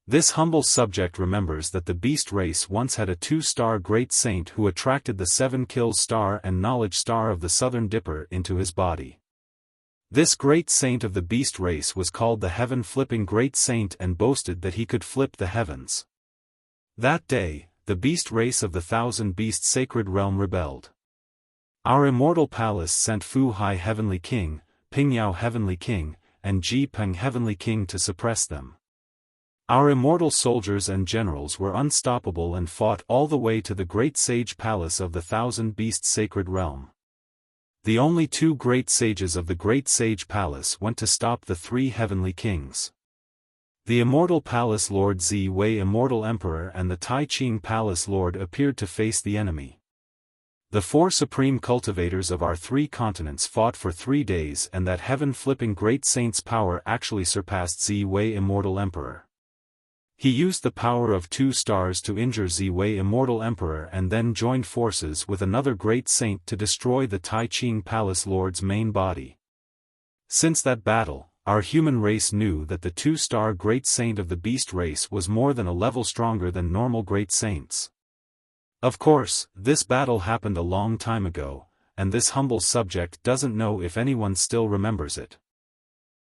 This humble subject remembers that the beast race once had a 2-star great saint who attracted the 7 kills star and knowledge star of the Southern Dipper into his body. This great saint of the beast race was called the heaven-flipping great saint and boasted that he could flip the heavens. That day, the beast race of the Thousand Beasts sacred realm rebelled. Our Immortal Palace sent Fu Hai Heavenly King, Pingyao Heavenly King, and Ji Peng Heavenly King to suppress them. Our immortal soldiers and generals were unstoppable and fought all the way to the Great Sage Palace of the Thousand Beasts sacred realm. The only 2 great sages of the Great Sage Palace went to stop the 3 heavenly kings. The Immortal Palace Lord Zi Wei Immortal Emperor and the Tai Ching Palace Lord appeared to face the enemy. The 4 supreme cultivators of our 3 continents fought for 3 days, and that heaven-flipping great saint's power actually surpassed Zi Wei Immortal Emperor. He used the power of 2 stars to injure Zi Wei Immortal Emperor and then joined forces with another great saint to destroy the Tai Ching Palace Lord's main body. Since that battle, our human race knew that the 2-star great saint of the beast race was more than a level stronger than normal great saints. Of course, this battle happened a long time ago, and this humble subject doesn't know if anyone still remembers it.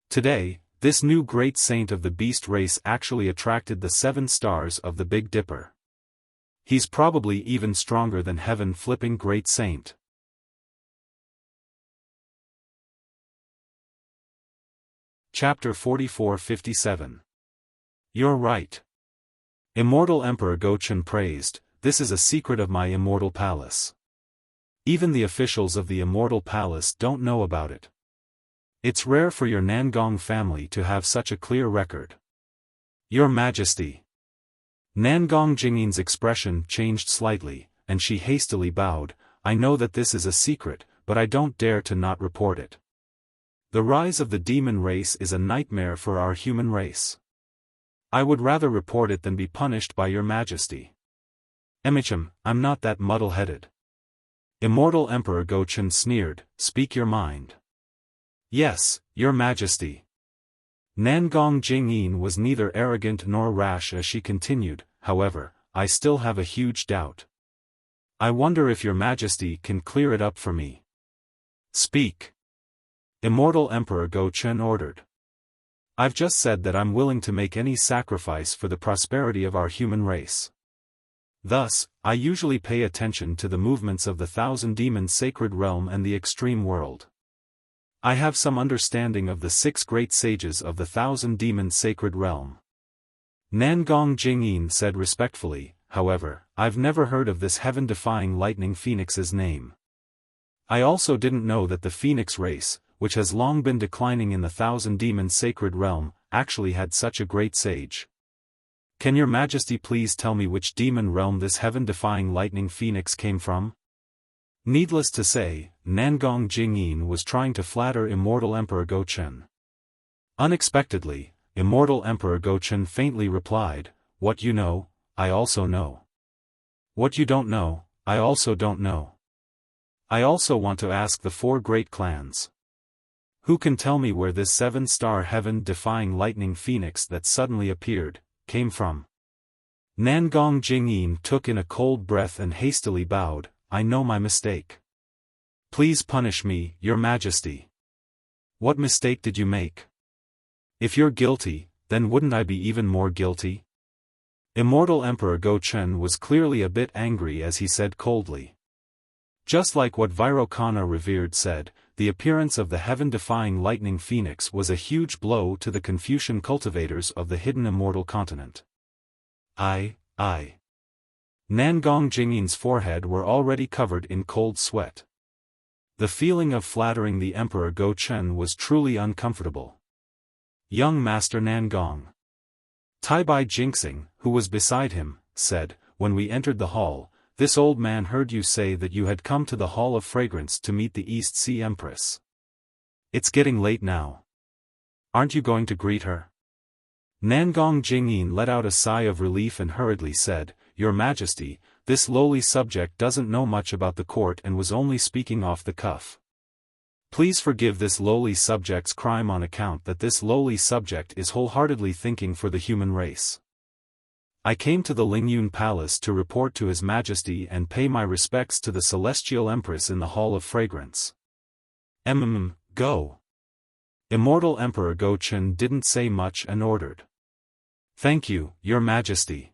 Today, this new great saint of the beast race actually attracted the 7 stars of the Big Dipper. He's probably even stronger than heaven-flipping great saint. Chapter 44-57. You're right. Immortal Emperor Go-Chun praised, this is a secret of my immortal palace. Even the officials of the immortal palace don't know about it. It's rare for your Nangong family to have such a clear record. Your Majesty. Nangong Jingyin's expression changed slightly, and she hastily bowed. I know that this is a secret, but I don't dare to not report it. The rise of the demon race is a nightmare for our human race. I would rather report it than be punished by your Majesty. Emicham, I'm not that muddle-headed. Immortal Emperor Go-Chun sneered, speak your mind. Yes, your Majesty. Nangong Jingyin was neither arrogant nor rash as she continued, however, I still have a huge doubt. I wonder if your Majesty can clear it up for me. Speak. Immortal Emperor Go-Chun ordered. I've just said that I'm willing to make any sacrifice for the prosperity of our human race. Thus, I usually pay attention to the movements of the 1,000 demon sacred realm and the extreme world. I have some understanding of the 6 great sages of the 1,000 demon sacred realm. Nangong Jingyin said respectfully, however, I've never heard of this heaven-defying lightning phoenix's name. I also didn't know that the phoenix race, which has long been declining in the 1,000 demon sacred realm, actually had such a great sage. Can your Majesty please tell me which demon realm this heaven-defying lightning phoenix came from? Needless to say, Nangong Jingyin was trying to flatter Immortal Emperor Go-Chun. Unexpectedly, Immortal Emperor Go-Chun faintly replied, what you know, I also know. What you don't know, I also don't know. I also want to ask the 4 great clans. Who can tell me where this 7-star heaven-defying lightning phoenix that suddenly appeared, came from? Nangong Jingyin took in a cold breath and hastily bowed, I know my mistake. Please punish me, your Majesty. What mistake did you make? If you're guilty, then wouldn't I be even more guilty? Immortal Emperor Go-Chun was clearly a bit angry as he said coldly. Just like what Virokana Revered said, the appearance of the heaven-defying lightning phoenix was a huge blow to the Confucian cultivators of the hidden immortal continent. I. Nangong Jingyin's forehead were already covered in cold sweat. The feeling of flattering the Emperor Go-Chun was truly uncomfortable. Young Master Nangong. Taibai Jinxing, who was beside him, said, when we entered the hall, this old man heard you say that you had come to the Hall of Fragrance to meet the East Sea Empress. It's getting late now. Aren't you going to greet her? Nangong Jingyin let out a sigh of relief and hurriedly said, Your Majesty, this lowly subject doesn't know much about the court and was only speaking off the cuff. Please forgive this lowly subject's crime on account that this lowly subject is wholeheartedly thinking for the human race. I came to the Lingyun Palace to report to His Majesty and pay my respects to the Celestial Empress in the Hall of Fragrance. Go. Immortal Emperor Go-Chun didn't say much and ordered. Thank you, Your Majesty.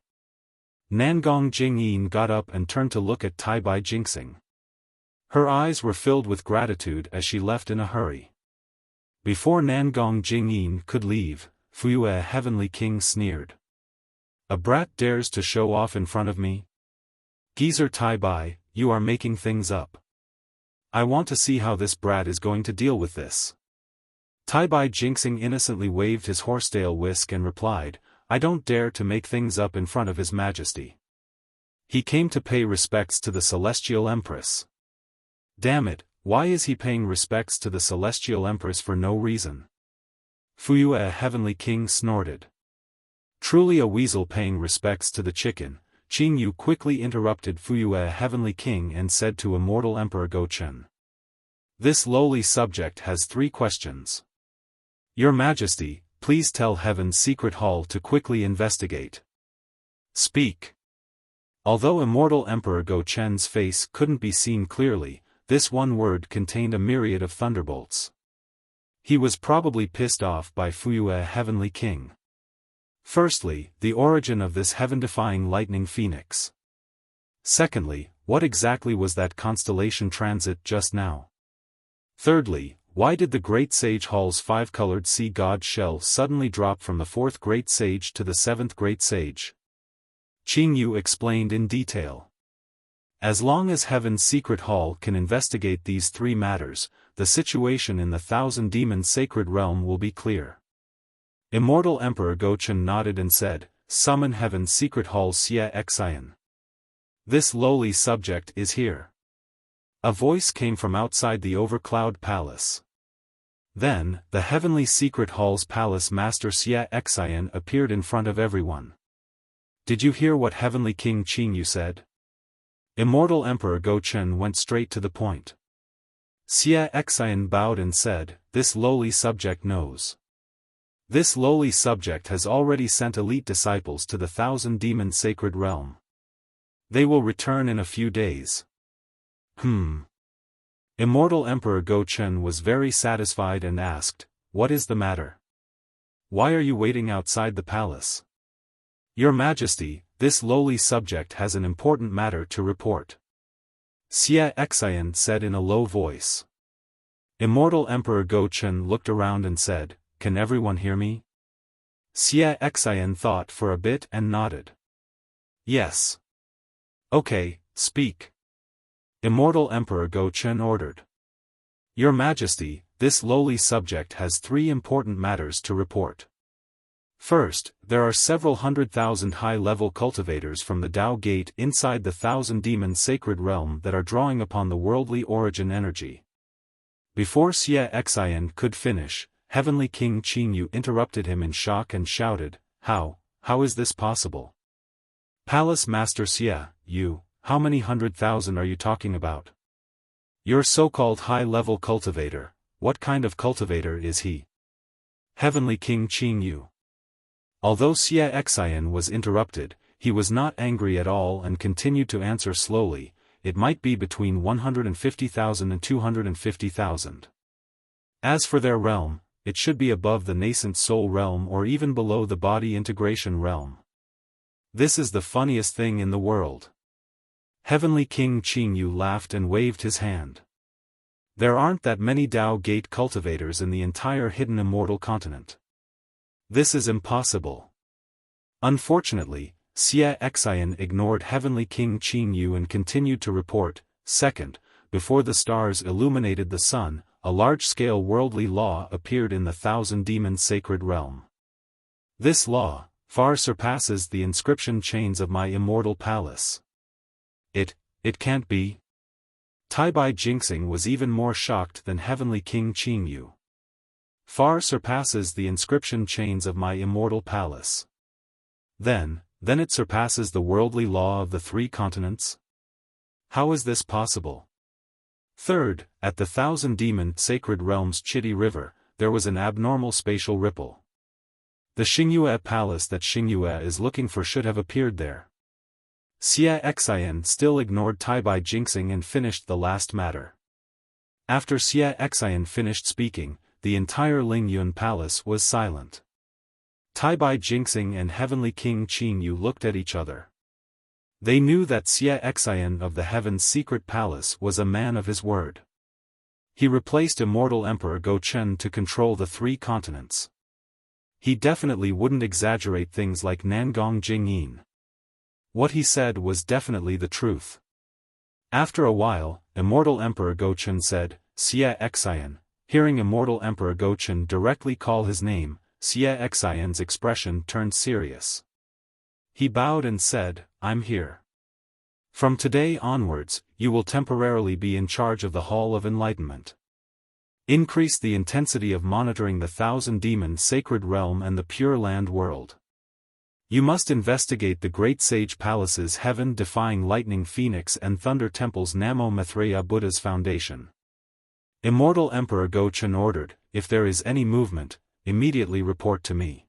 Nangong Jingyin got up and turned to look at Taibai Jinxing. Her eyes were filled with gratitude as she left in a hurry. Before Nangong Jingyin could leave, Fuyue Heavenly King sneered. A brat dares to show off in front of me? Geezer Taibai, you are making things up. I want to see how this brat is going to deal with this. Taibai Jinxing innocently waved his horsetail whisk and replied, I don't dare to make things up in front of His Majesty. He came to pay respects to the Celestial Empress. Damn it, why is he paying respects to the Celestial Empress for no reason? Fuyue Heavenly King snorted. Truly a weasel paying respects to the chicken. Qing Yu quickly interrupted Fuyue Heavenly King and said to Immortal Emperor Go-Chun. This lowly subject has 3 questions. Your Majesty, please tell Heaven's secret hall to quickly investigate. Speak. Although immortal Emperor Go Chen's face couldn't be seen clearly, this one word contained a myriad of thunderbolts. He was probably pissed off by Fuyue Heavenly King. Firstly, the origin of this heaven-defying lightning phoenix. Secondly, what exactly was that constellation transit just now? Thirdly, why did the Great Sage Hall's five-colored sea god shell suddenly drop from the fourth Great Sage to the seventh Great Sage? Qing Yu explained in detail. As long as Heaven's Secret Hall can investigate these three matters, the situation in the Thousand Demon Sacred Realm will be clear. Immortal Emperor Gochen nodded and said, "Summon Heaven's Secret Hall's Xie Xian. This lowly subject is here." A voice came from outside the Overcloud Palace. Then, the Heavenly Secret Hall's Palace Master Xie Xian appeared in front of everyone. "Did you hear what Heavenly King Qing Yu said?" Immortal Emperor Gochen went straight to the point. Xie Xian bowed and said, "This lowly subject knows. This lowly subject has already sent elite disciples to the Thousand Demon Sacred Realm. They will return in a few days." Immortal Emperor Gochen was very satisfied and asked, "What is the matter? Why are you waiting outside the palace?" "Your Majesty, this lowly subject has an important matter to report," Xie Xian said in a low voice. Immortal Emperor Gochen looked around and said, "Can everyone hear me?" Xie Xian thought for a bit and nodded. "Yes." "Okay, speak." Immortal Emperor Gochen ordered. "Your Majesty, this lowly subject has three important matters to report. First, there are several 100,000 high-level cultivators from the Tao Gate inside the Thousand Demon Sacred Realm that are drawing upon the worldly origin energy." Before Xie Xian could finish, Heavenly King Qing Yu interrupted him in shock and shouted, How is this possible? Palace Master Xie, how many 100,000 are you talking about? Your so-called high-level cultivator, what kind of cultivator is he?" Heavenly King Qing Yu. Although Xie Xian was interrupted, he was not angry at all and continued to answer slowly, "It might be between 150,000 and 250,000. As for their realm, it should be above the nascent soul realm or even below the body integration realm. This is the funniest thing in the world." Heavenly King Qing Yu laughed and waved his hand. "There aren't that many Tao Gate cultivators in the entire hidden immortal continent. This is impossible." Unfortunately, Xie Xian ignored Heavenly King Qing Yu and continued to report, "Second, before the stars illuminated the sun, a large-scale worldly law appeared in the Thousand Demon Sacred Realm. This law far surpasses the inscription chains of my immortal palace. It can't be." Taibai Jinxing was even more shocked than Heavenly King Qing Yu. "Far surpasses the inscription chains of my immortal palace. Then it surpasses the worldly law of the three continents? How is this possible?" Third, at the Thousand Demon Sacred Realm's Chitty River, there was an abnormal spatial ripple. The Xingyue palace that Xingyue is looking for should have appeared there. Xie Xian still ignored Taibai Jinxing and finished the last matter. After Xie Xian finished speaking, the entire Lingyun palace was silent. Taibai Jinxing and Heavenly King Qing Yu looked at each other. They knew that Xie Xian of the Heaven's Secret Palace was a man of his word. He replaced Immortal Emperor Gochen to control the three continents. He definitely wouldn't exaggerate things like Nangong Jingyin. What he said was definitely the truth. After a while, Immortal Emperor Gochen said, "Xie Xian." Hearing Immortal Emperor Gochen directly call his name, Xie Xian's expression turned serious. He bowed and said, "I'm here. From today onwards, you will temporarily be in charge of the Hall of Enlightenment. Increase the intensity of monitoring the Thousand Demon Sacred Realm and the Pure Land world. You must investigate the Great Sage Palace's heaven-defying Lightning Phoenix and Thunder Temple's Namo Maitreya Buddha's foundation. Immortal Emperor Gochen ordered, if there is any movement, immediately report to me."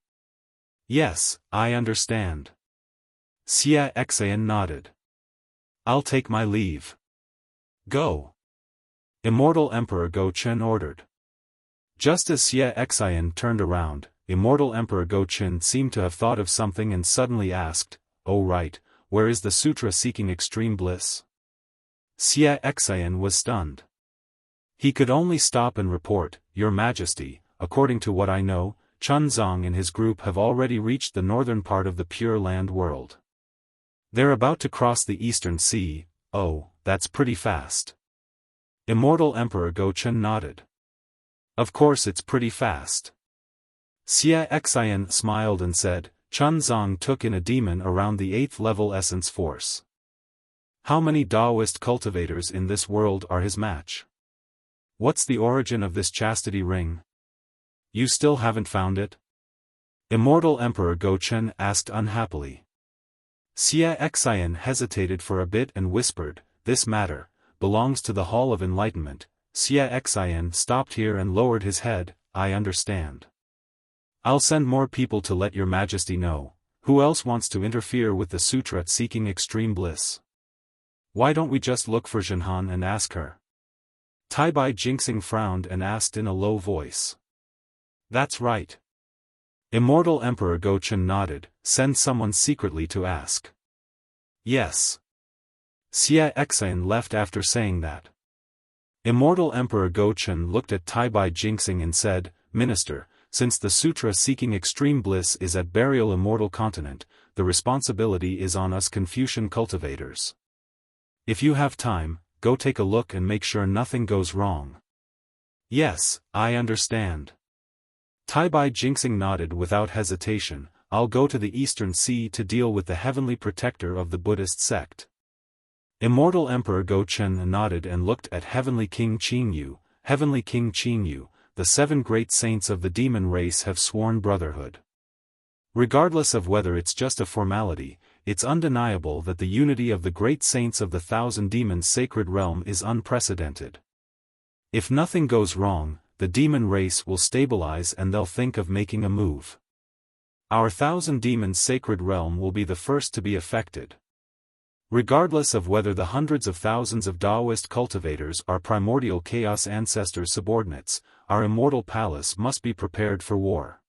"Yes, I understand." Xie Xian nodded. I'll take my leave. Go. Immortal Emperor Go Chen ordered. Just as Xie Xian turned around, Immortal Emperor Go Chen seemed to have thought of something and suddenly asked, "Oh right, where is the sutra seeking extreme bliss?" Xie Xian was stunned. He could only stop and report, "Your Majesty, according to what I know, Chun Zong and his group have already reached the northern part of the Pure Land world. They're about to cross the Eastern Sea." "Oh, that's pretty fast." Immortal Emperor Go Chen nodded. "Of course it's pretty fast." Xie Xian smiled and said, "Chun Zong took in a demon around the 8th level essence force. How many Taoist cultivators in this world are his match? What's the origin of this chastity ring? You still haven't found it?" Immortal Emperor Go Chen asked unhappily. Xie Xian hesitated for a bit and whispered, "This matter belongs to the Hall of Enlightenment." Xie Xian stopped here and lowered his head. "I understand. I'll send more people to let your Majesty know. Who else wants to interfere with the sutra seeking extreme bliss? Why don't we just look for Zhenhan and ask her?" Taibai Jingxing frowned and asked in a low voice. "That's right." Immortal Emperor Go Chen nodded, "Send someone secretly to ask." "Yes." Xie Xian left after saying that. Immortal Emperor Go Chen looked at Taibai Jingxing and said, "Minister, since the sutra seeking extreme bliss is at Burial Immortal Continent, the responsibility is on us Confucian cultivators. If you have time, go take a look and make sure nothing goes wrong." "Yes, I understand." Taibai Jingxing nodded without hesitation. "I'll go to the Eastern Sea to deal with the heavenly protector of the Buddhist sect." Immortal Emperor Go Chen nodded and looked at Heavenly King Qingyu. "Heavenly King Qingyu, the 7 great saints of the demon race have sworn brotherhood. Regardless of whether it's just a formality, it's undeniable that the unity of the great saints of the 1,000 demons sacred realm is unprecedented. If nothing goes wrong, the demon race will stabilize and they'll think of making a move. Our 1,000 demons sacred realm will be the first to be affected. Regardless of whether the hundreds of thousands of Taoist cultivators are primordial chaos ancestors' subordinates, our immortal palace must be prepared for war."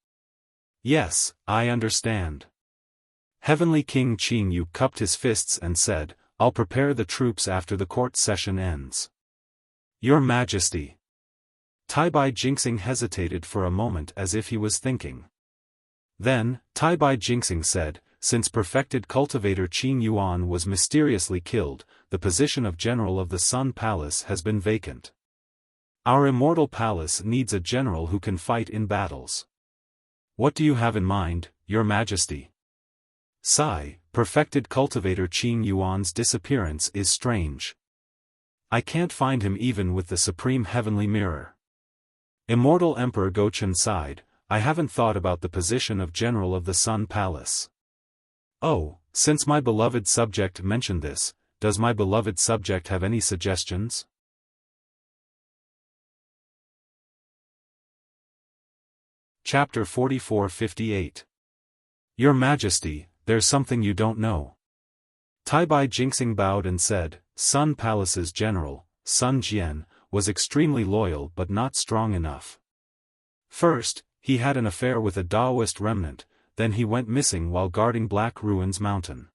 "Yes, I understand." Heavenly King Qingyu cupped his fists and said, "I'll prepare the troops after the court session ends." "Your Majesty." Taibai Jingxing hesitated for a moment as if he was thinking. Then, Taibai Jingxing said, "Since perfected cultivator Qing Yuan was mysteriously killed, the position of General of the Sun Palace has been vacant. Our immortal palace needs a general who can fight in battles. What do you have in mind, Your Majesty?" Sigh, perfected cultivator Qing Yuan's disappearance is strange. I can't find him even with the supreme heavenly mirror. Immortal Emperor Go Chen sighed, "I haven't thought about the position of General of the Sun Palace." "Oh, since my beloved subject mentioned this, does my beloved subject have any suggestions?" Chapter 44-58. Your Majesty, there's something you don't know. Taibai Jingxing bowed and said, Sun Palace's general, Sun Jian, was extremely loyal but not strong enough. First, he had an affair with a Taoist remnant, then he went missing while guarding Black Ruins Mountain.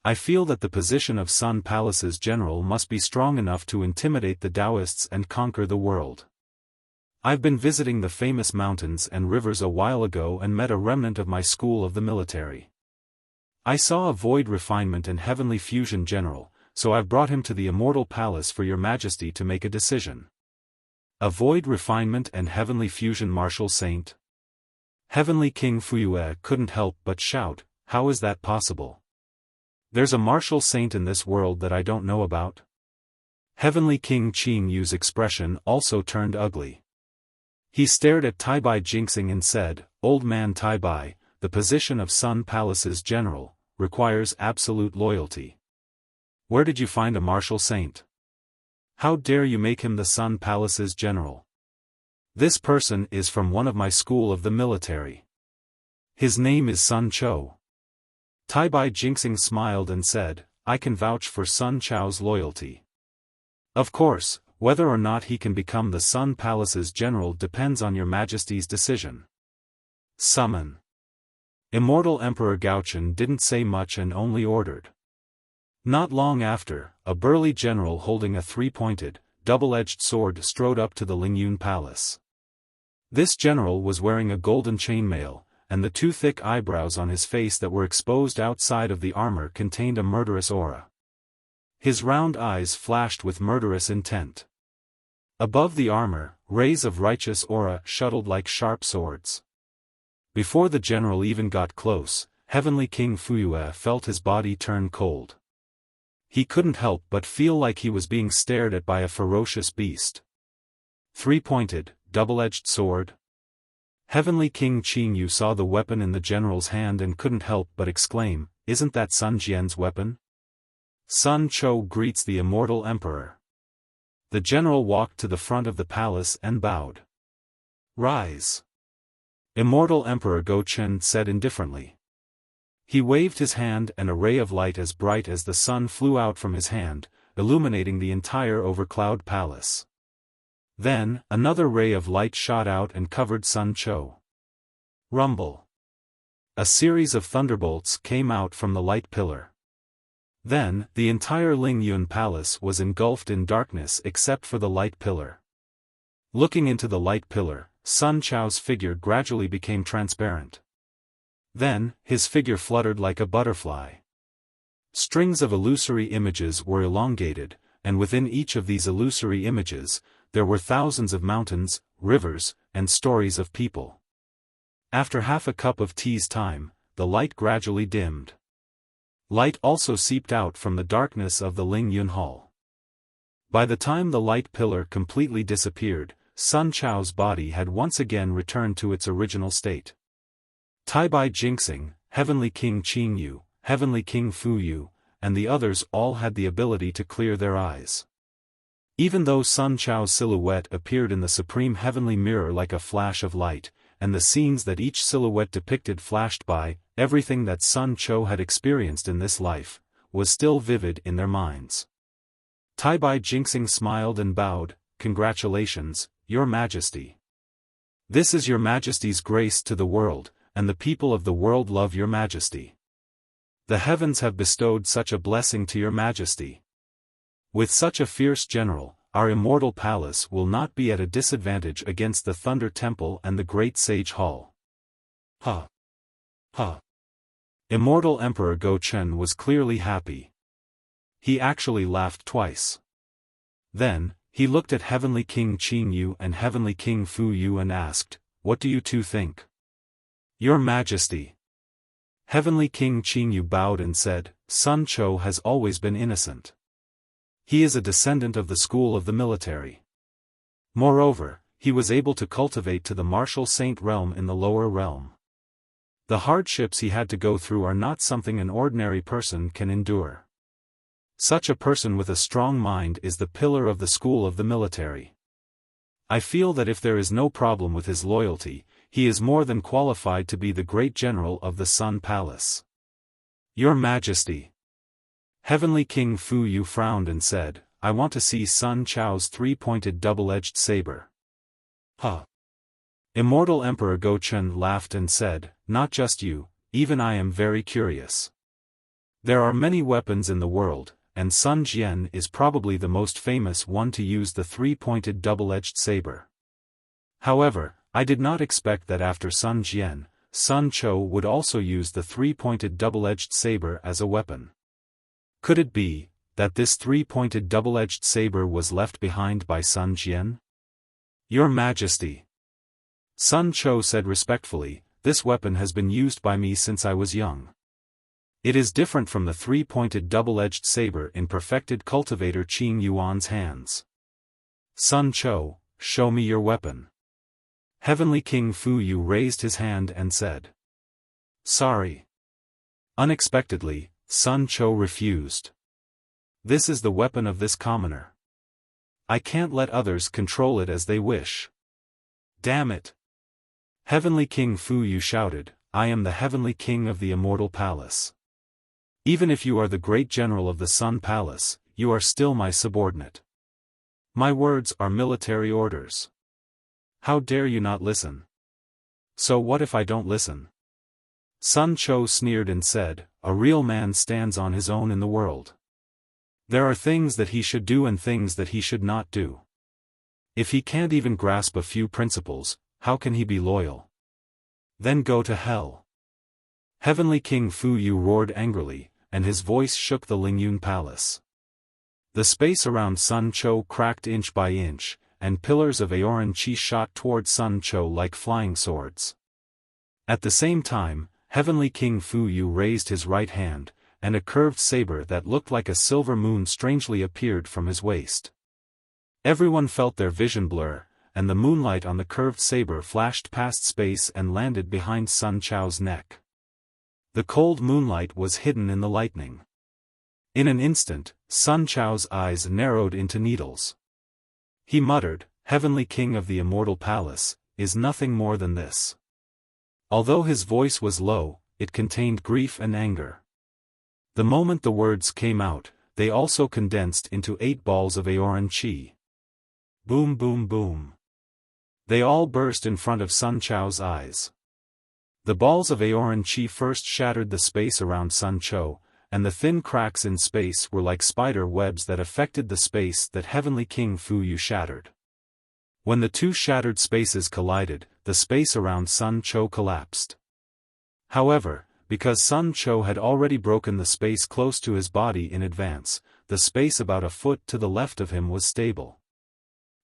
I feel that the position of Sun Palace's general must be strong enough to intimidate the Taoists and conquer the world. I've been visiting the famous mountains and rivers a while ago and met a remnant of my school of the military. I saw a void refinement and heavenly fusion general, so I've brought him to the immortal palace for your majesty to make a decision. A void refinement and heavenly fusion martial saint? Heavenly King Fuyue couldn't help but shout, how is that possible? There's a martial saint in this world that I don't know about? Heavenly King Qing Yu's expression also turned ugly. He stared at Taibai Jingxing and said, Old man Taibai, the position of Sun Palace's general, requires absolute loyalty. Where did you find a martial saint? How dare you make him the Sun Palace's general? This person is from one of my school of the military. His name is Sun Cho. Taibai Jingxing smiled and said, I can vouch for Sun Chao's loyalty. Of course, whether or not he can become the Sun Palace's general depends on your Majesty's decision. Summon. Immortal Emperor Gaochen didn't say much and only ordered. Not long after, a burly general holding a three-pointed, double-edged sword strode up to the Lingyun Palace. This general was wearing a golden chainmail, and the two thick eyebrows on his face that were exposed outside of the armor contained a murderous aura. His round eyes flashed with murderous intent. Above the armor, rays of righteous aura shuttled like sharp swords. Before the general even got close, Heavenly King Fuyue felt his body turn cold. He couldn't help but feel like he was being stared at by a ferocious beast. Three-pointed, double-edged sword. Heavenly King Qingyu saw the weapon in the general's hand and couldn't help but exclaim, "Isn't that Sun Jian's weapon?" Sun Cho greets the immortal emperor. The general walked to the front of the palace and bowed. "Rise." Immortal Emperor Gochen said indifferently. He waved his hand and a ray of light as bright as the sun flew out from his hand, illuminating the entire overcloud palace. Then, another ray of light shot out and covered Sun Cho. Rumble. A series of thunderbolts came out from the light pillar. Then, the entire Lingyun Palace was engulfed in darkness except for the light pillar. Looking into the light pillar, Sun Chao's figure gradually became transparent. Then, his figure fluttered like a butterfly. Strings of illusory images were elongated, and within each of these illusory images, there were thousands of mountains, rivers, and stories of people. After half a cup of tea's time, the light gradually dimmed. Light also seeped out from the darkness of the Lingyun Hall. By the time the light pillar completely disappeared, Sun Chao's body had once again returned to its original state. Taibai Jinxing, Heavenly King Qingyu, Heavenly King Fuyu, and the others all had the ability to clear their eyes. Even though Sun Chao's silhouette appeared in the supreme heavenly mirror like a flash of light, and the scenes that each silhouette depicted flashed by, everything that Sun Cho had experienced in this life, was still vivid in their minds. Taibai Jinxing smiled and bowed, "Congratulations, Your Majesty. This is Your Majesty's grace to the world, and the people of the world love Your Majesty. The heavens have bestowed such a blessing to Your Majesty. With such a fierce general, our immortal palace will not be at a disadvantage against the Thunder Temple and the Great Sage Hall." Ha! Ha! Immortal Emperor Gochen was clearly happy. He actually laughed twice. Then, he looked at Heavenly King Qingyu and Heavenly King Fuyu and asked, "What do you two think?" "Your Majesty." Heavenly King Qingyu bowed and said, "Sun Cho has always been innocent. He is a descendant of the school of the military. Moreover, he was able to cultivate to the martial saint realm in the lower realm. The hardships he had to go through are not something an ordinary person can endure. Such a person with a strong mind is the pillar of the school of the military. I feel that if there is no problem with his loyalty, he is more than qualified to be the great general of the Sun Palace." "Your Majesty." Heavenly King Fuyu frowned and said, "I want to see Sun Chao's three-pointed double-edged saber." "Huh." Immortal Emperor Gochen laughed and said, "Not just you, even I am very curious. There are many weapons in the world, and Sun Jian is probably the most famous one to use the three-pointed double-edged saber. However, I did not expect that after Sun Jian, Sun Cho would also use the three-pointed double-edged saber as a weapon. Could it be that this three-pointed double-edged saber was left behind by Sun Jian?" "Your Majesty." Sun Cho said respectfully, "This weapon has been used by me since I was young. It is different from the three-pointed double-edged saber in perfected cultivator Qing Yuan's hands. Sun Cho, show me your weapon." Heavenly King Fuyu raised his hand and said, "Sorry." Unexpectedly, Sun Cho refused. "This is the weapon of this commoner. I can't let others control it as they wish." "Damn it!" Heavenly King Fuyu shouted, "I am the Heavenly King of the Immortal Palace. Even if you are the great general of the Sun Palace, you are still my subordinate. My words are military orders. How dare you not listen? So what if I don't listen? Sun Cho sneered and said, a real man stands on his own in the world. There are things that he should do and things that he should not do. If he can't even grasp a few principles, how can he be loyal? Then go to hell. Heavenly King Fu Yu roared angrily, and his voice shook the Lingyun Palace. The space around Sun Cho cracked inch by inch, and pillars of Aoran Chi shot toward Sun Cho like flying swords. At the same time, Heavenly King Fu Yu raised his right hand, and a curved saber that looked like a silver moon strangely appeared from his waist. Everyone felt their vision blur, and the moonlight on the curved saber flashed past space and landed behind Sun Cho's neck. The cold moonlight was hidden in the lightning. In an instant, Sun Cho's eyes narrowed into needles. He muttered, Heavenly King of the Immortal Palace, is nothing more than this. Although his voice was low, it contained grief and anger. The moment the words came out, they also condensed into 8 balls of Aoran Chi. Boom boom boom. They all burst in front of Sun Cho's eyes. The balls of Aoran Chi first shattered the space around Sun Cho, and the thin cracks in space were like spider webs that affected the space that Heavenly King Fu Yu shattered. When the two shattered spaces collided, the space around Sun Cho collapsed. However, because Sun Cho had already broken the space close to his body in advance, the space about a foot to the left of him was stable.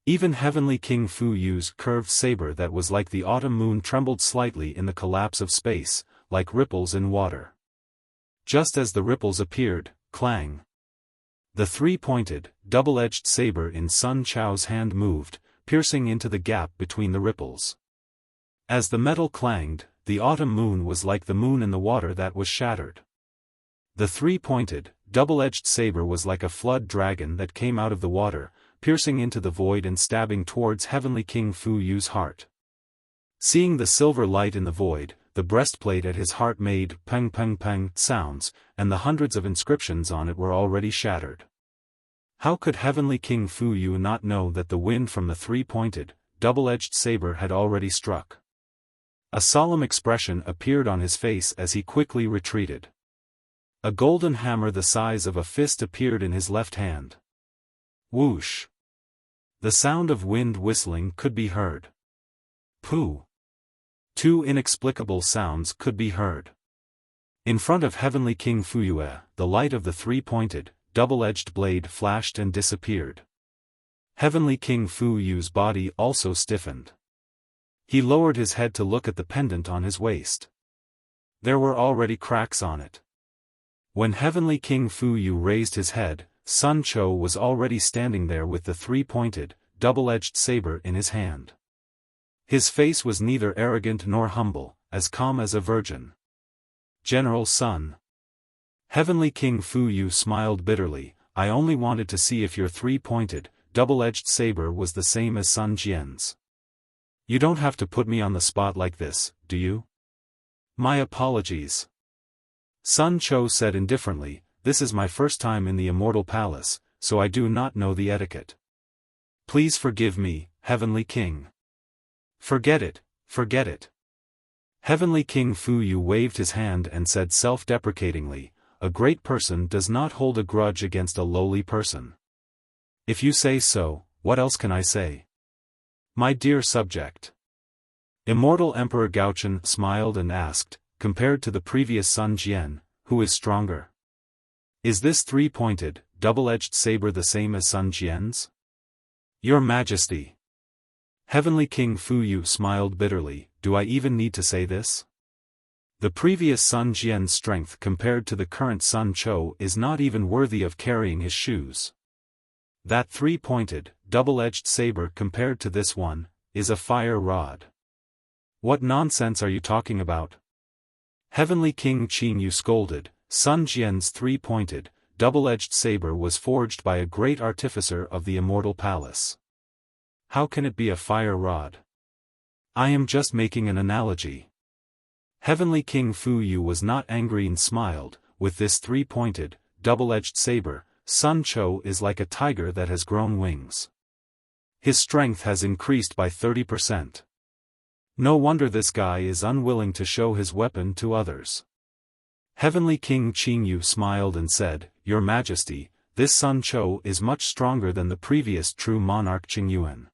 Even Heavenly King Fu Yu's curved saber that was like the autumn moon trembled slightly in the collapse of space, like ripples in water. Just as the ripples appeared, clang! The three-pointed, double-edged saber in Sun Cho's hand moved, piercing into the gap between the ripples. As the metal clanged, the autumn moon was like the moon in the water that was shattered. The three-pointed, double-edged saber was like a flood dragon that came out of the water, piercing into the void and stabbing towards Heavenly King Fu Yu's heart. Seeing the silver light in the void, the breastplate at his heart made peng peng peng sounds, and the hundreds of inscriptions on it were already shattered. How could Heavenly King Fu Yu not know that the wind from the three-pointed, double-edged saber had already struck? A solemn expression appeared on his face as he quickly retreated. A golden hammer the size of a fist appeared in his left hand. Whoosh! The sound of wind whistling could be heard. Pooh! 2 inexplicable sounds could be heard. In front of Heavenly King Fu Yu, the light of the three-pointed, double-edged blade flashed and disappeared. Heavenly King Fu Yu's body also stiffened. He lowered his head to look at the pendant on his waist. There were already cracks on it. When Heavenly King Fu Yu raised his head, Sun Cho was already standing there with the three-pointed, double-edged saber in his hand. His face was neither arrogant nor humble, as calm as a virgin. General Sun. Heavenly King Fu Yu smiled bitterly, I only wanted to see if your three-pointed, double-edged saber was the same as Sun Jian's. You don't have to put me on the spot like this, do you? My apologies. Sun Cho said indifferently, this is my first time in the Immortal Palace, so I do not know the etiquette. Please forgive me, Heavenly King. Forget it, forget it. Heavenly King Fu Yu waved his hand and said self-deprecatingly, a great person does not hold a grudge against a lowly person. If you say so, what else can I say? My dear subject. Immortal Emperor Gaochen smiled and asked, compared to the previous Sun Jian, who is stronger? Is this three-pointed, double-edged saber the same as Sun Jian's? Your Majesty. Heavenly King Fu Yu smiled bitterly, do I even need to say this? The previous Sun Jian's strength compared to the current Sun Cho is not even worthy of carrying his shoes. That three-pointed, double-edged saber compared to this one, is a fire rod. What nonsense are you talking about? Heavenly King Qin Yu scolded, Sun Jian's three-pointed, double-edged saber was forged by a great artificer of the Immortal Palace. How can it be a fire rod? I am just making an analogy. Heavenly King Fu Yu was not angry and smiled, with this three-pointed, double-edged saber, Sun Cho is like a tiger that has grown wings. His strength has increased by 30%. No wonder this guy is unwilling to show his weapon to others. Heavenly King Qingyu smiled and said, Your Majesty, this Sun Cho is much stronger than the previous true monarch Qingyuan.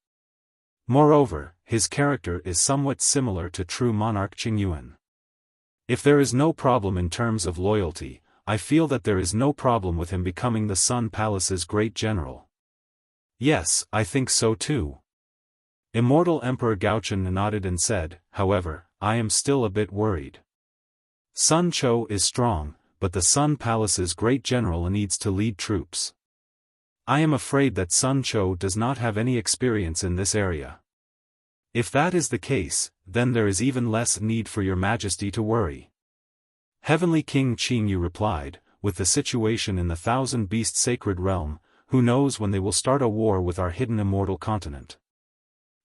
Moreover, his character is somewhat similar to true monarch Qingyuan. If there is no problem in terms of loyalty, I feel that there is no problem with him becoming the Sun Palace's great general. Yes, I think so too. Immortal Emperor Gaochen nodded and said, However, I am still a bit worried. Sun Cho is strong, but the Sun Palace's great general needs to lead troops. I am afraid that Sun Cho does not have any experience in this area. If that is the case, then there is even less need for your Majesty to worry. Heavenly King Qingyu replied, with the situation in the Thousand Beast Sacred Realm, who knows when they will start a war with our hidden immortal continent.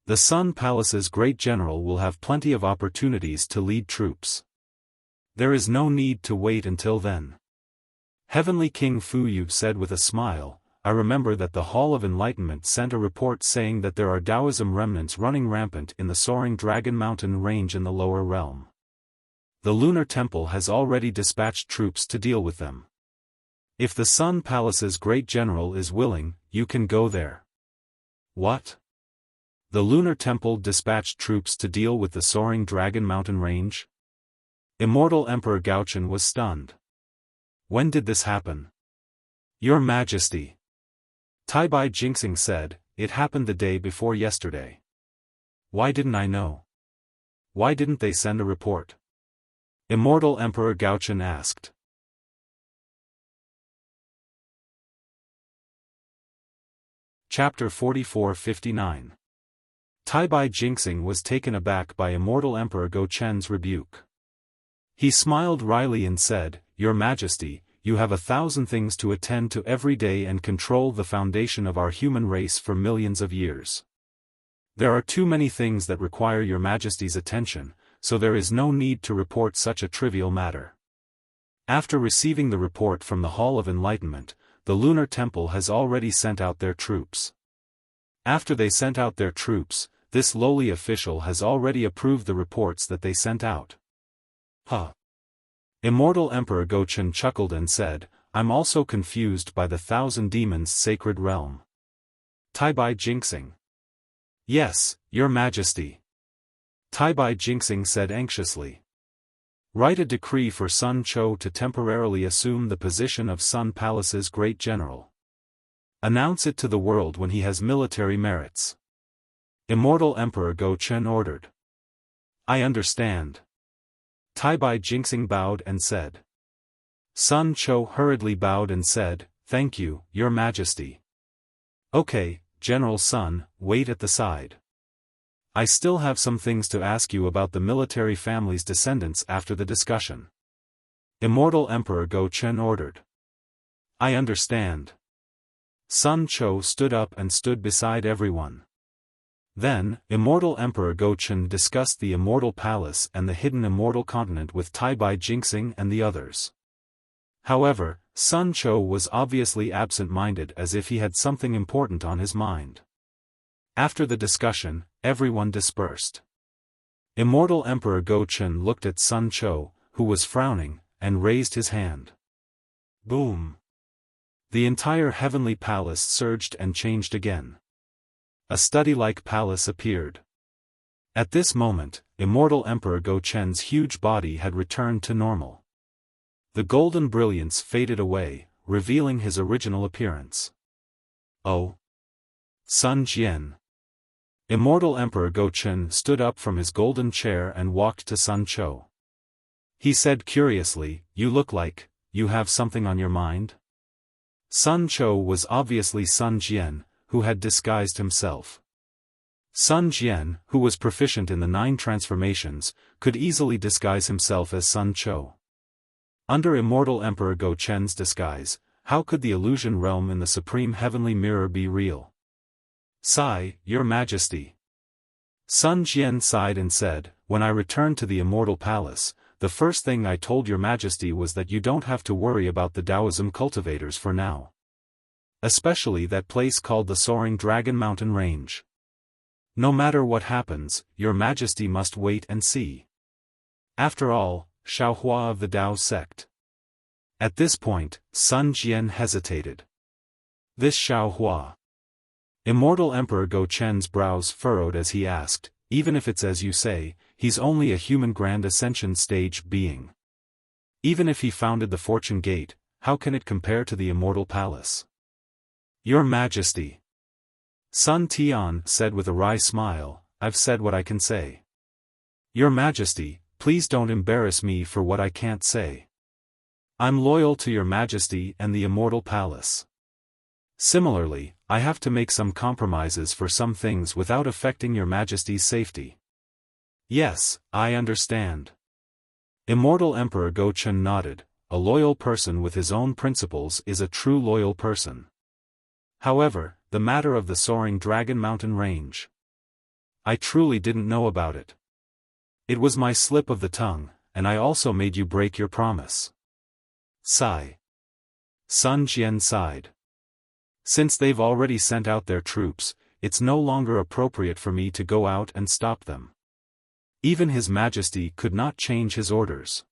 The Sun Palace's great general will have plenty of opportunities to lead troops. There is no need to wait until then. Heavenly King Fuyu said with a smile, I remember that the Hall of Enlightenment sent a report saying that there are Taoism remnants running rampant in the soaring Dragon Mountain range in the lower realm. The Lunar Temple has already dispatched troops to deal with them. If the Sun Palace's great general is willing, you can go there. What? The Lunar Temple dispatched troops to deal with the soaring Dragon Mountain range? Immortal Emperor Gaochen was stunned. When did this happen? Your Majesty. Taibai Jingxing said, It happened the day before yesterday. Why didn't I know? Why didn't they send a report? Immortal Emperor Gaochen asked. Chapter 44-59. Taibai Jingxing was taken aback by Immortal Emperor Gaochen's rebuke. He smiled wryly and said, Your Majesty, you have 1,000 things to attend to every day and control the foundation of our human race for millions of years. There are too many things that require your Majesty's attention, so there is no need to report such a trivial matter. After receiving the report from the Hall of Enlightenment, the Lunar Temple has already sent out their troops. After they sent out their troops, this lowly official has already approved the reports that they sent out. Huh. Immortal Emperor Gaochen chuckled and said, I'm also confused by the Thousand Demons Sacred Realm. Taibai Jingxing. Yes, Your Majesty. Taibai Jingxing said anxiously. Write a decree for Sun Cho to temporarily assume the position of Sun Palace's great general. Announce it to the world when he has military merits. Immortal Emperor Gaochen ordered. I understand. Taibai Jingxing bowed and said. Sun Cho hurriedly bowed and said, Thank you, Your Majesty. Okay, General Sun, wait at the side. I still have some things to ask you about the military family's descendants after the discussion. Immortal Emperor Gaochen ordered. I understand. Sun Cho stood up and stood beside everyone. Then, Immortal Emperor Gaochen discussed the Immortal Palace and the hidden Immortal Continent with Taibai Jingxing and the others. However, Sun Cho was obviously absent-minded as if he had something important on his mind. After the discussion, everyone dispersed. Immortal Emperor Gaochen looked at Sun Cho, who was frowning, and raised his hand. Boom! The entire heavenly palace surged and changed again. A study-like palace appeared. At this moment, Immortal Emperor Gaochen's huge body had returned to normal. The golden brilliance faded away, revealing his original appearance. Oh! Sun Jian. Immortal Emperor Gaochen stood up from his golden chair and walked to Sun Cho. He said curiously, You look like, you have something on your mind? Sun Cho was obviously Sun Jian, who had disguised himself. Sun Jian, who was proficient in the 9 transformations, could easily disguise himself as Sun Cho. Under Immortal Emperor Gaochen's disguise, how could the illusion realm in the Supreme Heavenly Mirror be real? Sigh, Your Majesty. Sun Jian sighed and said, When I return to the Immortal Palace, the first thing I told your majesty was that you don't have to worry about the Taoism cultivators for now. Especially that place called the Soaring Dragon Mountain Range. No matter what happens, your majesty must wait and see. After all, Xiaohua of the Tao sect. At this point, Sun Jian hesitated. This Xiaohua. Immortal Emperor Go Chen's brows furrowed as he asked, even if it's as you say, he's only a human Grand Ascension stage being. Even if he founded the Fortune Gate, how can it compare to the Immortal Palace? Your Majesty. Sun Tian said with a wry smile, I've said what I can say. Your Majesty, please don't embarrass me for what I can't say. I'm loyal to your Majesty and the Immortal Palace. Similarly, I have to make some compromises for some things without affecting your Majesty's safety. Yes, I understand. Immortal Emperor Go Chen nodded. A loyal person with his own principles is a true loyal person. However, the matter of the Soaring Dragon Mountain Range. I truly didn't know about it. It was my slip of the tongue, and I also made you break your promise. Sigh. Sun Jian sighed. Since they've already sent out their troops, it's no longer appropriate for me to go out and stop them. Even His Majesty could not change his orders.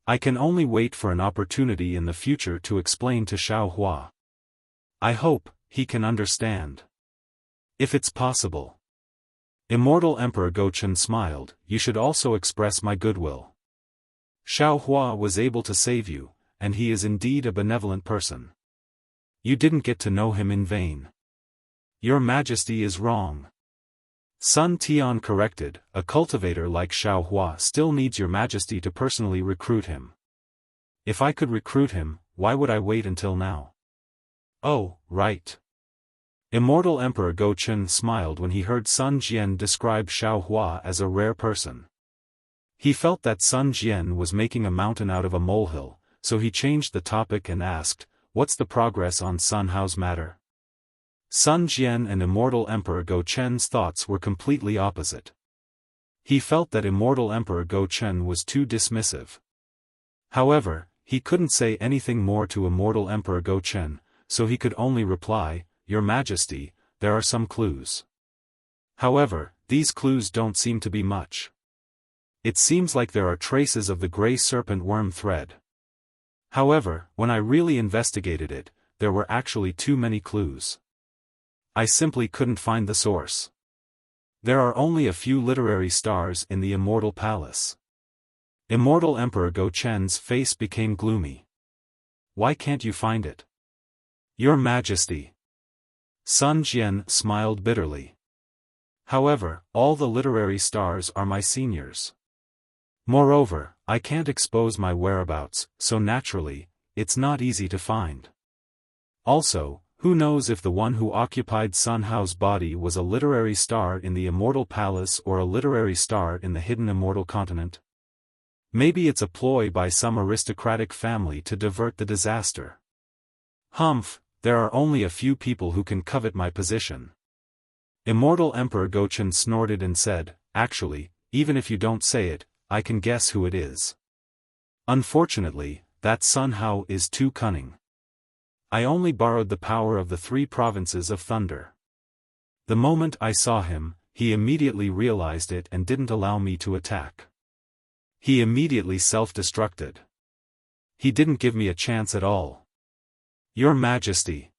I can only wait for an opportunity in the future to explain to Xiaohua. I hope he can understand. If it's possible. Immortal Emperor Go Chen smiled, you should also express my goodwill. Xiaohua was able to save you, and he is indeed a benevolent person. You didn't get to know him in vain. Your Majesty is wrong. Sun Tian corrected, a cultivator like Xiaohua still needs your Majesty to personally recruit him. If I could recruit him, why would I wait until now? Oh, right. Immortal Emperor Go Chen smiled when he heard Sun Jian describe Xiaohua as a rare person. He felt that Sun Jian was making a mountain out of a molehill, so he changed the topic and asked, what's the progress on Sun Hao's matter? Sun Jian and Immortal Emperor Go Chen's thoughts were completely opposite. He felt that Immortal Emperor Go Chen was too dismissive. However, he couldn't say anything more to Immortal Emperor Go Chen, so he could only reply, Your Majesty, there are some clues. However, these clues don't seem to be much. It seems like there are traces of the gray serpent worm thread. However, when I really investigated it, there were actually too many clues. I simply couldn't find the source. There are only a few literary stars in the Immortal Palace. Immortal Emperor Go Chen's face became gloomy. Why can't you find it? Your Majesty. Sun Jian smiled bitterly. However, all the literary stars are my seniors. Moreover, I can't expose my whereabouts, so naturally, it's not easy to find. Also, who knows if the one who occupied Sun Hao's body was a literary star in the Immortal Palace or a literary star in the hidden Immortal Continent? Maybe it's a ploy by some aristocratic family to divert the disaster. Humph, there are only a few people who can covet my position. Immortal Emperor Go Chen snorted and said, actually, even if you don't say it, I can guess who it is. Unfortunately, that Sun Hao is too cunning. I only borrowed the power of the 3 provinces of thunder. The moment I saw him, he immediately realized it and didn't allow me to attack. He immediately self-destructed. He didn't give me a chance at all. Your Majesty.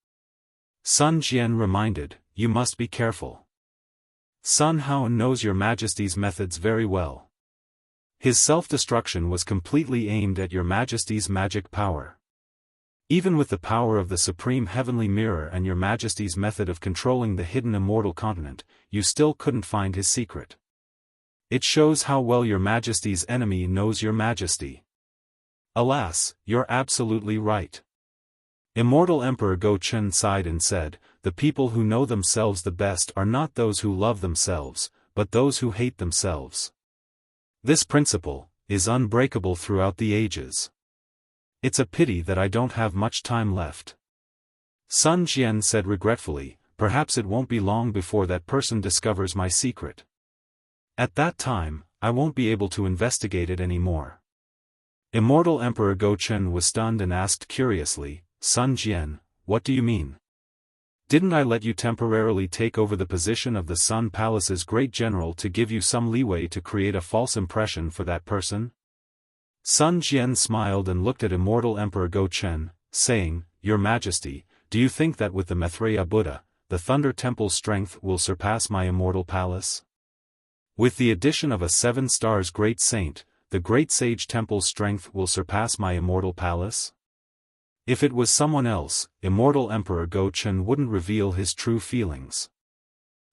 Sun Jian reminded, you must be careful. Sun Hao knows your Majesty's methods very well. His self-destruction was completely aimed at your Majesty's magic power. Even with the power of the Supreme Heavenly Mirror and your Majesty's method of controlling the hidden Immortal Continent, you still couldn't find his secret. It shows how well your Majesty's enemy knows your Majesty. Alas, you're absolutely right. Immortal Emperor Go Chen sighed and said, the people who know themselves the best are not those who love themselves, but those who hate themselves. This principle is unbreakable throughout the ages. It's a pity that I don't have much time left. Sun Jian said regretfully, perhaps it won't be long before that person discovers my secret. At that time, I won't be able to investigate it anymore. Immortal Emperor Go-Chen was stunned and asked curiously, Sun Jian, what do you mean? Didn't I let you temporarily take over the position of the Sun Palace's great general to give you some leeway to create a false impression for that person? Sun Jian smiled and looked at Immortal Emperor Go-Chen, saying, Your Majesty, do you think that with the Maitreya Buddha, the Thunder Temple's strength will surpass my immortal palace? With the addition of a 7 stars great saint, the great sage temple's strength will surpass my immortal palace? If it was someone else, Immortal Emperor Go-Chen wouldn't reveal his true feelings.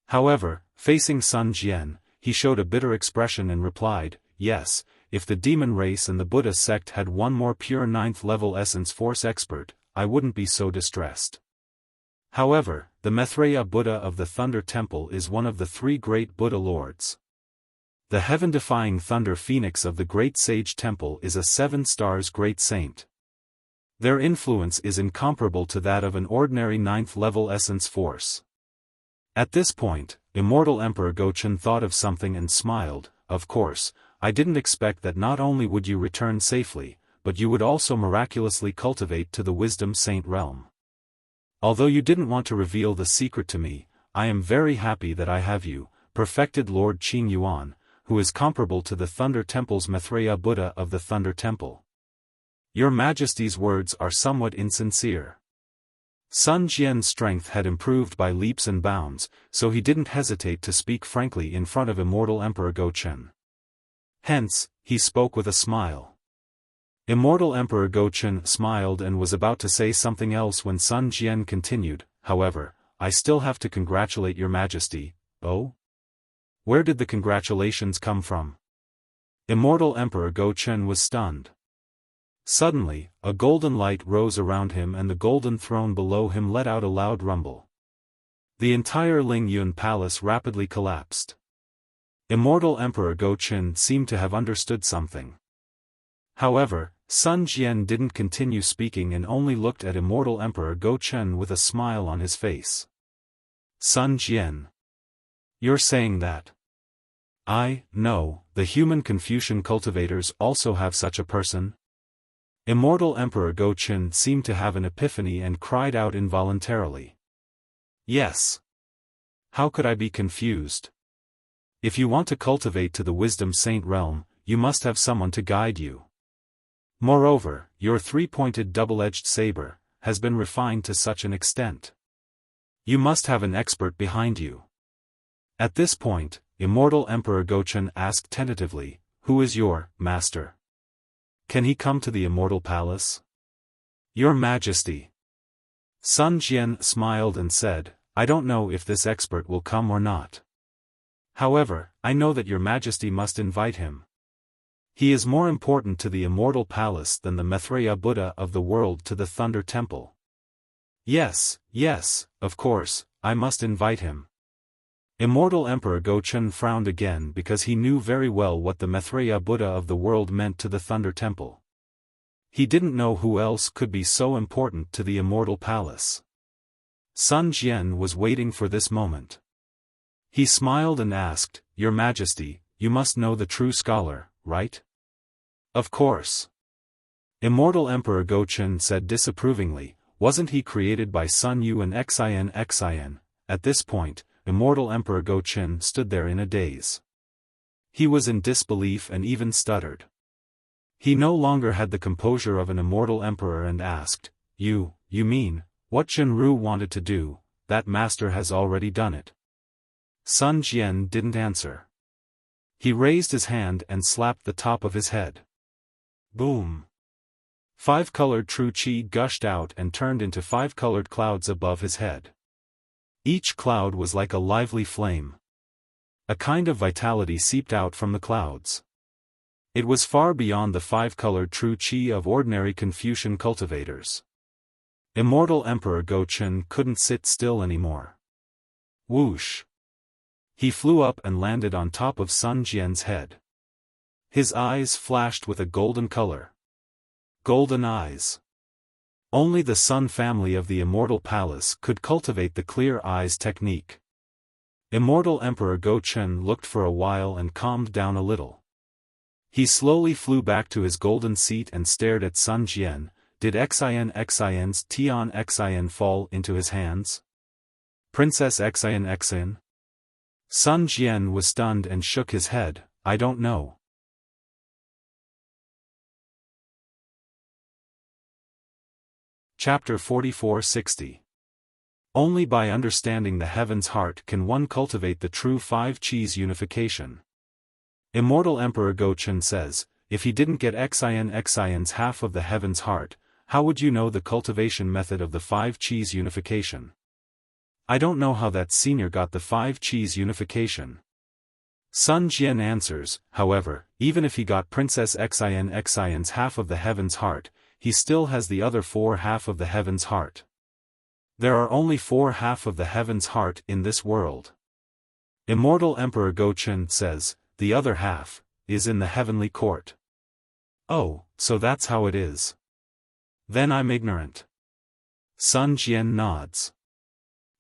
However, facing Sun Jian, he showed a bitter expression and replied, Yes, if the demon race and the Buddha sect had one more pure 9th level essence force expert, I wouldn't be so distressed. However, the Maitreya Buddha of the Thunder Temple is one of the 3 great Buddha lords. The heaven-defying Thunder Phoenix of the Great Sage Temple is a 7 stars great saint. Their influence is incomparable to that of an ordinary 9th level essence force. At this point, Immortal Emperor Go-Chen thought of something and smiled. Of course, I didn't expect that not only would you return safely, but you would also miraculously cultivate to the Wisdom Saint realm. Although you didn't want to reveal the secret to me, I am very happy that I have you, perfected Lord Qing Yuan, who is comparable to the Thunder Temple's Maitreya Buddha of the Thunder Temple. Your Majesty's words are somewhat insincere. Sun Jian's strength had improved by leaps and bounds, so he didn't hesitate to speak frankly in front of Immortal Emperor Go-Chen. Hence, he spoke with a smile. Immortal Emperor Go-Chen smiled and was about to say something else when Sun Jian continued, However, I still have to congratulate your Majesty. Oh? Where did the congratulations come from? Immortal Emperor Go-Chen was stunned. Suddenly, a golden light rose around him and the golden throne below him let out a loud rumble. The entire Ling Yun Palace rapidly collapsed. Immortal Emperor Go-Chen seemed to have understood something. However, Sun Jian didn't continue speaking and only looked at Immortal Emperor Go-Chen with a smile on his face. Sun Jian. You're saying that? No, the human Confucian cultivators also have such a person? Immortal Emperor Go-Chen seemed to have an epiphany and cried out involuntarily. Yes. How could I be confused? If you want to cultivate to the Wisdom Saint realm, you must have someone to guide you. Moreover, your 3-pointed double-edged saber has been refined to such an extent. You must have an expert behind you. At this point, Immortal Emperor Go-Chen asked tentatively, Who is your master? Can he come to the Immortal Palace? Your Majesty. Sun Jian smiled and said, I don't know if this expert will come or not. However, I know that your Majesty must invite him. He is more important to the Immortal Palace than the Maitreya Buddha of the world to the Thunder Temple. Yes, of course, I must invite him. Immortal Emperor Go-Chen frowned again because he knew very well what the Maitreya Buddha of the world meant to the Thunder Temple. He didn't know who else could be so important to the Immortal Palace. Sun Jian was waiting for this moment. He smiled and asked, Your Majesty, you must know the true scholar, right? Of course. Immortal Emperor Go-Chen said disapprovingly, Wasn't he created by Sun Yu and Xin? At this point, Immortal Emperor Go-Chen stood there in a daze. He was in disbelief and even stuttered. He no longer had the composure of an immortal emperor and asked, You mean, what Shenru wanted to do, that master has already done it? Sun Jian didn't answer. He raised his hand and slapped the top of his head. Boom! 5-colored true qi gushed out and turned into 5-colored clouds above his head. Each cloud was like a lively flame. A kind of vitality seeped out from the clouds. It was far beyond the 5-colored true qi of ordinary Confucian cultivators. Immortal Emperor Go-Chen couldn't sit still anymore. Whoosh! He flew up and landed on top of Sun Jian's head. His eyes flashed with a golden color. Golden eyes. Only the Sun family of the Immortal Palace could cultivate the clear eyes technique. Immortal Emperor Go-Chen looked for a while and calmed down a little. He slowly flew back to his golden seat and stared at Sun Jian. Did Xin's Tian Xin fall into his hands? Princess Xin? Sun Jian was stunned and shook his head. I don't know. Chapter 44-60. Only by understanding the heaven's heart can one cultivate the true five Qis unification. Immortal Emperor Go-Chun says, if he didn't get Xin's half of the heaven's heart, how would you know the cultivation method of the five Qis unification? I don't know how that senior got the five Qis unification. Sun Jian answers, however, even if he got Princess Xin's half of the heaven's heart, he still has the other four half of the heaven's heart. There are only four half of the heaven's heart in this world. Immortal Emperor Go-Chun says, the other half is in the heavenly court. Oh, so that's how it is. Then I'm ignorant. Sun Jian nods.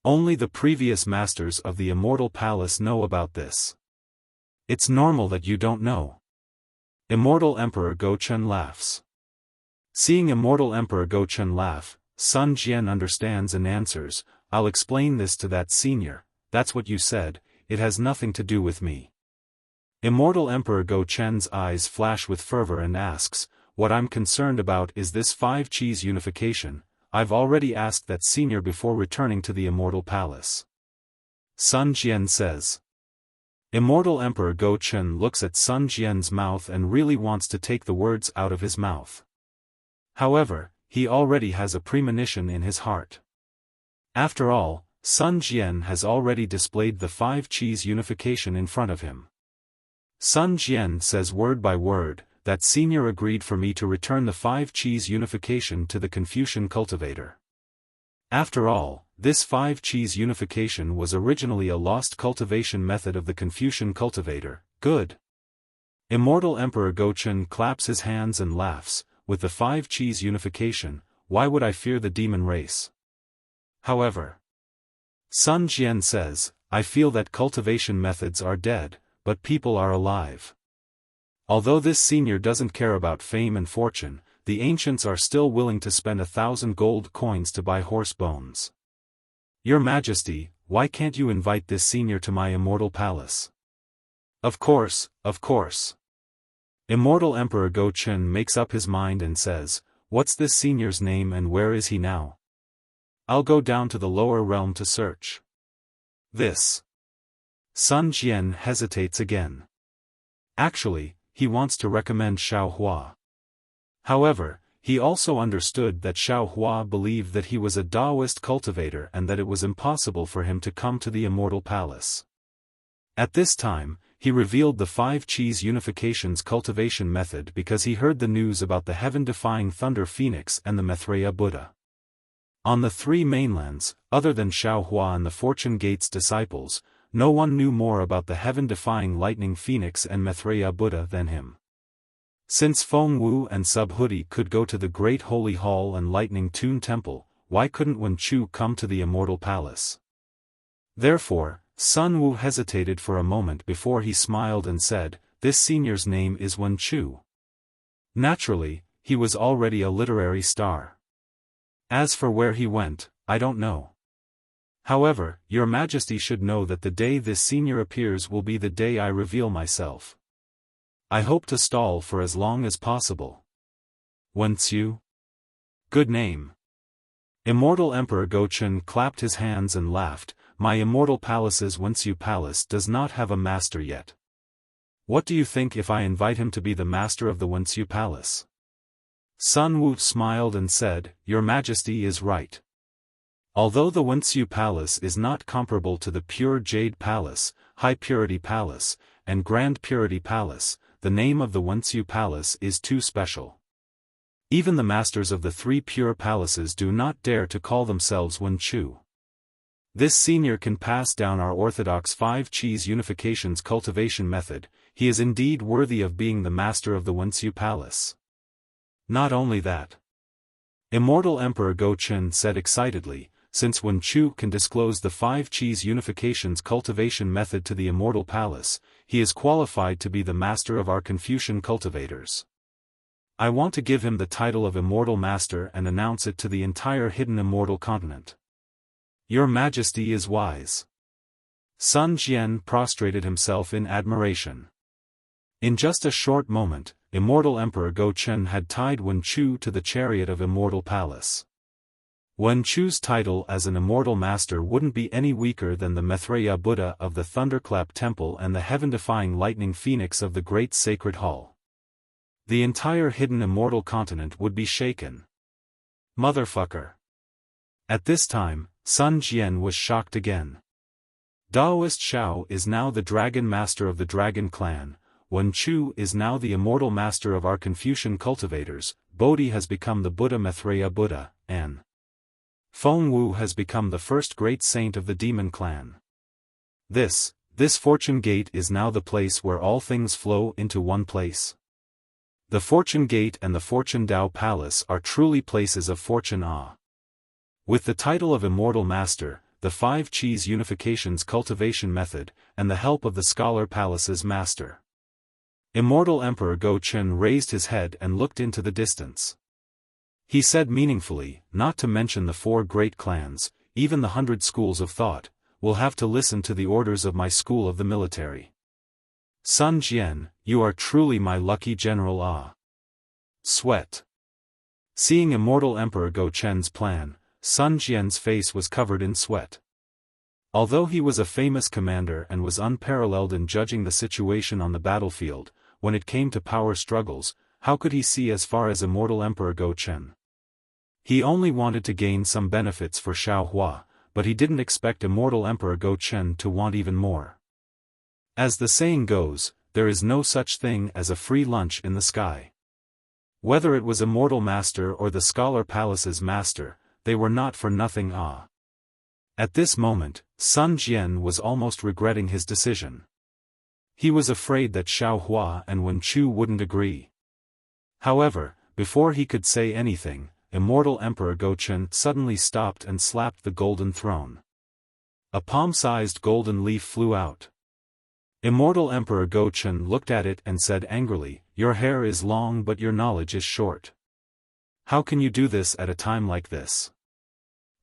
Only the previous masters of the immortal palace know about this. It's normal that you don't know. Immortal Emperor Go-Chun laughs. Seeing Immortal Emperor Go-Chun laugh, Sun Jian understands and answers, I'll explain this to that senior. That's what you said, it has nothing to do with me. Immortal Emperor Go-Chun's eyes flash with fervor and asks, what I'm concerned about is this five Qis unification. I've already asked that senior before returning to the immortal palace. Sun Jian says. Immortal Emperor Go-Chun looks at Sun Jian's mouth and really wants to take the words out of his mouth. However, he already has a premonition in his heart. After all, Sun Jian has already displayed the five Qis unification in front of him. Sun Jian says word by word, that senior agreed for me to return the five Qis unification to the Confucian cultivator. After all, this five Qis unification was originally a lost cultivation method of the Confucian cultivator. Good. Immortal Emperor Go-Chun claps his hands and laughs. With the five Qis unification, why would I fear the demon race? However, Sun Jian says, I feel that cultivation methods are dead, but people are alive. Although this senior doesn't care about fame and fortune, the ancients are still willing to spend 1,000 gold coins to buy horse bones. Your Majesty, why can't you invite this senior to my immortal palace? Of course, of course. Immortal Emperor Go-Chun makes up his mind and says, what's this senior's name and where is he now? I'll go down to the lower realm to search. This. Sun Jian hesitates again. Actually, he wants to recommend Xiaofan. However, he also understood that Xiaofan believed that he was a Taoist cultivator and that it was impossible for him to come to the immortal palace. At this time, he revealed the five Qis unification's cultivation method because he heard the news about the heaven-defying Thunder Phoenix and the Maitreya Buddha. On the three mainlands, other than Xiaofan and the Fortune Gate's disciples, no one knew more about the heaven-defying Lightning Phoenix and Maitreya Buddha than him. Since Feng Wu and Subhuti could go to the Great Holy Hall and Lightning Tune Temple, why couldn't Wen Chu come to the Immortal Palace? Therefore, Sun Wu hesitated for a moment before he smiled and said, this senior's name is Wen Chu. Naturally, he was already a literary star. As for where he went, I don't know. However, your Majesty should know that the day this senior appears will be the day I reveal myself. I hope to stall for as long as possible. Wen Chu? Good name. Immortal Emperor Go-Chun clapped his hands and laughed. My immortal palace's Wen Chu Palace does not have a master yet. What do you think if I invite him to be the master of the Wen Chu Palace? Sun Wu smiled and said, Your Majesty is right. Although the Wen Chu Palace is not comparable to the Pure Jade Palace, High Purity Palace, and Grand Purity Palace, the name of the Wen Chu Palace is too special. Even the masters of the three pure palaces do not dare to call themselves Wen Chu. This senior can pass down our orthodox five Qis unification's cultivation method. He is indeed worthy of being the master of the Wen Chu Palace. Not only that. Immortal Emperor Go-Chun said excitedly, since Wen Chu can disclose the 5 Qis unification's cultivation method to the Immortal Palace, he is qualified to be the master of our Confucian cultivators. I want to give him the title of Immortal Master and announce it to the entire hidden immortal continent. Your Majesty is wise. Sun Jian prostrated himself in admiration. In just a short moment, Immortal Emperor Go Chen had tied Wen Chu to the chariot of Immortal Palace. Wen Chu's title as an Immortal Master wouldn't be any weaker than the Maitreya Buddha of the Thunderclap Temple and the heaven-defying Lightning Phoenix of the Great Sacred Hall. The entire hidden immortal continent would be shaken. Motherfucker. At this time, Sun Jian was shocked again. Daoist Xiao is now the Dragon Master of the Dragon Clan, Wen Chu is now the Immortal Master of our Confucian cultivators, Bodhi has become the Buddha Maitreya Buddha, and Feng Wu has become the first great saint of the Demon Clan. This Fortune Gate is now the place where all things flow into one place. The Fortune Gate and the Fortune Dao Palace are truly places of fortune. With the title of Immortal Master, the 5 Qis unification's cultivation method, and the help of the Scholar Palace's master, Immortal Emperor Go Chen raised his head and looked into the distance. He said meaningfully, not to mention the 4 great clans, even the 100 schools of thought, will have to listen to the orders of my school of the military. Sun Jian, you are truly my lucky general. Sweat. Seeing Immortal Emperor Go Chen's plan, Sun Jian's face was covered in sweat. Although he was a famous commander and was unparalleled in judging the situation on the battlefield, when it came to power struggles, how could he see as far as Immortal Emperor Go Chen? He only wanted to gain some benefits for Xiao Hua, but he didn't expect Immortal Emperor Go Chen to want even more. As the saying goes, there is no such thing as a free lunch in the sky. Whether it was Immortal Master or the Scholar Palace's master, they were not for nothing. At this moment, Sun Jian was almost regretting his decision. He was afraid that Xiao Hua and Wen Chu wouldn't agree. However, before he could say anything, Immortal Emperor Go Chen suddenly stopped and slapped the golden throne. A palm-sized golden leaf flew out. Immortal Emperor Go Chen looked at it and said angrily, "Your hair is long but your knowledge is short. How can you do this at a time like this?"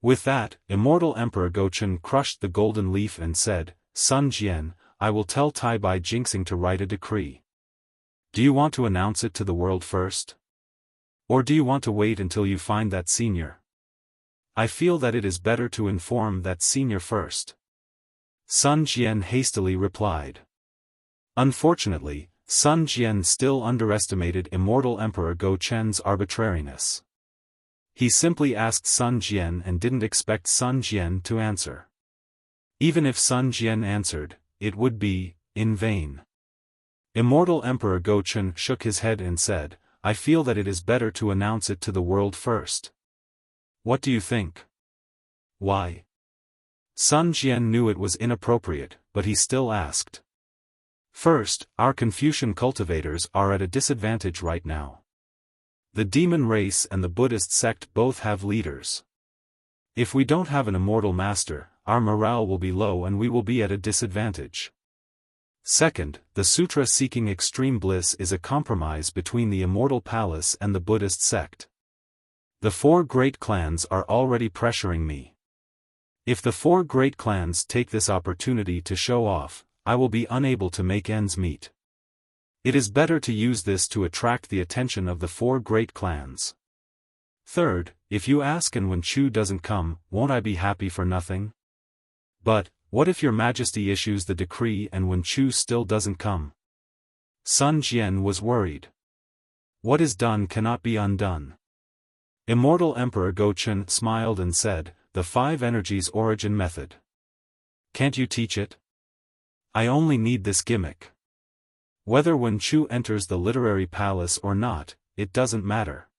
With that, Immortal Emperor Go Chen crushed the golden leaf and said, "Sun Jian, I will tell Tai Bai Jinxing to write a decree. Do you want to announce it to the world first? Or do you want to wait until you find that senior? I feel that it is better to inform that senior first." Sun Jian hastily replied. Unfortunately, Sun Jian still underestimated Immortal Emperor Go Chen's arbitrariness. He simply asked Sun Jian and didn't expect Sun Jian to answer. Even if Sun Jian answered, it would be in vain. Immortal Emperor Go Chen shook his head and said, "I feel that it is better to announce it to the world first. What do you think?" "Why?" Sun Jian knew it was inappropriate, but he still asked. "First, our Confucian cultivators are at a disadvantage right now. The demon race and the Buddhist sect both have leaders. If we don't have an immortal master, our morale will be low and we will be at a disadvantage. Second, the sutra seeking extreme bliss is a compromise between the Immortal Palace and the Buddhist sect. The 4 great clans are already pressuring me. If the 4 great clans take this opportunity to show off, I will be unable to make ends meet. It is better to use this to attract the attention of the 4 great clans. Third, if you ask and Wen Chu doesn't come, won't I be happy for nothing? But, what if your Majesty issues the decree and Wen Chu still doesn't come?" Sun Jian was worried. What is done cannot be undone. Immortal Emperor Go Chen smiled and said, "The 5 energies origin method. Can't you teach it? I only need this gimmick. Whether Wen Chu enters the literary palace or not, it doesn't matter."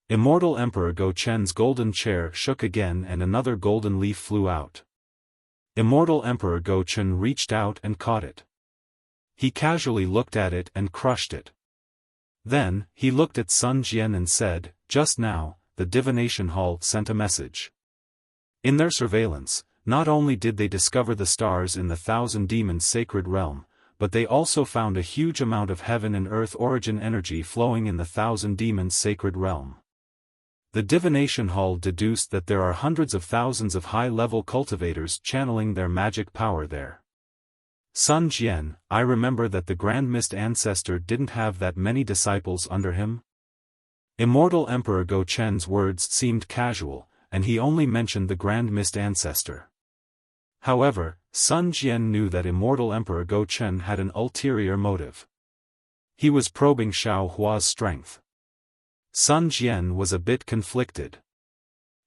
Immortal Emperor Go Chen's golden chair shook again and another golden leaf flew out. Immortal Emperor Go Chen reached out and caught it. He casually looked at it and crushed it. Then, he looked at Sun Jian and said, "Just now, the divination hall sent a message. In their surveillance, not only did they discover the stars in the Thousand Demons' sacred realm, but they also found a huge amount of heaven and earth origin energy flowing in the Thousand Demons' sacred realm. The divination hall deduced that there are hundreds of thousands of high-level cultivators channeling their magic power there. Sun Jian, I remember that the Grand Mist Ancestor didn't have that many disciples under him? Immortal Emperor Go Chen's words seemed casual, and he only mentioned the Grand Mist Ancestor. However, Sun Jian knew that Immortal Emperor Go Chen had an ulterior motive. He was probing Xiao Hua's strength. Sun Jian was a bit conflicted.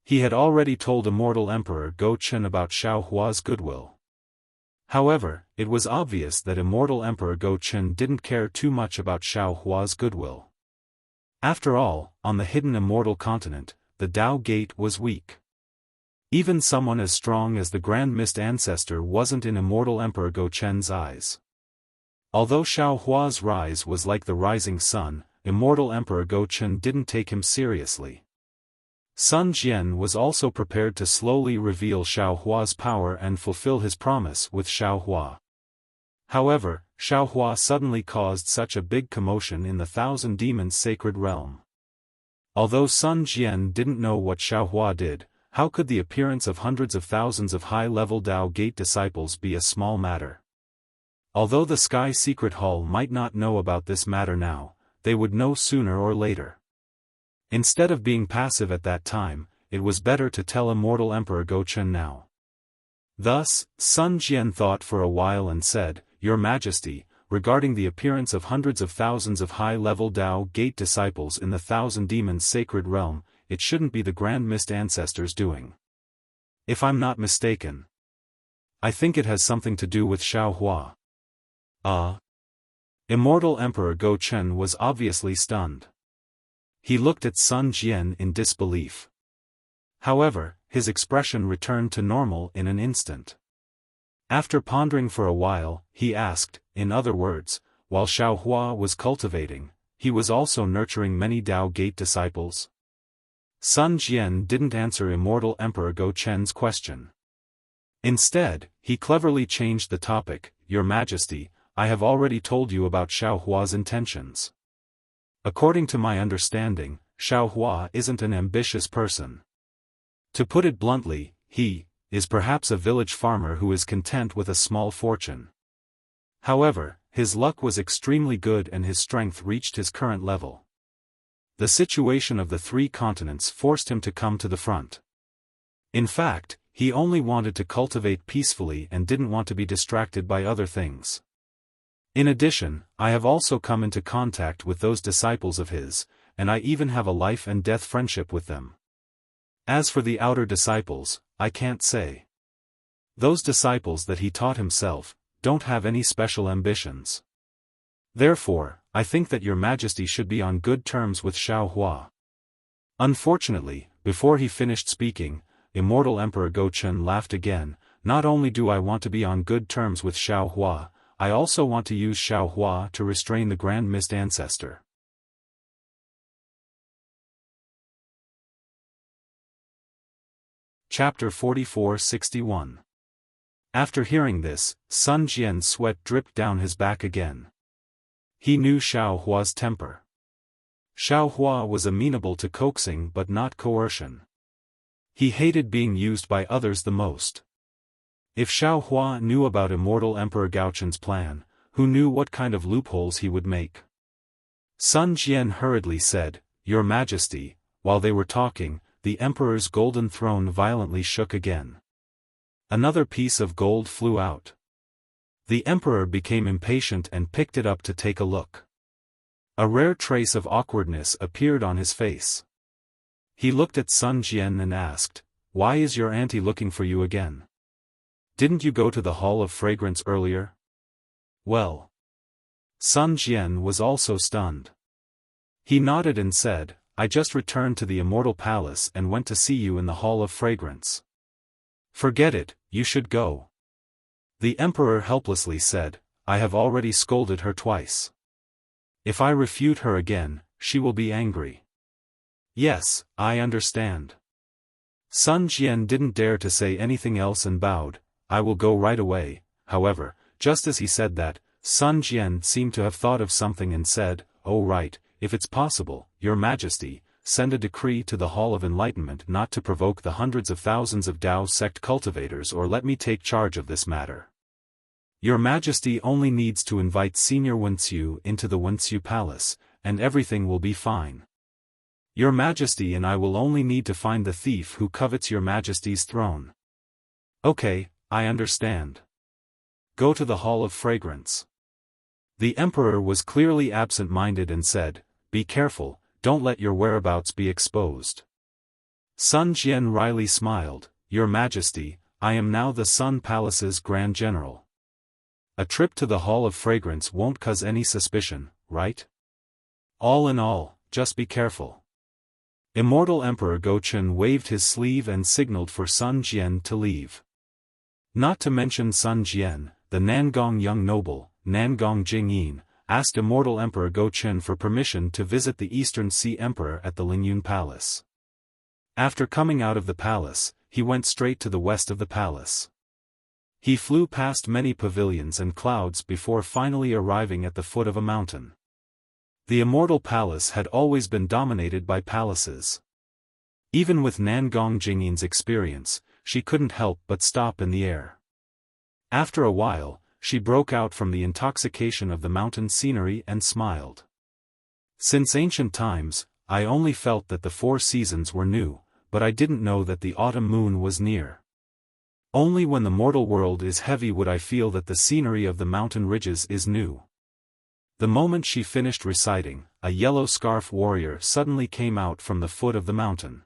He had already told Immortal Emperor Go Chen about Xiao Hua's goodwill. However, it was obvious that Immortal Emperor Go Chen didn't care too much about Xiao Hua's goodwill. After all, on the hidden immortal continent, the Tao Gate was weak. Even someone as strong as the Grand Mist Ancestor wasn't in Immortal Emperor Go Chen's eyes. Although Xiao Hua's rise was like the rising sun, Immortal Emperor Go Chen didn't take him seriously. Sun Jian was also prepared to slowly reveal Xiao Hua's power and fulfill his promise with Xiao Hua. However, Xiao Hua suddenly caused such a big commotion in the Thousand Demons' sacred realm. Although Sun Jian didn't know what Xiao Hua did, how could the appearance of hundreds of thousands of high-level Tao Gate disciples be a small matter? Although the Sky Secret Hall might not know about this matter now, they would know sooner or later. Instead of being passive at that time, it was better to tell Immortal Emperor Go Chen now. Thus, Sun Jian thought for a while and said, "Your Majesty, regarding the appearance of hundreds of thousands of high-level Tao Gate disciples in the Thousand Demons' sacred realm, it shouldn't be the Grand Mist Ancestor's doing. If I'm not mistaken, I think it has something to do with Xiao Hua." Immortal Emperor Go Chen was obviously stunned. He looked at Sun Jian in disbelief. However, his expression returned to normal in an instant. After pondering for a while, he asked, in other words, while Xiao Hua was cultivating, he was also nurturing many Tao Gate disciples? Sun Jian didn't answer Immortal Emperor Go Chen's question. Instead, he cleverly changed the topic. "Your Majesty, I have already told you about Xiao Hua's intentions. According to my understanding, Xiao Hua isn't an ambitious person. To put it bluntly, he is perhaps a village farmer who is content with a small fortune. However, his luck was extremely good and his strength reached his current level. The situation of the three continents forced him to come to the front. In fact, he only wanted to cultivate peacefully and didn't want to be distracted by other things. In addition, I have also come into contact with those disciples of his, and I even have a life and death friendship with them. As for the outer disciples, I can't say. Those disciples that he taught himself don't have any special ambitions. Therefore, I think that your Majesty should be on good terms with Xiao Hua." Unfortunately, before he finished speaking, Immortal Emperor Go Chen laughed again. "Not only do I want to be on good terms with Xiao Hua, I also want to use Xiao Hua to restrain the Grand Mist Ancestor." Chapter 44-61. After hearing this, Sun Jian's sweat dripped down his back again. He knew Xiao Hua's temper. Xiao Hua was amenable to coaxing but not coercion. He hated being used by others the most. If Xiao Hua knew about Immortal Emperor Gao Chen's plan, who knew what kind of loopholes he would make? Sun Jian hurriedly said, "Your Majesty." While they were talking, the Emperor's golden throne violently shook again. Another piece of gold flew out. The Emperor became impatient and picked it up to take a look. A rare trace of awkwardness appeared on his face. He looked at Sun Jian and asked, "Why is your auntie looking for you again? Didn't you go to the Hall of Fragrance earlier?" "Well." Sun Jian was also stunned. He nodded and said, "I just returned to the Immortal Palace and went to see you in the Hall of Fragrance." "Forget it, you should go." The Emperor helplessly said, "I have already scolded her twice. If I refute her again, she will be angry." "Yes, I understand." Sun Jian didn't dare to say anything else and bowed. I will go right away. However, just as he said that, Sun Jian seemed to have thought of something and said, "Oh right, if it's possible, Your Majesty, send a decree to the Hall of Enlightenment not to provoke the hundreds of thousands of Dao sect cultivators, or let me take charge of this matter. Your Majesty only needs to invite Senior Wuxia into the Wuxia Palace, and everything will be fine. Your Majesty and I will only need to find the thief who covets Your Majesty's throne." "Okay, I understand. Go to the Hall of Fragrance." The Emperor was clearly absent-minded and said, "Be careful, don't let your whereabouts be exposed." Sun Jian wryly smiled, "Your Majesty, I am now the Sun Palace's Grand General. A trip to the Hall of Fragrance won't cause any suspicion, right? All in all, just be careful." Immortal Emperor Gochen waved his sleeve and signaled for Sun Jian to leave. Not to mention Sun Jian, the Nangong young noble, Nangong Jingyin, asked Immortal Emperor Gochen for permission to visit the Eastern Sea Emperor at the Lingyun Palace. After coming out of the palace, he went straight to the west of the palace. He flew past many pavilions and clouds before finally arriving at the foot of a mountain. The Immortal Palace had always been dominated by palaces. Even with Nangong Jingyin's experience, she couldn't help but stop in the air. After a while, she broke out from the intoxication of the mountain scenery and smiled. "Since ancient times, I only felt that the 4 seasons were new, but I didn't know that the autumn moon was near. Only when the mortal world is heavy would I feel that the scenery of the mountain ridges is new." The moment she finished reciting, a yellow scarf warrior suddenly came out from the foot of the mountain.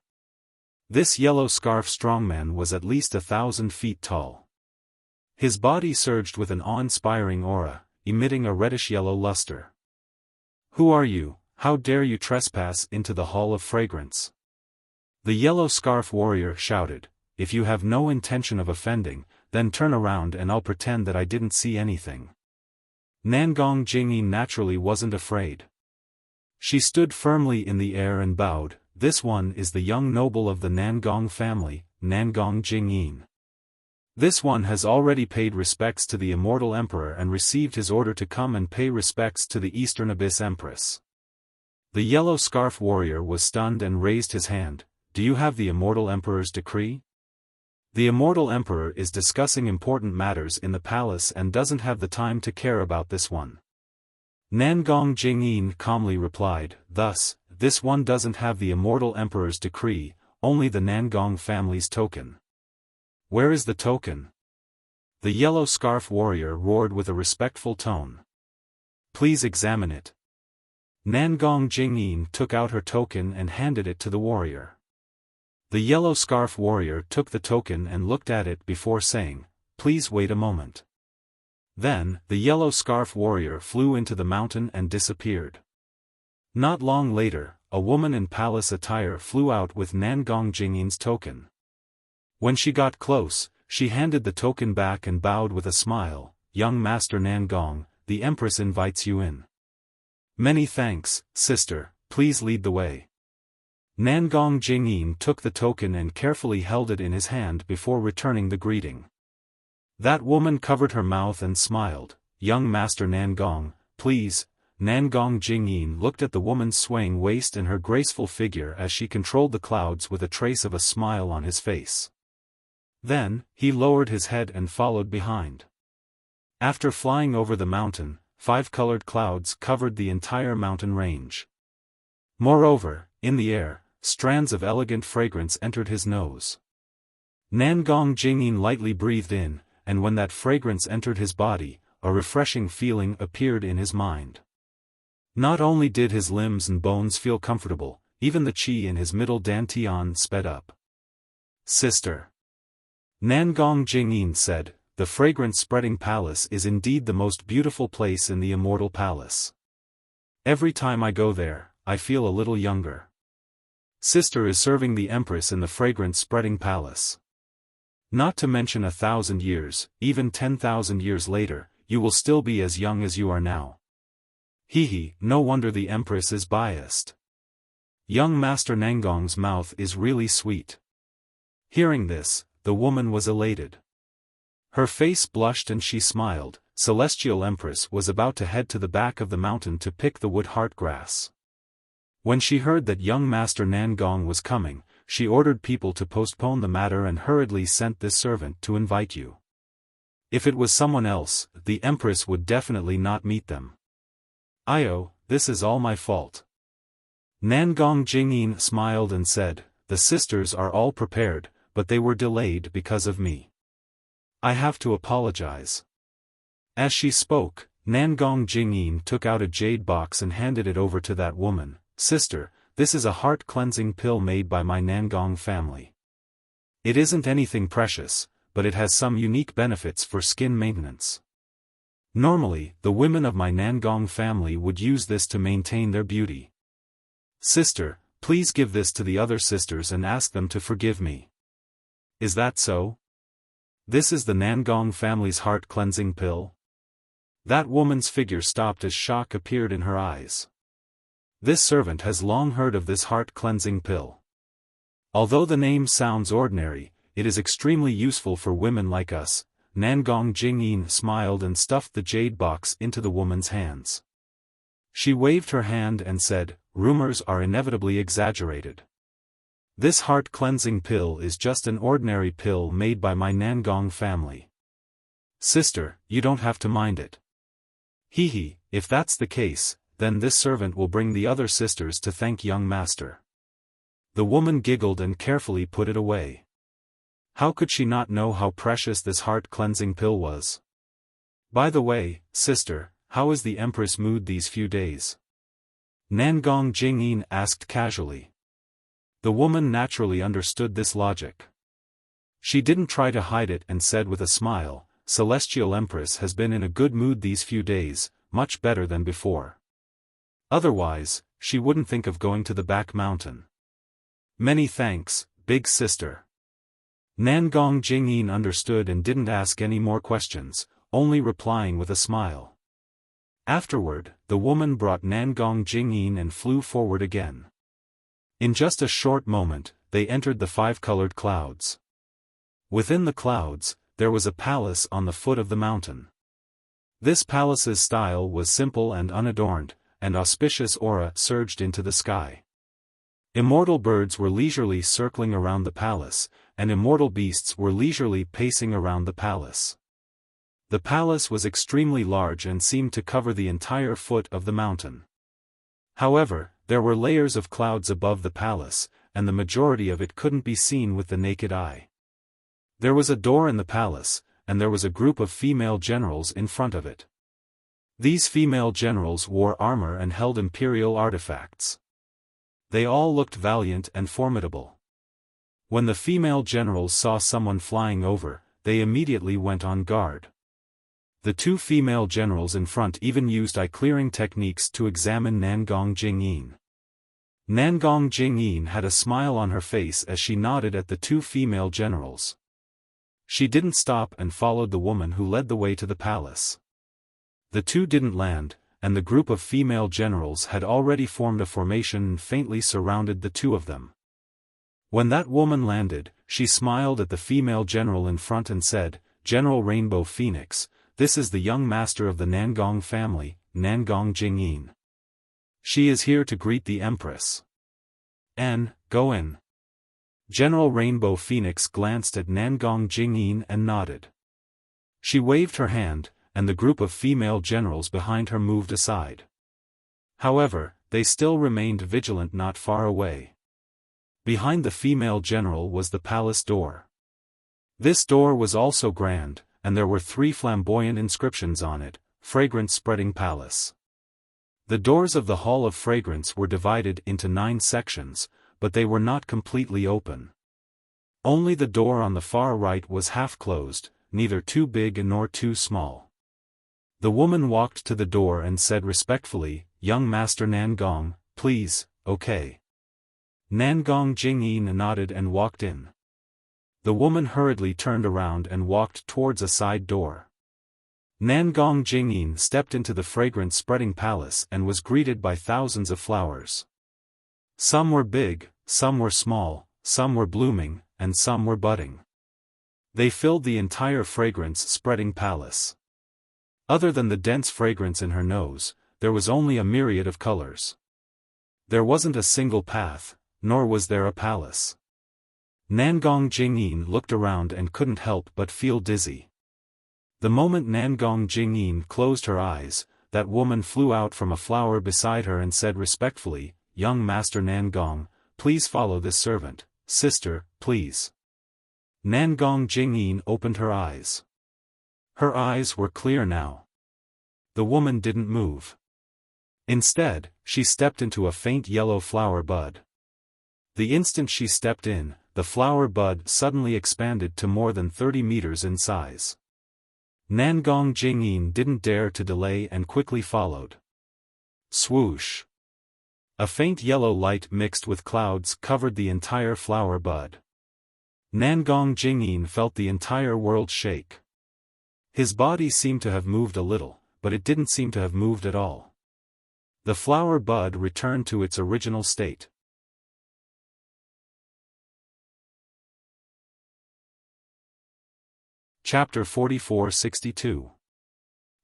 This yellow scarf strongman was at least 1,000 feet tall. His body surged with an awe-inspiring aura, emitting a reddish-yellow luster. "Who are you? How dare you trespass into the Hall of Fragrance?" The yellow scarf warrior shouted, "If you have no intention of offending, then turn around and I'll pretend that I didn't see anything." Nangong Jingyi naturally wasn't afraid. She stood firmly in the air and bowed. "This one is the young noble of the Nangong family, Nangong Jingyin. This one has already paid respects to the Immortal Emperor and received his order to come and pay respects to the Eastern Abyss Empress." The yellow scarf warrior was stunned and raised his hand. "Do you have the Immortal Emperor's decree? The Immortal Emperor is discussing important matters in the palace and doesn't have the time to care about this one." Nangong Jingyin calmly replied, "Thus, this one doesn't have the Immortal Emperor's decree, only the Nangong family's token." "Where is the token?" The yellow scarf warrior roared with a respectful tone. "Please examine it." Nangong Jingyin took out her token and handed it to the warrior. The yellow scarf warrior took the token and looked at it before saying, "Please wait a moment." Then, the yellow scarf warrior flew into the mountain and disappeared. Not long later, a woman in palace attire flew out with Nangong Jingyin's token. When she got close, she handed the token back and bowed with a smile. "Young Master Nangong, the Empress invites you in." "Many thanks, sister, please lead the way." Nangong Jingyin took the token and carefully held it in his hand before returning the greeting. That woman covered her mouth and smiled. "Young Master Nangong, please." Nangong Jingyin looked at the woman's swaying waist and her graceful figure as she controlled the clouds with a trace of a smile on his face. Then, he lowered his head and followed behind. After flying over the mountain, 5 colored clouds covered the entire mountain range. Moreover, in the air, strands of elegant fragrance entered his nose. Nangong Jingyin lightly breathed in, and when that fragrance entered his body, a refreshing feeling appeared in his mind. Not only did his limbs and bones feel comfortable, even the qi in his middle dantian sped up. "Sister," Nangong Jingyin said, "the fragrance-spreading palace is indeed the most beautiful place in the Immortal Palace. Every time I go there, I feel a little younger. Sister is serving the Empress in the fragrance-spreading palace. Not to mention 1,000 years, even 10,000 years later, you will still be as young as you are now. Hehe, no wonder the Empress is biased. Young Master Nangong's mouth is really sweet." Hearing this, the woman was elated. Her face blushed and she smiled. Celestial Empress was about to head to the back of the mountain to pick the wood heart grass. When she heard that young Master Nangong was coming, she ordered people to postpone the matter and hurriedly sent this servant to invite you. If it was someone else, the Empress would definitely not meet them. Io, this is all my fault. Nangong Jingyin smiled and said, the sisters are all prepared, but they were delayed because of me. I have to apologize. As she spoke, Nangong Jingyin took out a jade box and handed it over to that woman. Sister, this is a heart-cleansing pill made by my Nangong family. It isn't anything precious, but it has some unique benefits for skin maintenance. Normally, the women of my Nangong family would use this to maintain their beauty. Sister, please give this to the other sisters and ask them to forgive me. Is that so? This is the Nangong family's heart-cleansing pill? That woman's figure stopped as shock appeared in her eyes. This servant has long heard of this heart-cleansing pill. Although the name sounds ordinary, it is extremely useful for women like us. Nangong Jingyin smiled and stuffed the jade box into the woman's hands. She waved her hand and said, rumors are inevitably exaggerated. This heart-cleansing pill is just an ordinary pill made by my Nangong family. Sister, you don't have to mind it. Hee, if that's the case, then this servant will bring the other sisters to thank young master. The woman giggled and carefully put it away. How could she not know how precious this heart-cleansing pill was? By the way, sister, how is the Empress' mood these few days? Nangong Jingyin asked casually. The woman naturally understood this logic. She didn't try to hide it and said with a smile, Celestial Empress has been in a good mood these few days, much better than before. Otherwise, she wouldn't think of going to the back mountain. Many thanks, big sister. Nangong Jingyin understood and didn't ask any more questions, only replying with a smile. Afterward, the woman brought Nangong Jingyin and flew forward again. In just a short moment, they entered the five-colored clouds. Within the clouds, there was a palace on the foot of the mountain. This palace's style was simple and unadorned, and auspicious aura surged into the sky. Immortal birds were leisurely circling around the palace, and immortal beasts were leisurely pacing around the palace. The palace was extremely large and seemed to cover the entire foot of the mountain. However, there were layers of clouds above the palace, and the majority of it couldn't be seen with the naked eye. There was a door in the palace, and there was a group of female generals in front of it. These female generals wore armor and held imperial artifacts. They all looked valiant and formidable. When the female generals saw someone flying over, they immediately went on guard. The two female generals in front even used eye-clearing techniques to examine Nangong Jingyin. Nangong Jingyin had a smile on her face as she nodded at the two female generals. She didn't stop and followed the woman who led the way to the palace. The two didn't land, and the group of female generals had already formed a formation and faintly surrounded the two of them. When that woman landed, she smiled at the female general in front and said, General Rainbow Phoenix, this is the young master of the Nangong family, Nangong Jingyin. She is here to greet the Empress. Go in. General Rainbow Phoenix glanced at Nangong Jingyin and nodded. She waved her hand, and the group of female generals behind her moved aside. However, they still remained vigilant not far away. Behind the female general was the palace door. This door was also grand, and there were 3 flamboyant inscriptions on it, Fragrance Spreading Palace. The doors of the Hall of Fragrance were divided into 9 sections, but they were not completely open. Only the door on the far right was half closed, neither too big nor too small. The woman walked to the door and said respectfully, Young Master Nangong, please, okay. Nangong Jingyin nodded and walked in. The woman hurriedly turned around and walked towards a side door. Nangong Jingyin stepped into the fragrance-spreading palace and was greeted by thousands of flowers. Some were big, some were small, some were blooming, and some were budding. They filled the entire fragrance-spreading palace. Other than the dense fragrance in her nose, there was only a myriad of colors. There wasn't a single path, nor was there a palace. Nangong Jingyin looked around and couldn't help but feel dizzy. The moment Nangong Jingyin closed her eyes, that woman flew out from a flower beside her and said respectfully, "Young Master Nangong, please follow this servant, sister, please." Nangong Jingyin opened her eyes. Her eyes were clear now. The woman didn't move. Instead, she stepped into a faint yellow flower bud. The instant she stepped in, the flower bud suddenly expanded to more than 30 meters in size. Nangong Jingyin didn't dare to delay and quickly followed. Swoosh! A faint yellow light mixed with clouds covered the entire flower bud. Nangong Jingyin felt the entire world shake. His body seemed to have moved a little, but it didn't seem to have moved at all. The flower bud returned to its original state. Chapter 4462.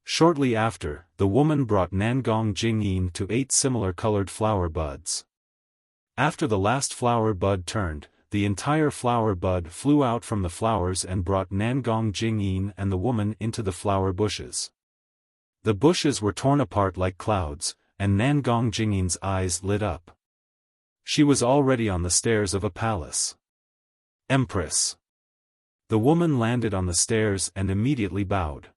Shortly after, the woman brought Nangong Jingyin to 8 similar-colored flower buds. After the last flower bud turned, the entire flower bud flew out from the flowers and brought Nangong Jingyin and the woman into the flower bushes. The bushes were torn apart like clouds, and Nangong Jingyin's eyes lit up. She was already on the stairs of a palace. Empress. The woman landed on the stairs and immediately bowed.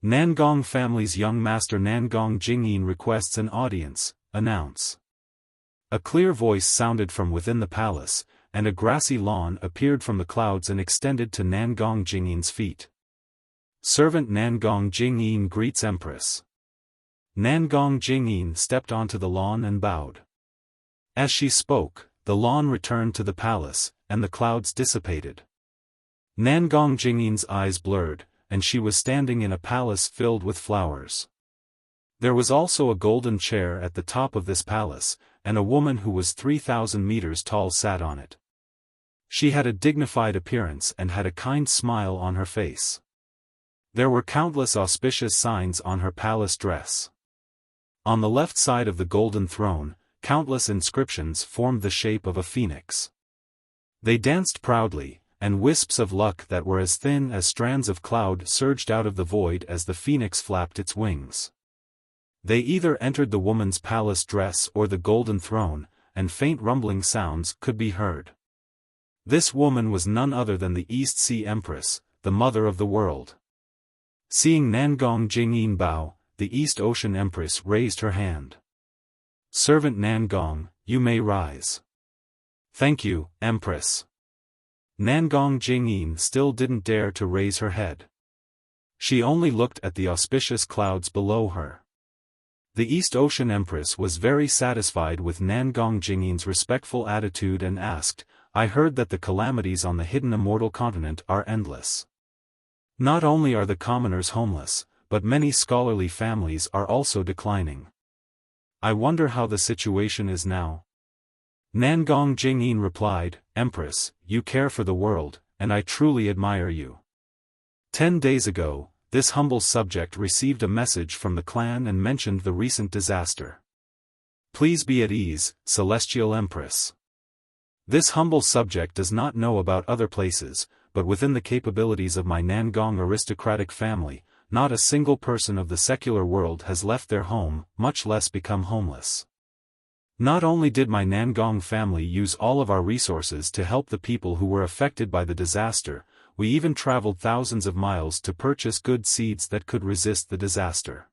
Nangong family's young master Nangong Jingyin requests an audience, announce. A clear voice sounded from within the palace, and a grassy lawn appeared from the clouds and extended to Nangong Jingyin's feet. Servant Nangong Jingyin greets Empress. Nangong Jingyin stepped onto the lawn and bowed. As she spoke, the lawn returned to the palace, and the clouds dissipated. Nangong Jingyin's eyes blurred, and she was standing in a palace filled with flowers. There was also a golden chair at the top of this palace, and a woman who was 3,000 meters tall sat on it. She had a dignified appearance and had a kind smile on her face. There were countless auspicious signs on her palace dress. On the left side of the golden throne, countless inscriptions formed the shape of a phoenix. They danced proudly, and wisps of luck that were as thin as strands of cloud surged out of the void as the phoenix flapped its wings. They either entered the woman's palace dress or the golden throne, and faint rumbling sounds could be heard. This woman was none other than the East Sea Empress, the mother of the world. Seeing Nangong Jingyin bow, the East Ocean Empress raised her hand. "Servant Nangong, you may rise." "Thank you, Empress." Nangong Jingyin still didn't dare to raise her head. She only looked at the auspicious clouds below her. The East Ocean Empress was very satisfied with Nangong Jingyin's respectful attitude and asked, "I heard that the calamities on the hidden immortal continent are endless. Not only are the commoners homeless, but many scholarly families are also declining. I wonder how the situation is now." Nangong Jingyin replied, "Empress, you care for the world, and I truly admire you. 10 days ago, this humble subject received a message from the clan and mentioned the recent disaster. Please be at ease, Celestial Empress. This humble subject does not know about other places, but within the capabilities of my Nangong aristocratic family, not a single person of the secular world has left their home, much less become homeless. Not only did my Nangong family use all of our resources to help the people who were affected by the disaster, we even traveled thousands of miles to purchase good seeds that could resist the disaster.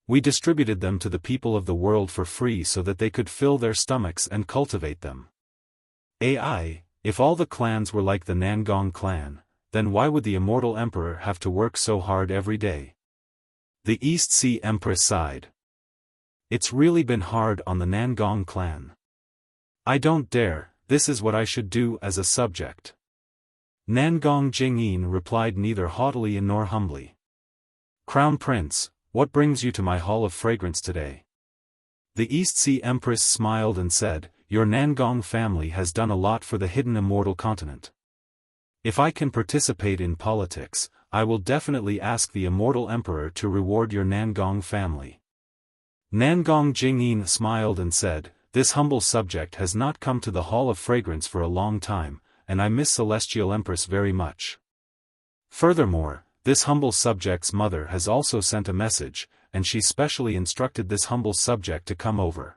We distributed them to the people of the world for free so that they could fill their stomachs and cultivate them. If all the clans were like the Nangong clan, then why would the immortal emperor have to work so hard every day?" The East Sea Empress sighed. "It's really been hard on the Nangong clan. I don't dare, this is what I should do as a subject." Nangong Jingyin replied neither haughtily nor humbly. "Crown Prince, what brings you to my hall of fragrance today?" The East Sea Empress smiled and said, your Nangong family has done a lot for the hidden immortal continent. If I can participate in politics, I will definitely ask the immortal emperor to reward your Nangong family. Nangong Jingyin smiled and said, this humble subject has not come to the Hall of Fragrance for a long time, and I miss Celestial Empress very much. Furthermore, this humble subject's mother has also sent a message, and she specially instructed this humble subject to come over.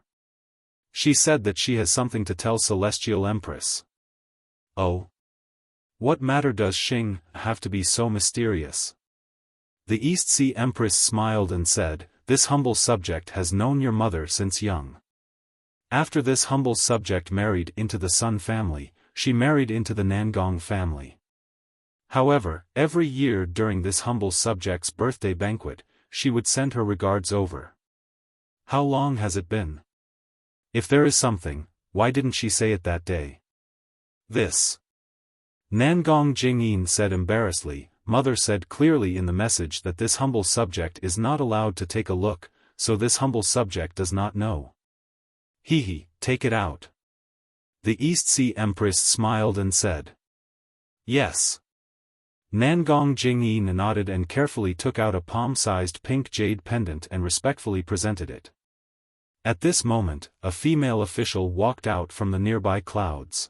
She said that she has something to tell Celestial Empress. Oh? What matter does Xing have to be so mysterious? The East Sea Empress smiled and said, this humble subject has known your mother since young. After this humble subject married into the Sun family, she married into the Nangong family. However, every year during this humble subject's birthday banquet, she would send her regards over. How long has it been? If there is something, why didn't she say it that day? This. Nangong Jingyin said embarrassedly, Mother said clearly in the message that this humble subject is not allowed to take a look, so this humble subject does not know. Take it out. The East Sea Empress smiled and said. Yes. Nangong Jingyin nodded and carefully took out a palm-sized pink jade pendant and respectfully presented it. At this moment, a female official walked out from the nearby clouds.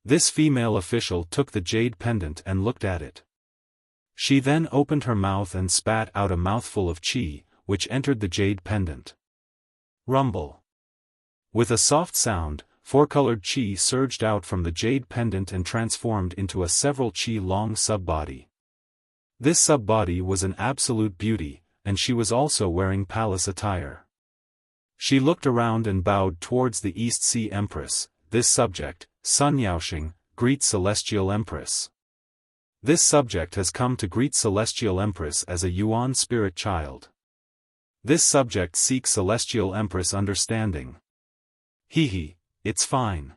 This female official took the jade pendant and looked at it. She then opened her mouth and spat out a mouthful of qi, which entered the jade pendant. Rumble. With a soft sound, four-colored qi surged out from the jade pendant and transformed into a several qi-long sub-body. This sub-body was an absolute beauty, and she was also wearing palace attire. She looked around and bowed towards the East Sea Empress. This subject, Sun Yaoxing, greets Celestial Empress. This subject has come to greet Celestial Empress as a Yuan spirit child. This subject seeks Celestial Empress understanding. It's fine.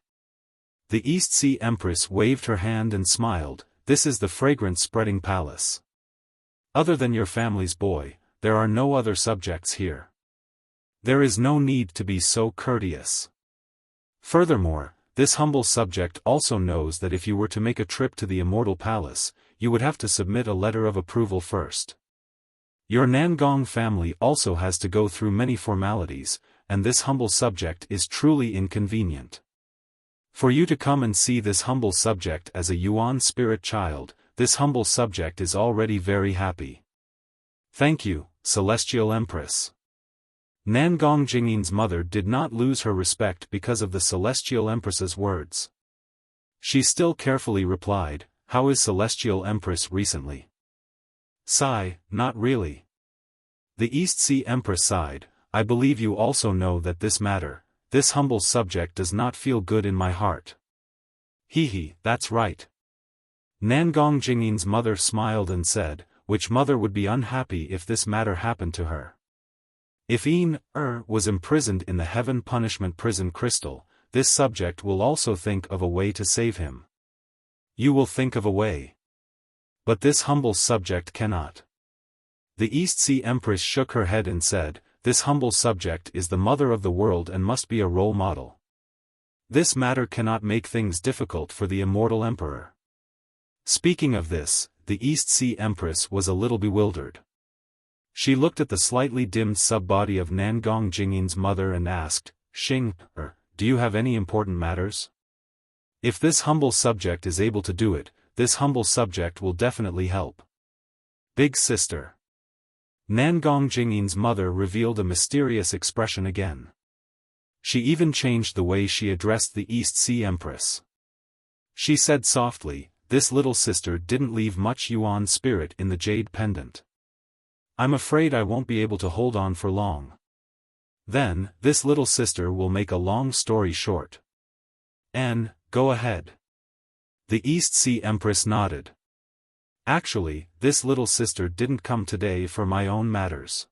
The East Sea Empress waved her hand and smiled, this is the fragrance-spreading palace. Other than your family's boy, there are no other subjects here. There is no need to be so courteous. Furthermore, this humble subject also knows that if you were to make a trip to the Immortal Palace, you would have to submit a letter of approval first. Your Nangong family also has to go through many formalities, and this humble subject is truly inconvenient. For you to come and see this humble subject as a Yuan spirit child, this humble subject is already very happy. Thank you, Celestial Empress. Nangong Jingyin's mother did not lose her respect because of the Celestial Empress's words. She still carefully replied, how is Celestial Empress recently? Sigh, not really. The East Sea Empress sighed, I believe you also know that this matter, this humble subject does not feel good in my heart. That's right. Nangong Jingyin's mother smiled and said, which mother would be unhappy if this matter happened to her? If was imprisoned in the Heaven Punishment Prison Crystal, this subject will also think of a way to save him. You will think of a way. But this humble subject cannot. The East Sea Empress shook her head and said, this humble subject is the mother of the world and must be a role model. This matter cannot make things difficult for the immortal emperor. Speaking of this, the East Sea Empress was a little bewildered. She looked at the slightly dimmed sub-body of Nangong Jingyin's mother and asked, Xing, do you have any important matters? If this humble subject is able to do it, this humble subject will definitely help. Big sister. Nangong Jingyin's mother revealed a mysterious expression again. She even changed the way she addressed the East Sea Empress. She said softly, this little sister didn't leave much Yuan spirit in the jade pendant. I'm afraid I won't be able to hold on for long. Then, this little sister will make a long story short. Go ahead. The East Sea Empress nodded. Actually, this little sister didn't come today for my own matters.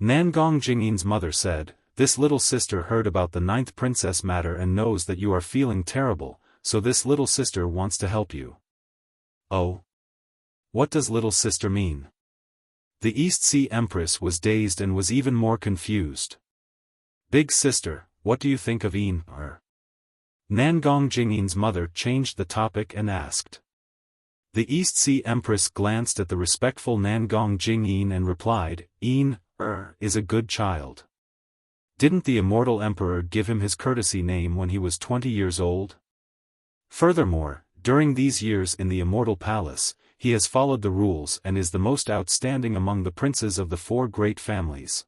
Nangong Jingyin's mother said, this little sister heard about the 9th princess matter and knows that you are feeling terrible, so this little sister wants to help you. Oh? What does little sister mean? The East Sea Empress was dazed and was even more confused. Big sister, what do you think of Yin? Nangong Jingyin's mother changed the topic and asked. The East Sea Empress glanced at the respectful Nangong Jingyin and replied, Yin, is a good child. Didn't the immortal emperor give him his courtesy name when he was 20 years old? Furthermore, during these years in the immortal palace, he has followed the rules and is the most outstanding among the princes of the 4 great families.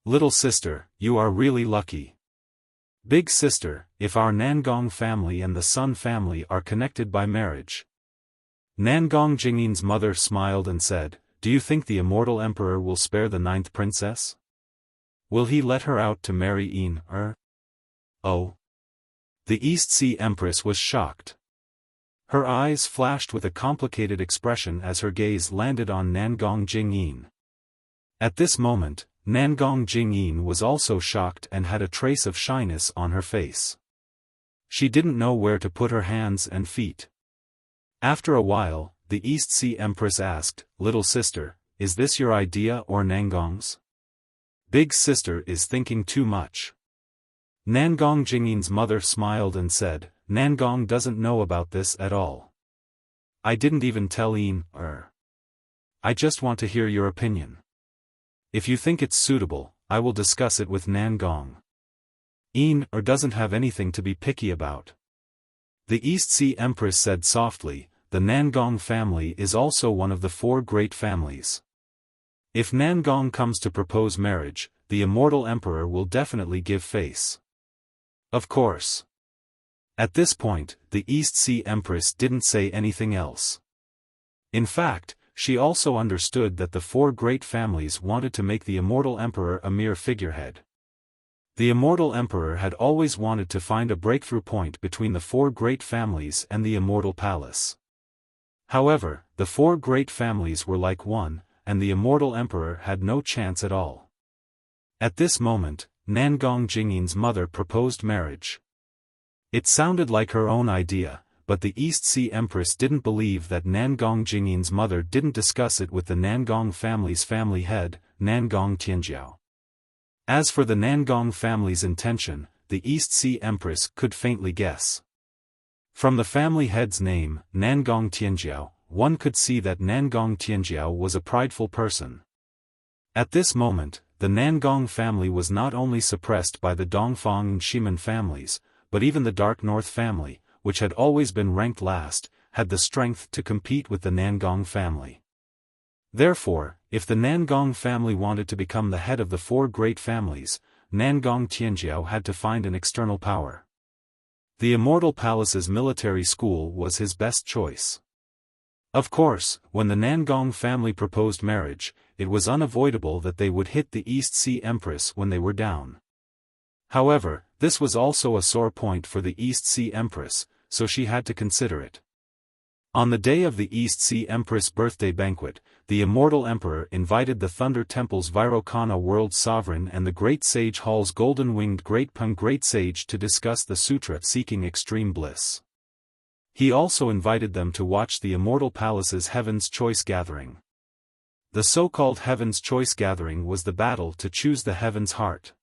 Little sister, you are really lucky. Big sister, if our Nangong family and the Sun family are connected by marriage. Nangong Jingyin's mother smiled and said, do you think the immortal emperor will spare the 9th princess? Will he let her out to marry Yin? Oh. The East Sea Empress was shocked. Her eyes flashed with a complicated expression as her gaze landed on Nangong Jingyin. At this moment, Nangong Jingyin was also shocked and had a trace of shyness on her face. She didn't know where to put her hands and feet. After a while, the East Sea Empress asked, little sister, is this your idea or Nangong's? Big sister is thinking too much. Nangong Jingyin's mother smiled and said, Nangong doesn't know about this at all. I didn't even tell Yin, I just want to hear your opinion. If you think it's suitable, I will discuss it with Nangong. Yin doesn't have anything to be picky about. The East Sea Empress said softly, the Nangong family is also one of the 4 great families. If Nangong comes to propose marriage, the immortal emperor will definitely give face. Of course. At this point, the East Sea Empress didn't say anything else. In fact, she also understood that the 4 great families wanted to make the immortal emperor a mere figurehead. The immortal emperor had always wanted to find a breakthrough point between the 4 great families and the immortal palace. However, the 4 great families were like one, and the immortal emperor had no chance at all. At this moment, Nangong Jingyin's mother proposed marriage. It sounded like her own idea, but the East Sea Empress didn't believe that Nangong Jingyin's mother didn't discuss it with the Nangong family's family head, Nangong Tianjiao. As for the Nangong family's intention, the East Sea Empress could faintly guess. From the family head's name, Nangong Tianjiao, one could see that Nangong Tianjiao was a prideful person. At this moment, the Nangong family was not only suppressed by the Dongfang and Shimen families, but even the Dark North family, which had always been ranked last, had the strength to compete with the Nangong family. Therefore, if the Nangong family wanted to become the head of the 4 great families, Nangong Tianjiao had to find an external power. The Immortal Palace's military school was his best choice. Of course, when the Nangong family proposed marriage, it was unavoidable that they would hit the East Sea Empress when they were down. However, this was also a sore point for the East Sea Empress, so she had to consider it. On the day of the East Sea Empress' birthday banquet, the Immortal Emperor invited the Thunder Temple's Vairocana World Sovereign and the Great Sage Hall's Golden-Winged Great Pung Great Sage to discuss the Sutra Seeking Extreme Bliss. He also invited them to watch the Immortal Palace's Heaven's Choice Gathering. The so-called Heaven's Choice Gathering was the battle to choose the Heaven's Heart.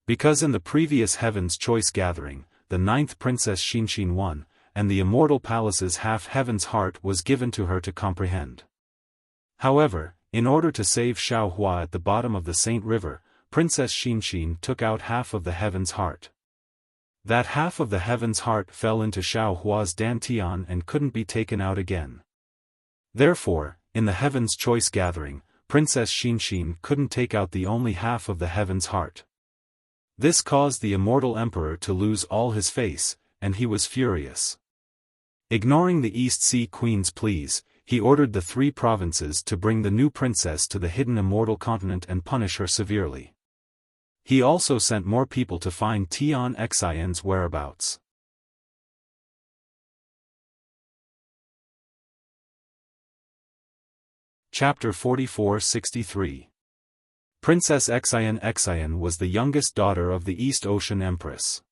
Because in the previous Heaven's Choice Gathering, the 9th Princess Xinxin won, and the Immortal Palace's half-Heaven's Heart was given to her to comprehend. However, in order to save Xiaohua at the bottom of the Saint River, Princess Xinxin took out half of the Heaven's Heart. That half of the Heaven's Heart fell into Xiaohua's dantian and couldn't be taken out again. Therefore, in the Heaven's Choice Gathering, Princess Xinxin couldn't take out the only half of the Heaven's Heart. This caused the Immortal Emperor to lose all his face, and he was furious. Ignoring the East Sea Queen's pleas, he ordered the 3 provinces to bring the new princess to the hidden Immortal Continent and punish her severely. He also sent more people to find Tian Xian's whereabouts. Chapter 44-63. Princess Xian was the youngest daughter of the East Ocean Empress.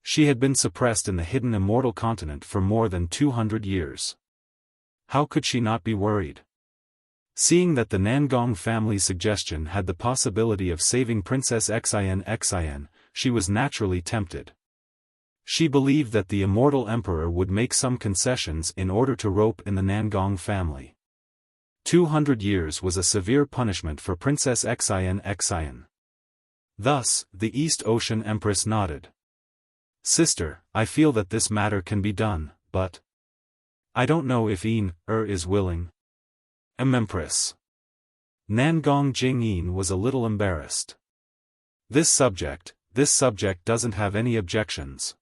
She had been suppressed in the hidden Immortal Continent for more than 200 years. How could she not be worried? Seeing that the Nangong family's suggestion had the possibility of saving Princess Xian, she was naturally tempted. She believed that the immortal emperor would make some concessions in order to rope in the Nangong family. 200 years was a severe punishment for Princess Xian. Thus, the East Ocean Empress nodded. Sister, I feel that this matter can be done, but I don't know if is willing. Empress. Nangong Jingyin was a little embarrassed. This subject doesn't have any objections.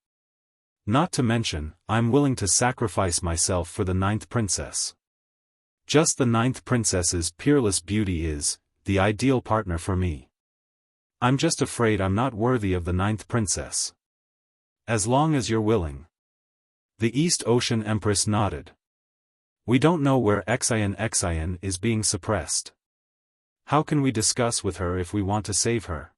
Not to mention, I'm willing to sacrifice myself for the 9th princess. Just the 9th princess's peerless beauty is the ideal partner for me. I'm just afraid I'm not worthy of the 9th princess. As long as you're willing. The East Ocean Empress nodded. We don't know where Xian is being suppressed. How can we discuss with her if we want to save her?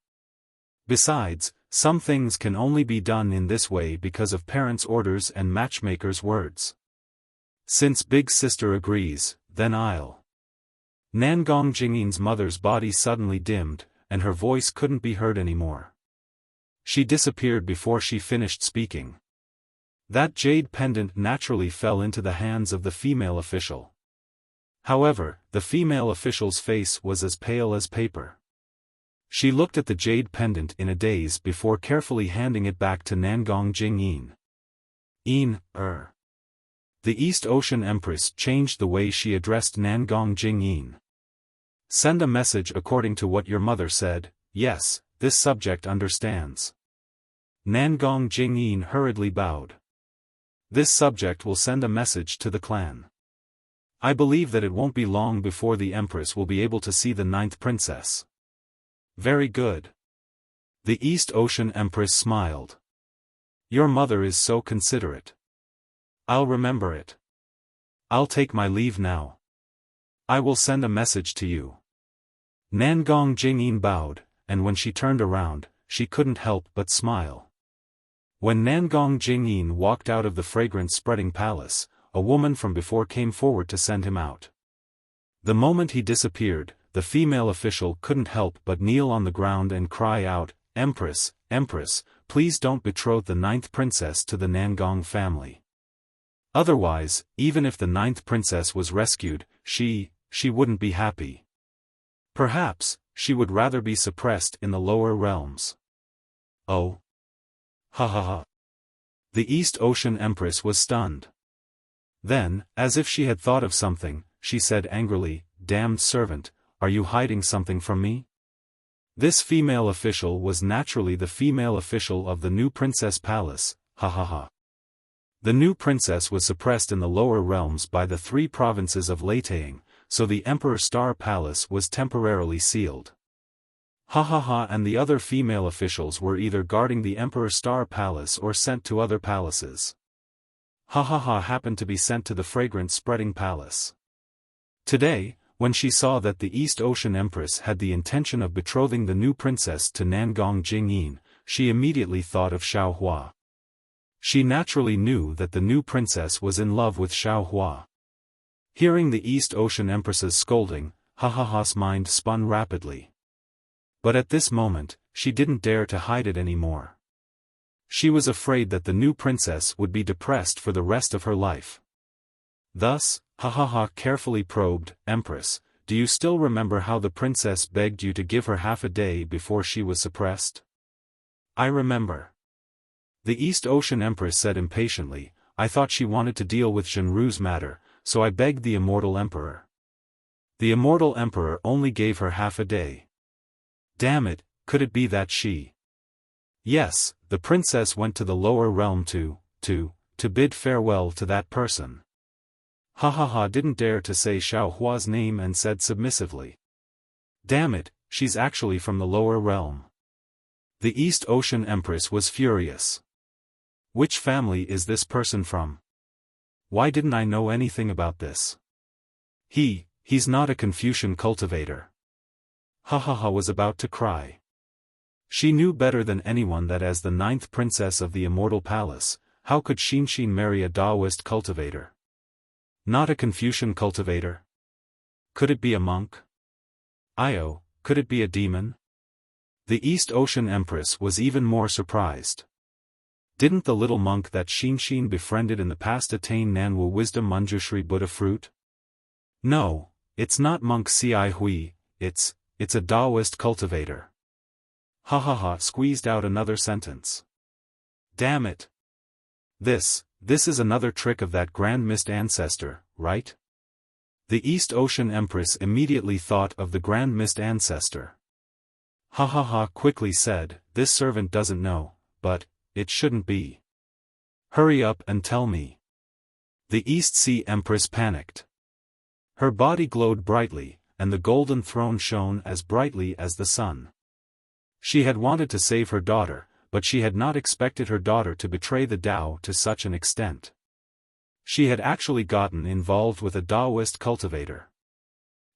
Besides, some things can only be done in this way because of parents' orders and matchmakers' words. Since big sister agrees, then I'll. Nangong Jingyin's mother's body suddenly dimmed, and her voice couldn't be heard anymore. She disappeared before she finished speaking. That jade pendant naturally fell into the hands of the female official. However, the female official's face was as pale as paper. She looked at the jade pendant in a daze before carefully handing it back to Nangong Jingyin. The East Ocean Empress changed the way she addressed Nangong Jingyin. Send a message according to what your mother said. Yes, this subject understands. Nangong Jingyin hurriedly bowed. This subject will send a message to the clan. I believe that it won't be long before the Empress will be able to see the 9th princess. Very good. The East Ocean Empress smiled. Your mother is so considerate. I'll remember it. I'll take my leave now. I will send a message to you. Nangong Jingyin bowed, and when she turned around, she couldn't help but smile. When Nangong Jingyin walked out of the fragrance-spreading palace, a woman from before came forward to send him out. The moment he disappeared, the female official couldn't help but kneel on the ground and cry out, Empress, Empress, please don't betroth the 9th princess to the Nangong family. Otherwise, even if the 9th princess was rescued, she wouldn't be happy. Perhaps, she would rather be suppressed in the lower realms. Oh. Ha ha ha. The East Ocean Empress was stunned. Then, as if she had thought of something, she said angrily, Damned servant, are you hiding something from me? This female official was naturally the female official of the new princess palace, ha ha ha. The new princess was suppressed in the lower realms by the 3 provinces of Leitang, so the Emperor Star Palace was temporarily sealed. Ha ha ha, and the other female officials were either guarding the Emperor Star Palace or sent to other palaces. Ha ha ha happened to be sent to the fragrance-spreading palace. Today, when she saw that the East Ocean Empress had the intention of betrothing the new princess to Nangong Jingyin, she immediately thought of Xiaohua. She naturally knew that the new princess was in love with Xiaohua. Hearing the East Ocean Empress's scolding, Ha Ha Ha's mind spun rapidly. But at this moment, she didn't dare to hide it anymore. She was afraid that the new princess would be depressed for the rest of her life. Thus, Ha Ha Ha carefully probed, Empress, do you still remember how the princess begged you to give her half a day before she was suppressed? I remember. The East Ocean Empress said impatiently, I thought she wanted to deal with Zhenru's matter, so I begged the Immortal Emperor. The Immortal Emperor only gave her half a day. Damn it, could it be that she? Yes, the princess went to the lower realm to bid farewell to that person. Ha Ha Ha didn't dare to say Xiaohua's name and said submissively. Damn it, she's actually from the lower realm. The East Ocean Empress was furious. Which family is this person from? Why didn't I know anything about this? He's not a Confucian cultivator. Ha Ha Ha was about to cry. She knew better than anyone that as the 9th princess of the Immortal Palace, how could Xinshin marry a Taoist cultivator? Not a Confucian cultivator? Could it be a monk? Could it be a demon? The East Ocean Empress was even more surprised. Didn't the little monk that Xinshin befriended in the past attain Nanwu Wisdom Manjushri Buddha fruit? No, it's not monk Ci Hui, it's a Taoist cultivator. Ha ha ha, squeezed out another sentence. Damn it. This is another trick of that Grand Mist Ancestor, right? The East Ocean Empress immediately thought of the Grand Mist Ancestor. Ha ha ha, quickly said, this servant doesn't know, but it shouldn't be. Hurry up and tell me. The East Sea Empress panicked. Her body glowed brightly, and the golden throne shone as brightly as the sun. She had wanted to save her daughter, but she had not expected her daughter to betray the Tao to such an extent. She had actually gotten involved with a Taoist cultivator.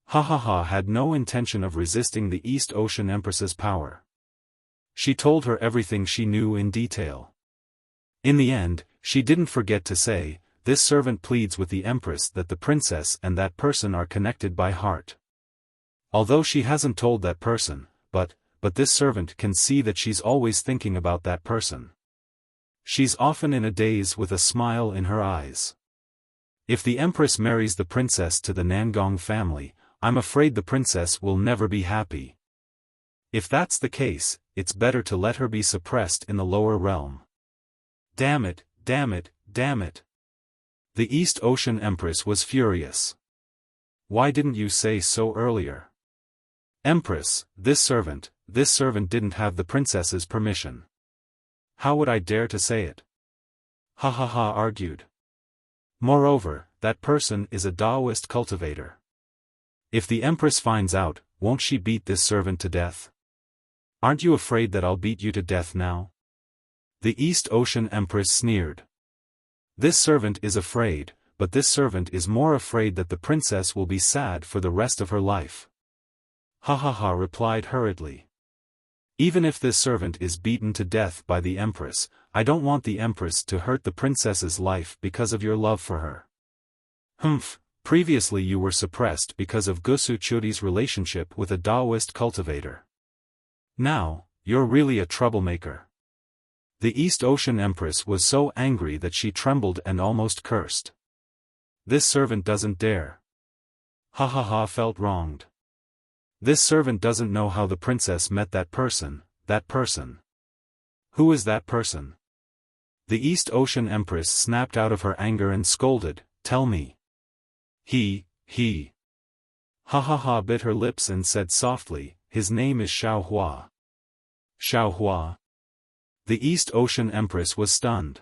Ha ha ha, had no intention of resisting the East Ocean Empress's power. She told her everything she knew in detail. In the end, she didn't forget to say, this servant pleads with the Empress that the princess and that person are connected by heart. Although she hasn't told that person, but this servant can see that she's always thinking about that person. She's often in a daze with a smile in her eyes. If the Empress marries the princess to the Nangong family, I'm afraid the princess will never be happy. If that's the case, it's better to let her be suppressed in the lower realm. Damn it, damn it, damn it. The East Ocean Empress was furious. Why didn't you say so earlier? Empress, this servant didn't have the princess's permission. How would I dare to say it? Ha ha ha, argued. Moreover, that person is a Taoist cultivator. If the Empress finds out, won't she beat this servant to death? Aren't you afraid that I'll beat you to death now? The East Ocean Empress sneered. This servant is afraid, but this servant is more afraid that the princess will be sad for the rest of her life. Ha ha ha, replied hurriedly. Even if this servant is beaten to death by the Empress, I don't want the Empress to hurt the princess's life because of your love for her. Humph, previously you were suppressed because of Gusu Churi's relationship with a Taoist cultivator. Now, you're really a troublemaker. The East Ocean Empress was so angry that she trembled and almost cursed. This servant doesn't dare. Ha ha ha, felt wronged. This servant doesn't know how the princess met that person. Who is that person? The East Ocean Empress snapped out of her anger and scolded, tell me. He. Ha ha ha, bit her lips and said softly, his name is Xiao Hua. Xiao Hua? The East Ocean Empress was stunned.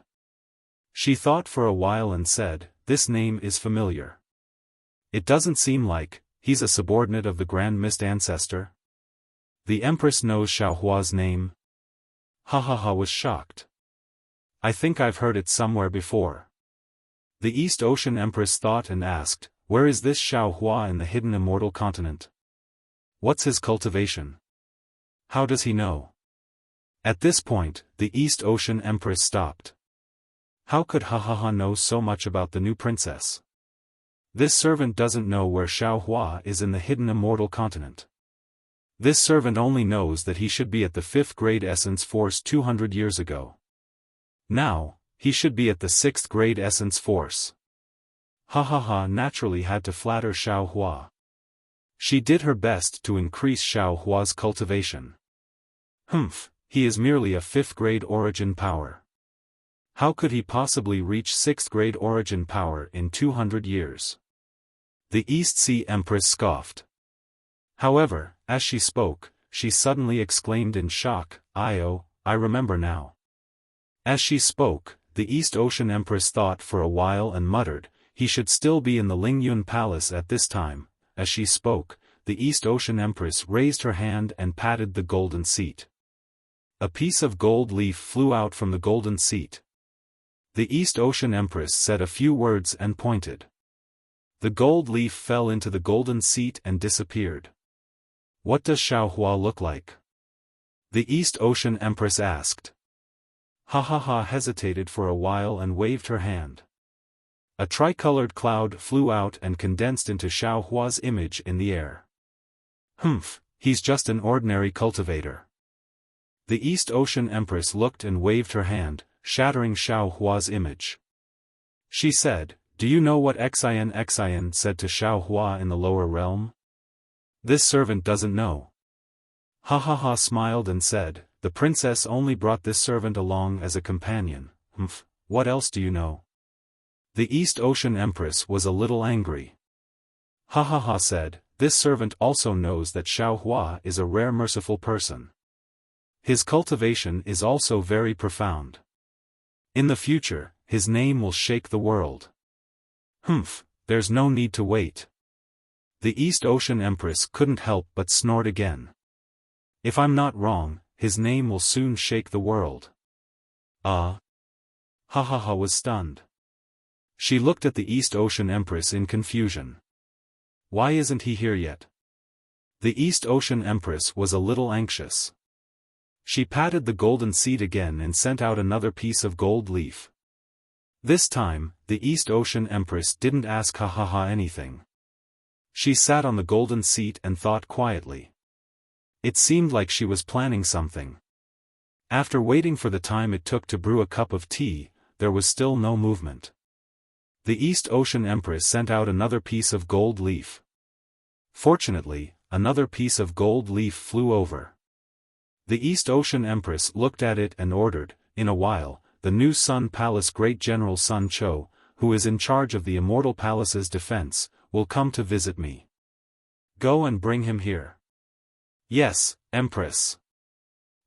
She thought for a while and said, this name is familiar. It doesn't seem like he's a subordinate of the Grand Mist Ancestor. The Empress knows Xiao Hua's name. Ha ha ha, was shocked. I think I've heard it somewhere before. The East Ocean Empress thought and asked, where is this Xiao Hua in the hidden immortal continent? What's his cultivation? How does he know? At this point, the East Ocean Empress stopped. How could Ha Ha Ha know so much about the new princess? This servant doesn't know where Xiao Hua is in the hidden immortal continent. This servant only knows that he should be at the 5th grade Essence Force 200 years ago. Now, he should be at the 6th grade Essence Force. Ha ha ha naturally had to flatter Xiao Hua. She did her best to increase Xiao Hua's cultivation. Humph, he is merely a 5th grade origin power. How could he possibly reach 6th grade origin power in 200 years? The East Sea Empress scoffed. However, as she spoke, she suddenly exclaimed in shock, I remember now. As she spoke, the East Ocean Empress thought for a while and muttered, he should still be in the Lingyun Palace at this time. As she spoke, the East Ocean Empress raised her hand and patted the golden seat. A piece of gold leaf flew out from the golden seat. The East Ocean Empress said a few words and pointed. The gold leaf fell into the golden seat and disappeared. What does Xiao Hua look like? The East Ocean Empress asked. Ha ha ha hesitated for a while and waved her hand. A tricolored cloud flew out and condensed into Xiao Hua's image in the air. Humph, he's just an ordinary cultivator. The East Ocean Empress looked and waved her hand, shattering Xiao Hua's image. She said, "Do you know what Xian said to Xiao Hua in the lower realm? This servant doesn't know." Ha ha ha smiled and said, "The princess only brought this servant along as a companion. What else do you know?" The East Ocean Empress was a little angry. Ha ha ha said, "This servant also knows that Xiao Hua is a rare merciful person. His cultivation is also very profound. In the future, his name will shake the world." There's no need to wait. The East Ocean Empress couldn't help but snort again. If I'm not wrong, his name will soon shake the world. Ha ha ha was stunned. She looked at the East Ocean Empress in confusion. Why isn't he here yet? The East Ocean Empress was a little anxious. She patted the golden seat again and sent out another piece of gold leaf. This time, the East Ocean Empress didn't ask ha ha ha anything. She sat on the golden seat and thought quietly. It seemed like she was planning something. After waiting for the time it took to brew a cup of tea, there was still no movement. The East Ocean Empress sent out another piece of gold leaf. Fortunately, another piece of gold leaf flew over. The East Ocean Empress looked at it and ordered, "In a while, the new Sun Palace Great General Sun Cho, who is in charge of the Immortal Palace's defense, will come to visit me. Go and bring him here." "Yes, Empress."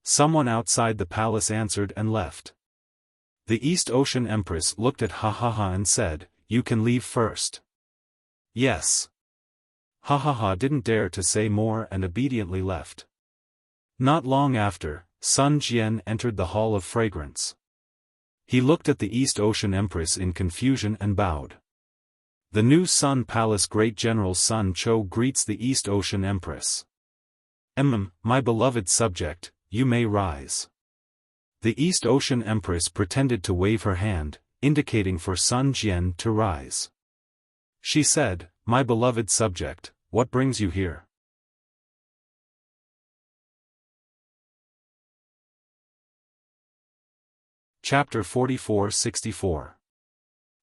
Someone outside the palace answered and left. The East Ocean Empress looked at Ha Ha Ha and said, "You can leave first." "Yes." Ha Ha Ha didn't dare to say more and obediently left. Not long after, Sun Jian entered the Hall of Fragrance. He looked at the East Ocean Empress in confusion and bowed. The new Sun Palace Great General Sun Cho greets the East Ocean Empress. My beloved subject, you may rise." The East Ocean Empress pretended to wave her hand, indicating for Sun Jian to rise. She said, "My beloved subject, what brings you here?" Chapter 44-64.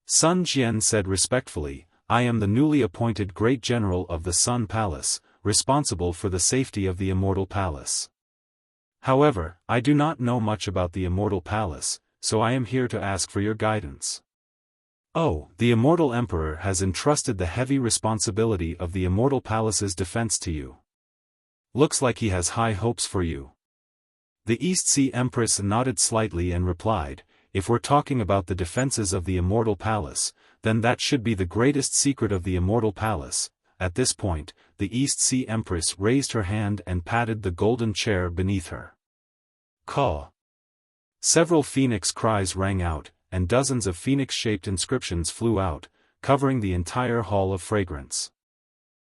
Sun Jian said respectfully, "I am the newly appointed Great General of the Sun Palace, responsible for the safety of the Immortal Palace. However, I do not know much about the Immortal Palace, so I am here to ask for your guidance." "Oh, the Immortal Emperor has entrusted the heavy responsibility of the Immortal Palace's defense to you. Looks like he has high hopes for you." The East Sea Empress nodded slightly and replied, "If we're talking about the defenses of the Immortal Palace, then that should be the greatest secret of the Immortal Palace." At this point, the East Sea Empress raised her hand and patted the golden chair beneath her. Caw! Several phoenix cries rang out, and dozens of phoenix-shaped inscriptions flew out, covering the entire Hall of Fragrance.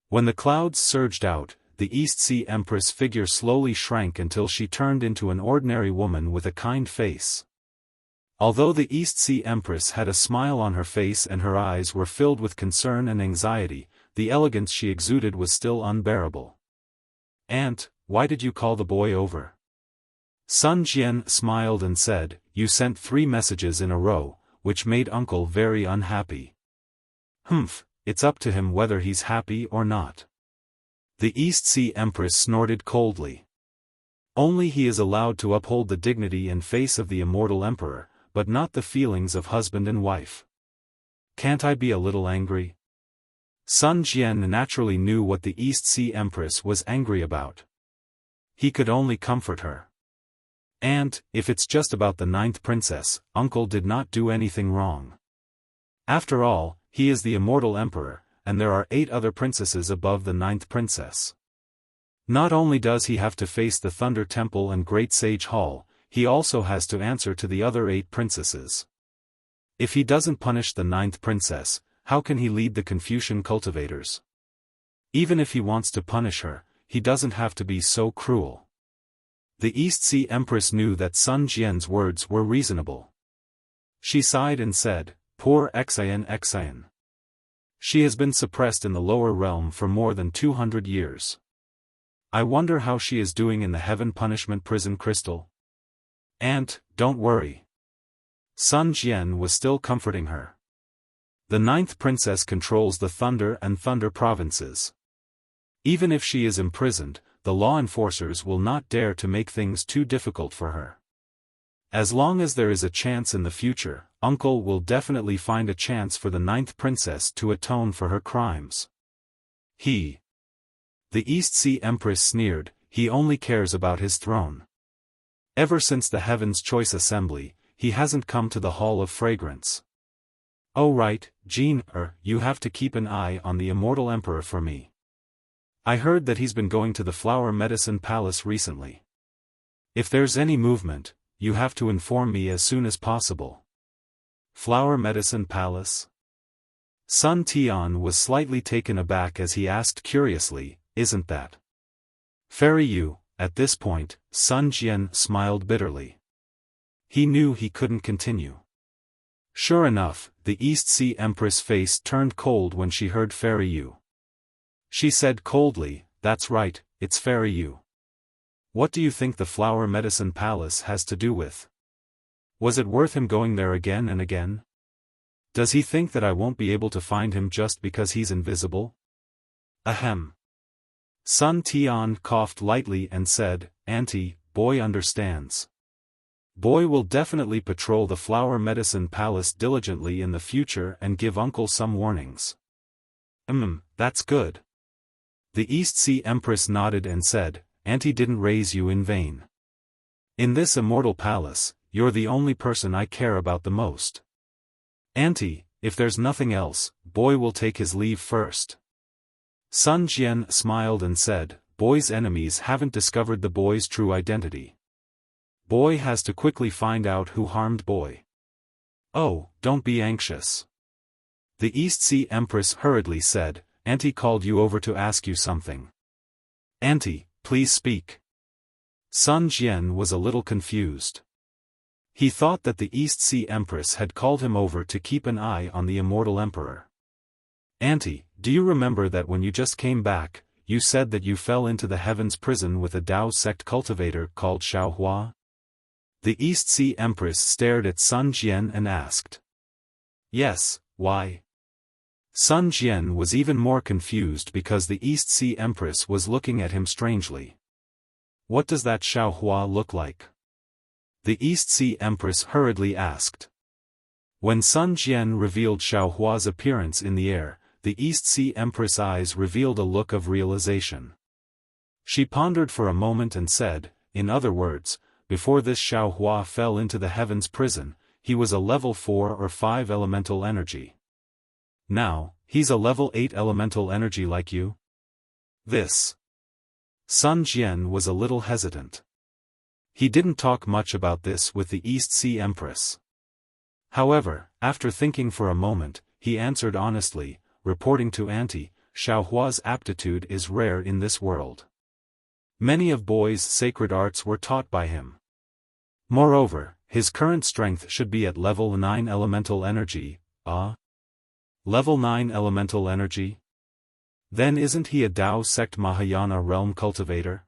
When the clouds surged out, the East Sea Empress figure slowly shrank until she turned into an ordinary woman with a kind face. Although the East Sea Empress had a smile on her face and her eyes were filled with concern and anxiety, the elegance she exuded was still unbearable. "Aunt, why did you call the boy over?" Sun Jian smiled and said, "You sent 3 messages in a row, which made Uncle very unhappy." It's up to him whether he's happy or not." The East Sea Empress snorted coldly. "Only he is allowed to uphold the dignity and face of the Immortal Emperor, but not the feelings of husband and wife. Can't I be a little angry?" Sun Jian naturally knew what the East Sea Empress was angry about. He could only comfort her. "Aunt, if it's just about the 9th princess, Uncle did not do anything wrong. After all, he is the Immortal Emperor, and there are 8 other princesses above the 9th princess. Not only does he have to face the Thunder Temple and Great Sage Hall, he also has to answer to the other 8 princesses. If he doesn't punish the 9th princess, how can he lead the Confucian cultivators? Even if he wants to punish her, he doesn't have to be so cruel." The East Sea Empress knew that Sun Jian's words were reasonable. She sighed and said, "Poor Xian. She has been suppressed in the lower realm for more than 200 years. I wonder how she is doing in the Heaven Punishment Prison Crystal." "Aunt, don't worry." Sun Jian was still comforting her. "The ninth princess controls the Thunder and Thunder provinces. Even if she is imprisoned, the law enforcers will not dare to make things too difficult for her. As long as there is a chance in the future, Uncle will definitely find a chance for the ninth princess to atone for her crimes." The East Sea Empress sneered, "He only cares about his throne. Ever since the Heaven's Choice Assembly, he hasn't come to the Hall of Fragrance. Oh right, Jean, you have to keep an eye on the Immortal Emperor for me. I heard that he's been going to the Flower Medicine Palace recently. If there's any movement, you have to inform me as soon as possible." Flower Medicine Palace? Sun Tian was slightly taken aback as he asked curiously, "Isn't that Fairy Yu?" At this point, Sun Jian smiled bitterly. He knew he couldn't continue. Sure enough, the East Sea Empress' face turned cold when she heard Fairy Yu. She said coldly, "That's right, it's Fairy Yu. What do you think the Flower Medicine Palace has to do with? Was it worth him going there again and again? Does he think that I won't be able to find him just because he's invisible?" Ahem. Sun Tian coughed lightly and said, "Auntie, boy understands. Boy will definitely patrol the Flower Medicine Palace diligently in the future and give Uncle some warnings." That's good." The East Sea Empress nodded and said, "Auntie didn't raise you in vain. In this immortal palace, you're the only person I care about the most. Auntie, if there's nothing else, boy will take his leave first." Sun Jian smiled and said, "Boy's enemies haven't discovered the boy's true identity. Boy has to quickly find out who harmed boy. Oh, don't be anxious." The East Sea Empress hurriedly said, "Auntie called you over to ask you something." "Auntie, please speak." Sun Jian was a little confused. He thought that the East Sea Empress had called him over to keep an eye on the Immortal Emperor. "Auntie, do you remember that when you just came back, you said that you fell into the Heaven's prison with a Tao sect cultivator called Xiaofan?" The East Sea Empress stared at Sun Jian and asked. "Yes, why?" Sun Jian was even more confused because the East Sea Empress was looking at him strangely. "What does that Xiaofan look like?" The East Sea Empress hurriedly asked. When Sun Jian revealed Xiaohua's appearance in the air, the East Sea Empress' eyes revealed a look of realization. She pondered for a moment and said, "In other words, before this Xiaohua fell into the Heaven's prison, he was a level 4 or 5 elemental energy. Now, he's a level 8 elemental energy like you?" This. Sun Jian was a little hesitant. He didn't talk much about this with the East Sea Empress. However, after thinking for a moment, he answered honestly, reporting to Auntie, "Xiaohua's aptitude is rare in this world. Many of boy's sacred arts were taught by him. Moreover, his current strength should be at level 9 elemental energy." Level 9 elemental energy? Then isn't he a Tao sect Mahayana realm cultivator?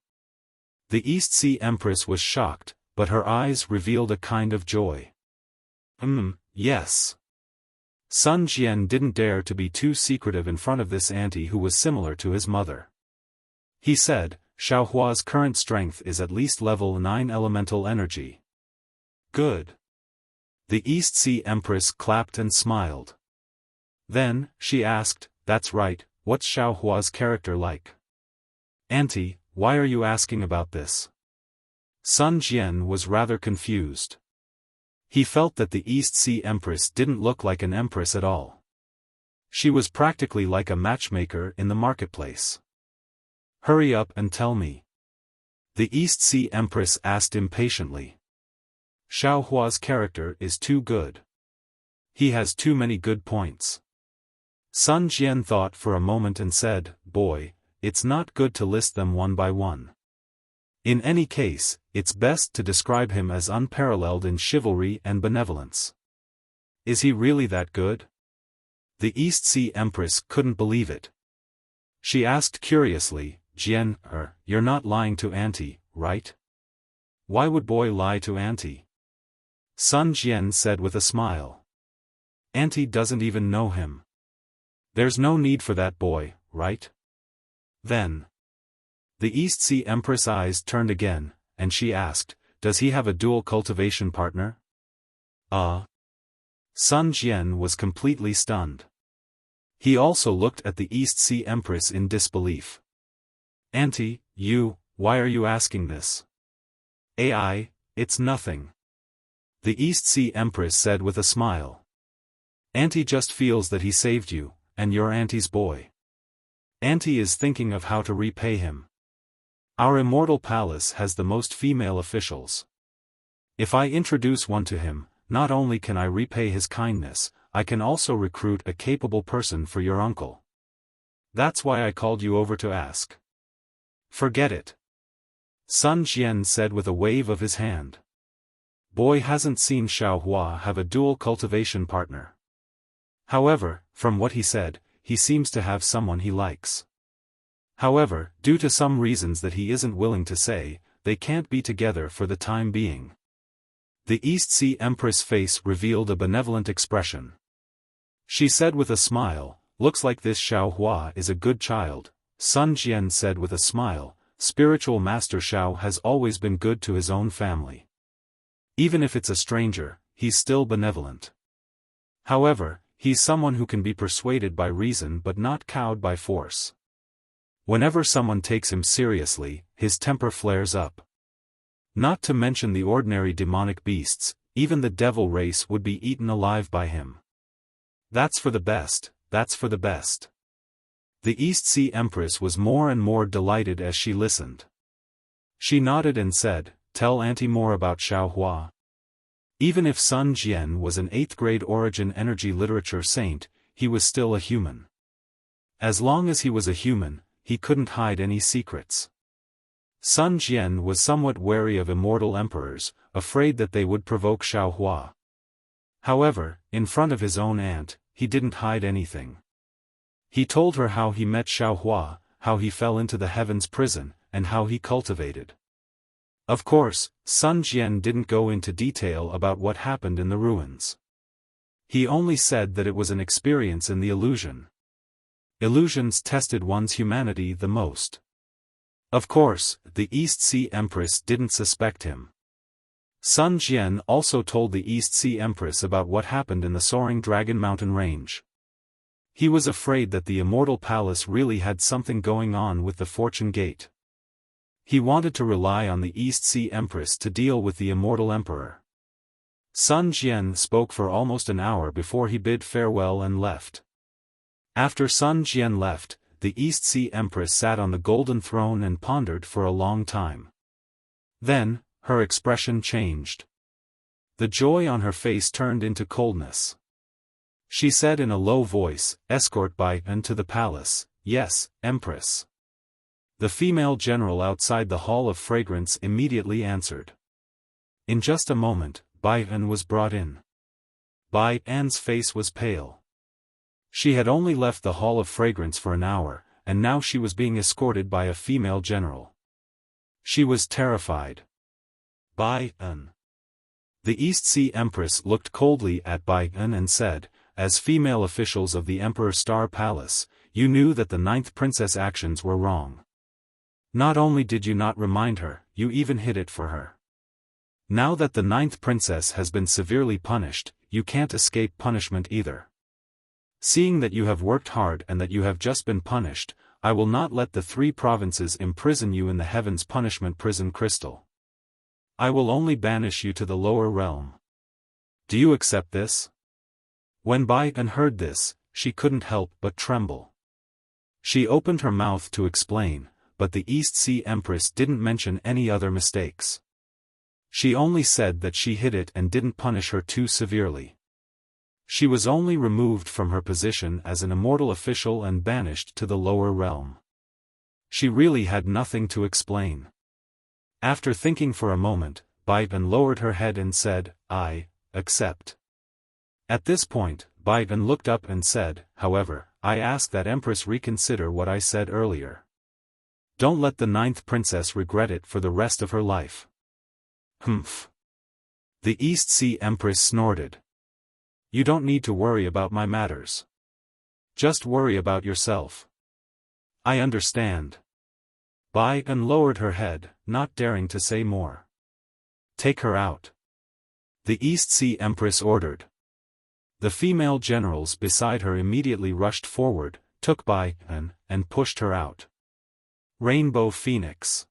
The East Sea Empress was shocked, but her eyes revealed a kind of joy. Yes. Sun Jian didn't dare to be too secretive in front of this auntie who was similar to his mother. He said, "Xiaohua's current strength is at least level 9 elemental energy." Good. The East Sea Empress clapped and smiled. Then, she asked, "That's right, what's Xiaohua's character like?" "Auntie, why are you asking about this?" Sun Jian was rather confused. He felt that the East Sea Empress didn't look like an empress at all. She was practically like a matchmaker in the marketplace. "Hurry up and tell me." The East Sea Empress asked impatiently. "Xiaohua's character is too good. He has too many good points." Sun Jian thought for a moment and said, "Boy, it's not good to list them one by one. In any case, it's best to describe him as unparalleled in chivalry and benevolence." "Is he really that good?" The East Sea Empress couldn't believe it. She asked curiously, "Jian, you're not lying to Auntie, right?" Why would boy lie to auntie? Sun Jian said with a smile. Auntie doesn't even know him. There's no need for that boy, right? Then. The East Sea Empress' eyes turned again, and she asked, does he have a dual cultivation partner? Sun Jian was completely stunned. He also looked at the East Sea Empress in disbelief. Auntie, why are you asking this? AI, it's nothing. The East Sea Empress said with a smile. Auntie just feels that he saved you, and you're Auntie's boy. Auntie is thinking of how to repay him. Our immortal palace has the most female officials. If I introduce one to him, not only can I repay his kindness, I can also recruit a capable person for your uncle. That's why I called you over to ask. Forget it. Sun Jian said with a wave of his hand. Boy hasn't seen Xiaohua have a dual cultivation partner. However, from what he said, he seems to have someone he likes. However, due to some reasons that he isn't willing to say, they can't be together for the time being. The East Sea Empress' face revealed a benevolent expression. She said with a smile, looks like this Xiaohua is a good child. Sun Jian said with a smile, spiritual master Xiao has always been good to his own family. Even if it's a stranger, he's still benevolent. However, he's someone who can be persuaded by reason but not cowed by force. Whenever someone takes him seriously, his temper flares up. Not to mention the ordinary demonic beasts, even the devil race would be eaten alive by him. That's for the best, that's for the best. The East Sea Empress was more and more delighted as she listened. She nodded and said, tell Auntie more about Xiaohua. Even if Sun Jian was an 8th grade origin energy literature saint, he was still a human. As long as he was a human, he couldn't hide any secrets. Sun Jian was somewhat wary of immortal emperors, afraid that they would provoke Xiaohua. However, in front of his own aunt, he didn't hide anything. He told her how he met Xiaohua, how he fell into the heavens prison, and how he cultivated. Of course, Sun Jian didn't go into detail about what happened in the ruins. He only said that it was an experience in the illusion. Illusions tested one's humanity the most. Of course, the East Sea Empress didn't suspect him. Sun Jian also told the East Sea Empress about what happened in the soaring Dragon Mountain range. He was afraid that the Immortal Palace really had something going on with the Fortune Gate. He wanted to rely on the East Sea Empress to deal with the Immortal Emperor. Sun Jian spoke for almost an hour before he bid farewell and left. After Sun Jian left, the East Sea Empress sat on the golden throne and pondered for a long time. Then, her expression changed. The joy on her face turned into coldness. She said in a low voice, escort Bai An to the palace. Yes, Empress. The female general outside the Hall of Fragrance immediately answered. In just a moment, Bai An was brought in. Bai An's face was pale. She had only left the Hall of Fragrance for an hour, and now she was being escorted by a female general. She was terrified. Bai An. The East Sea Empress looked coldly at Bai An and said, as female officials of the Emperor Star Palace, you knew that the 9th princess actions were wrong. Not only did you not remind her, you even hid it for her. Now that the 9th princess has been severely punished, you can't escape punishment either. Seeing that you have worked hard and that you have just been punished, I will not let the 3 provinces imprison you in the Heaven's Punishment Prison Crystal. I will only banish you to the lower realm. Do you accept this? When Bai An heard this, she couldn't help but tremble. She opened her mouth to explain, but the East Sea Empress didn't mention any other mistakes. She only said that she hid it and didn't punish her too severely. She was only removed from her position as an immortal official and banished to the lower realm. She really had nothing to explain. After thinking for a moment, Bai An lowered her head and said, I accept. At this point, Bai An looked up and said, however, I ask that Empress reconsider what I said earlier. Don't let the 9th princess regret it for the rest of her life. Humph. The East Sea Empress snorted. You don't need to worry about my matters. Just worry about yourself. I understand. Bai An lowered her head, not daring to say more. Take her out. The East Sea Empress ordered. The female generals beside her immediately rushed forward, took Bai An, and pushed her out. Rainbow Phoenix.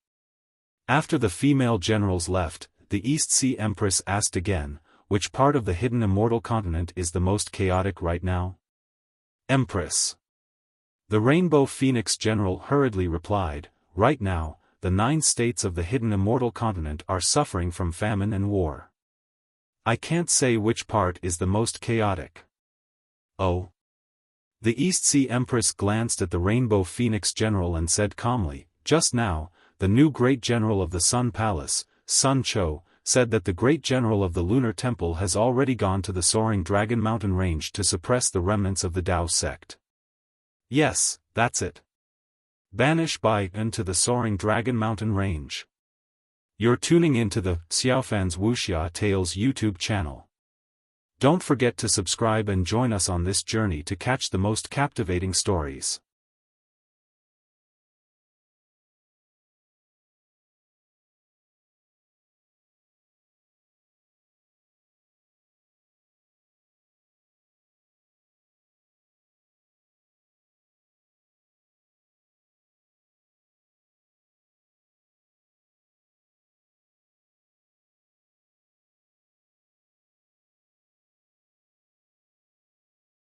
After the female generals left, the East Sea Empress asked again, which part of the hidden immortal continent is the most chaotic right now? Empress. The Rainbow Phoenix general hurriedly replied, right now, the 9 states of the hidden immortal continent are suffering from famine and war. I can't say which part is the most chaotic. Oh. The East Sea Empress glanced at the Rainbow Phoenix general and said calmly, just now, the new great general of the Sun Palace, Sun Cho, said that the great general of the Lunar Temple has already gone to the soaring Dragon Mountain Range to suppress the remnants of the Tao sect. Yes, that's it. Banish Bai An to the soaring Dragon Mountain Range. You're tuning into the Xiaofan's Wuxia Tales YouTube channel. Don't forget to subscribe and join us on this journey to catch the most captivating stories.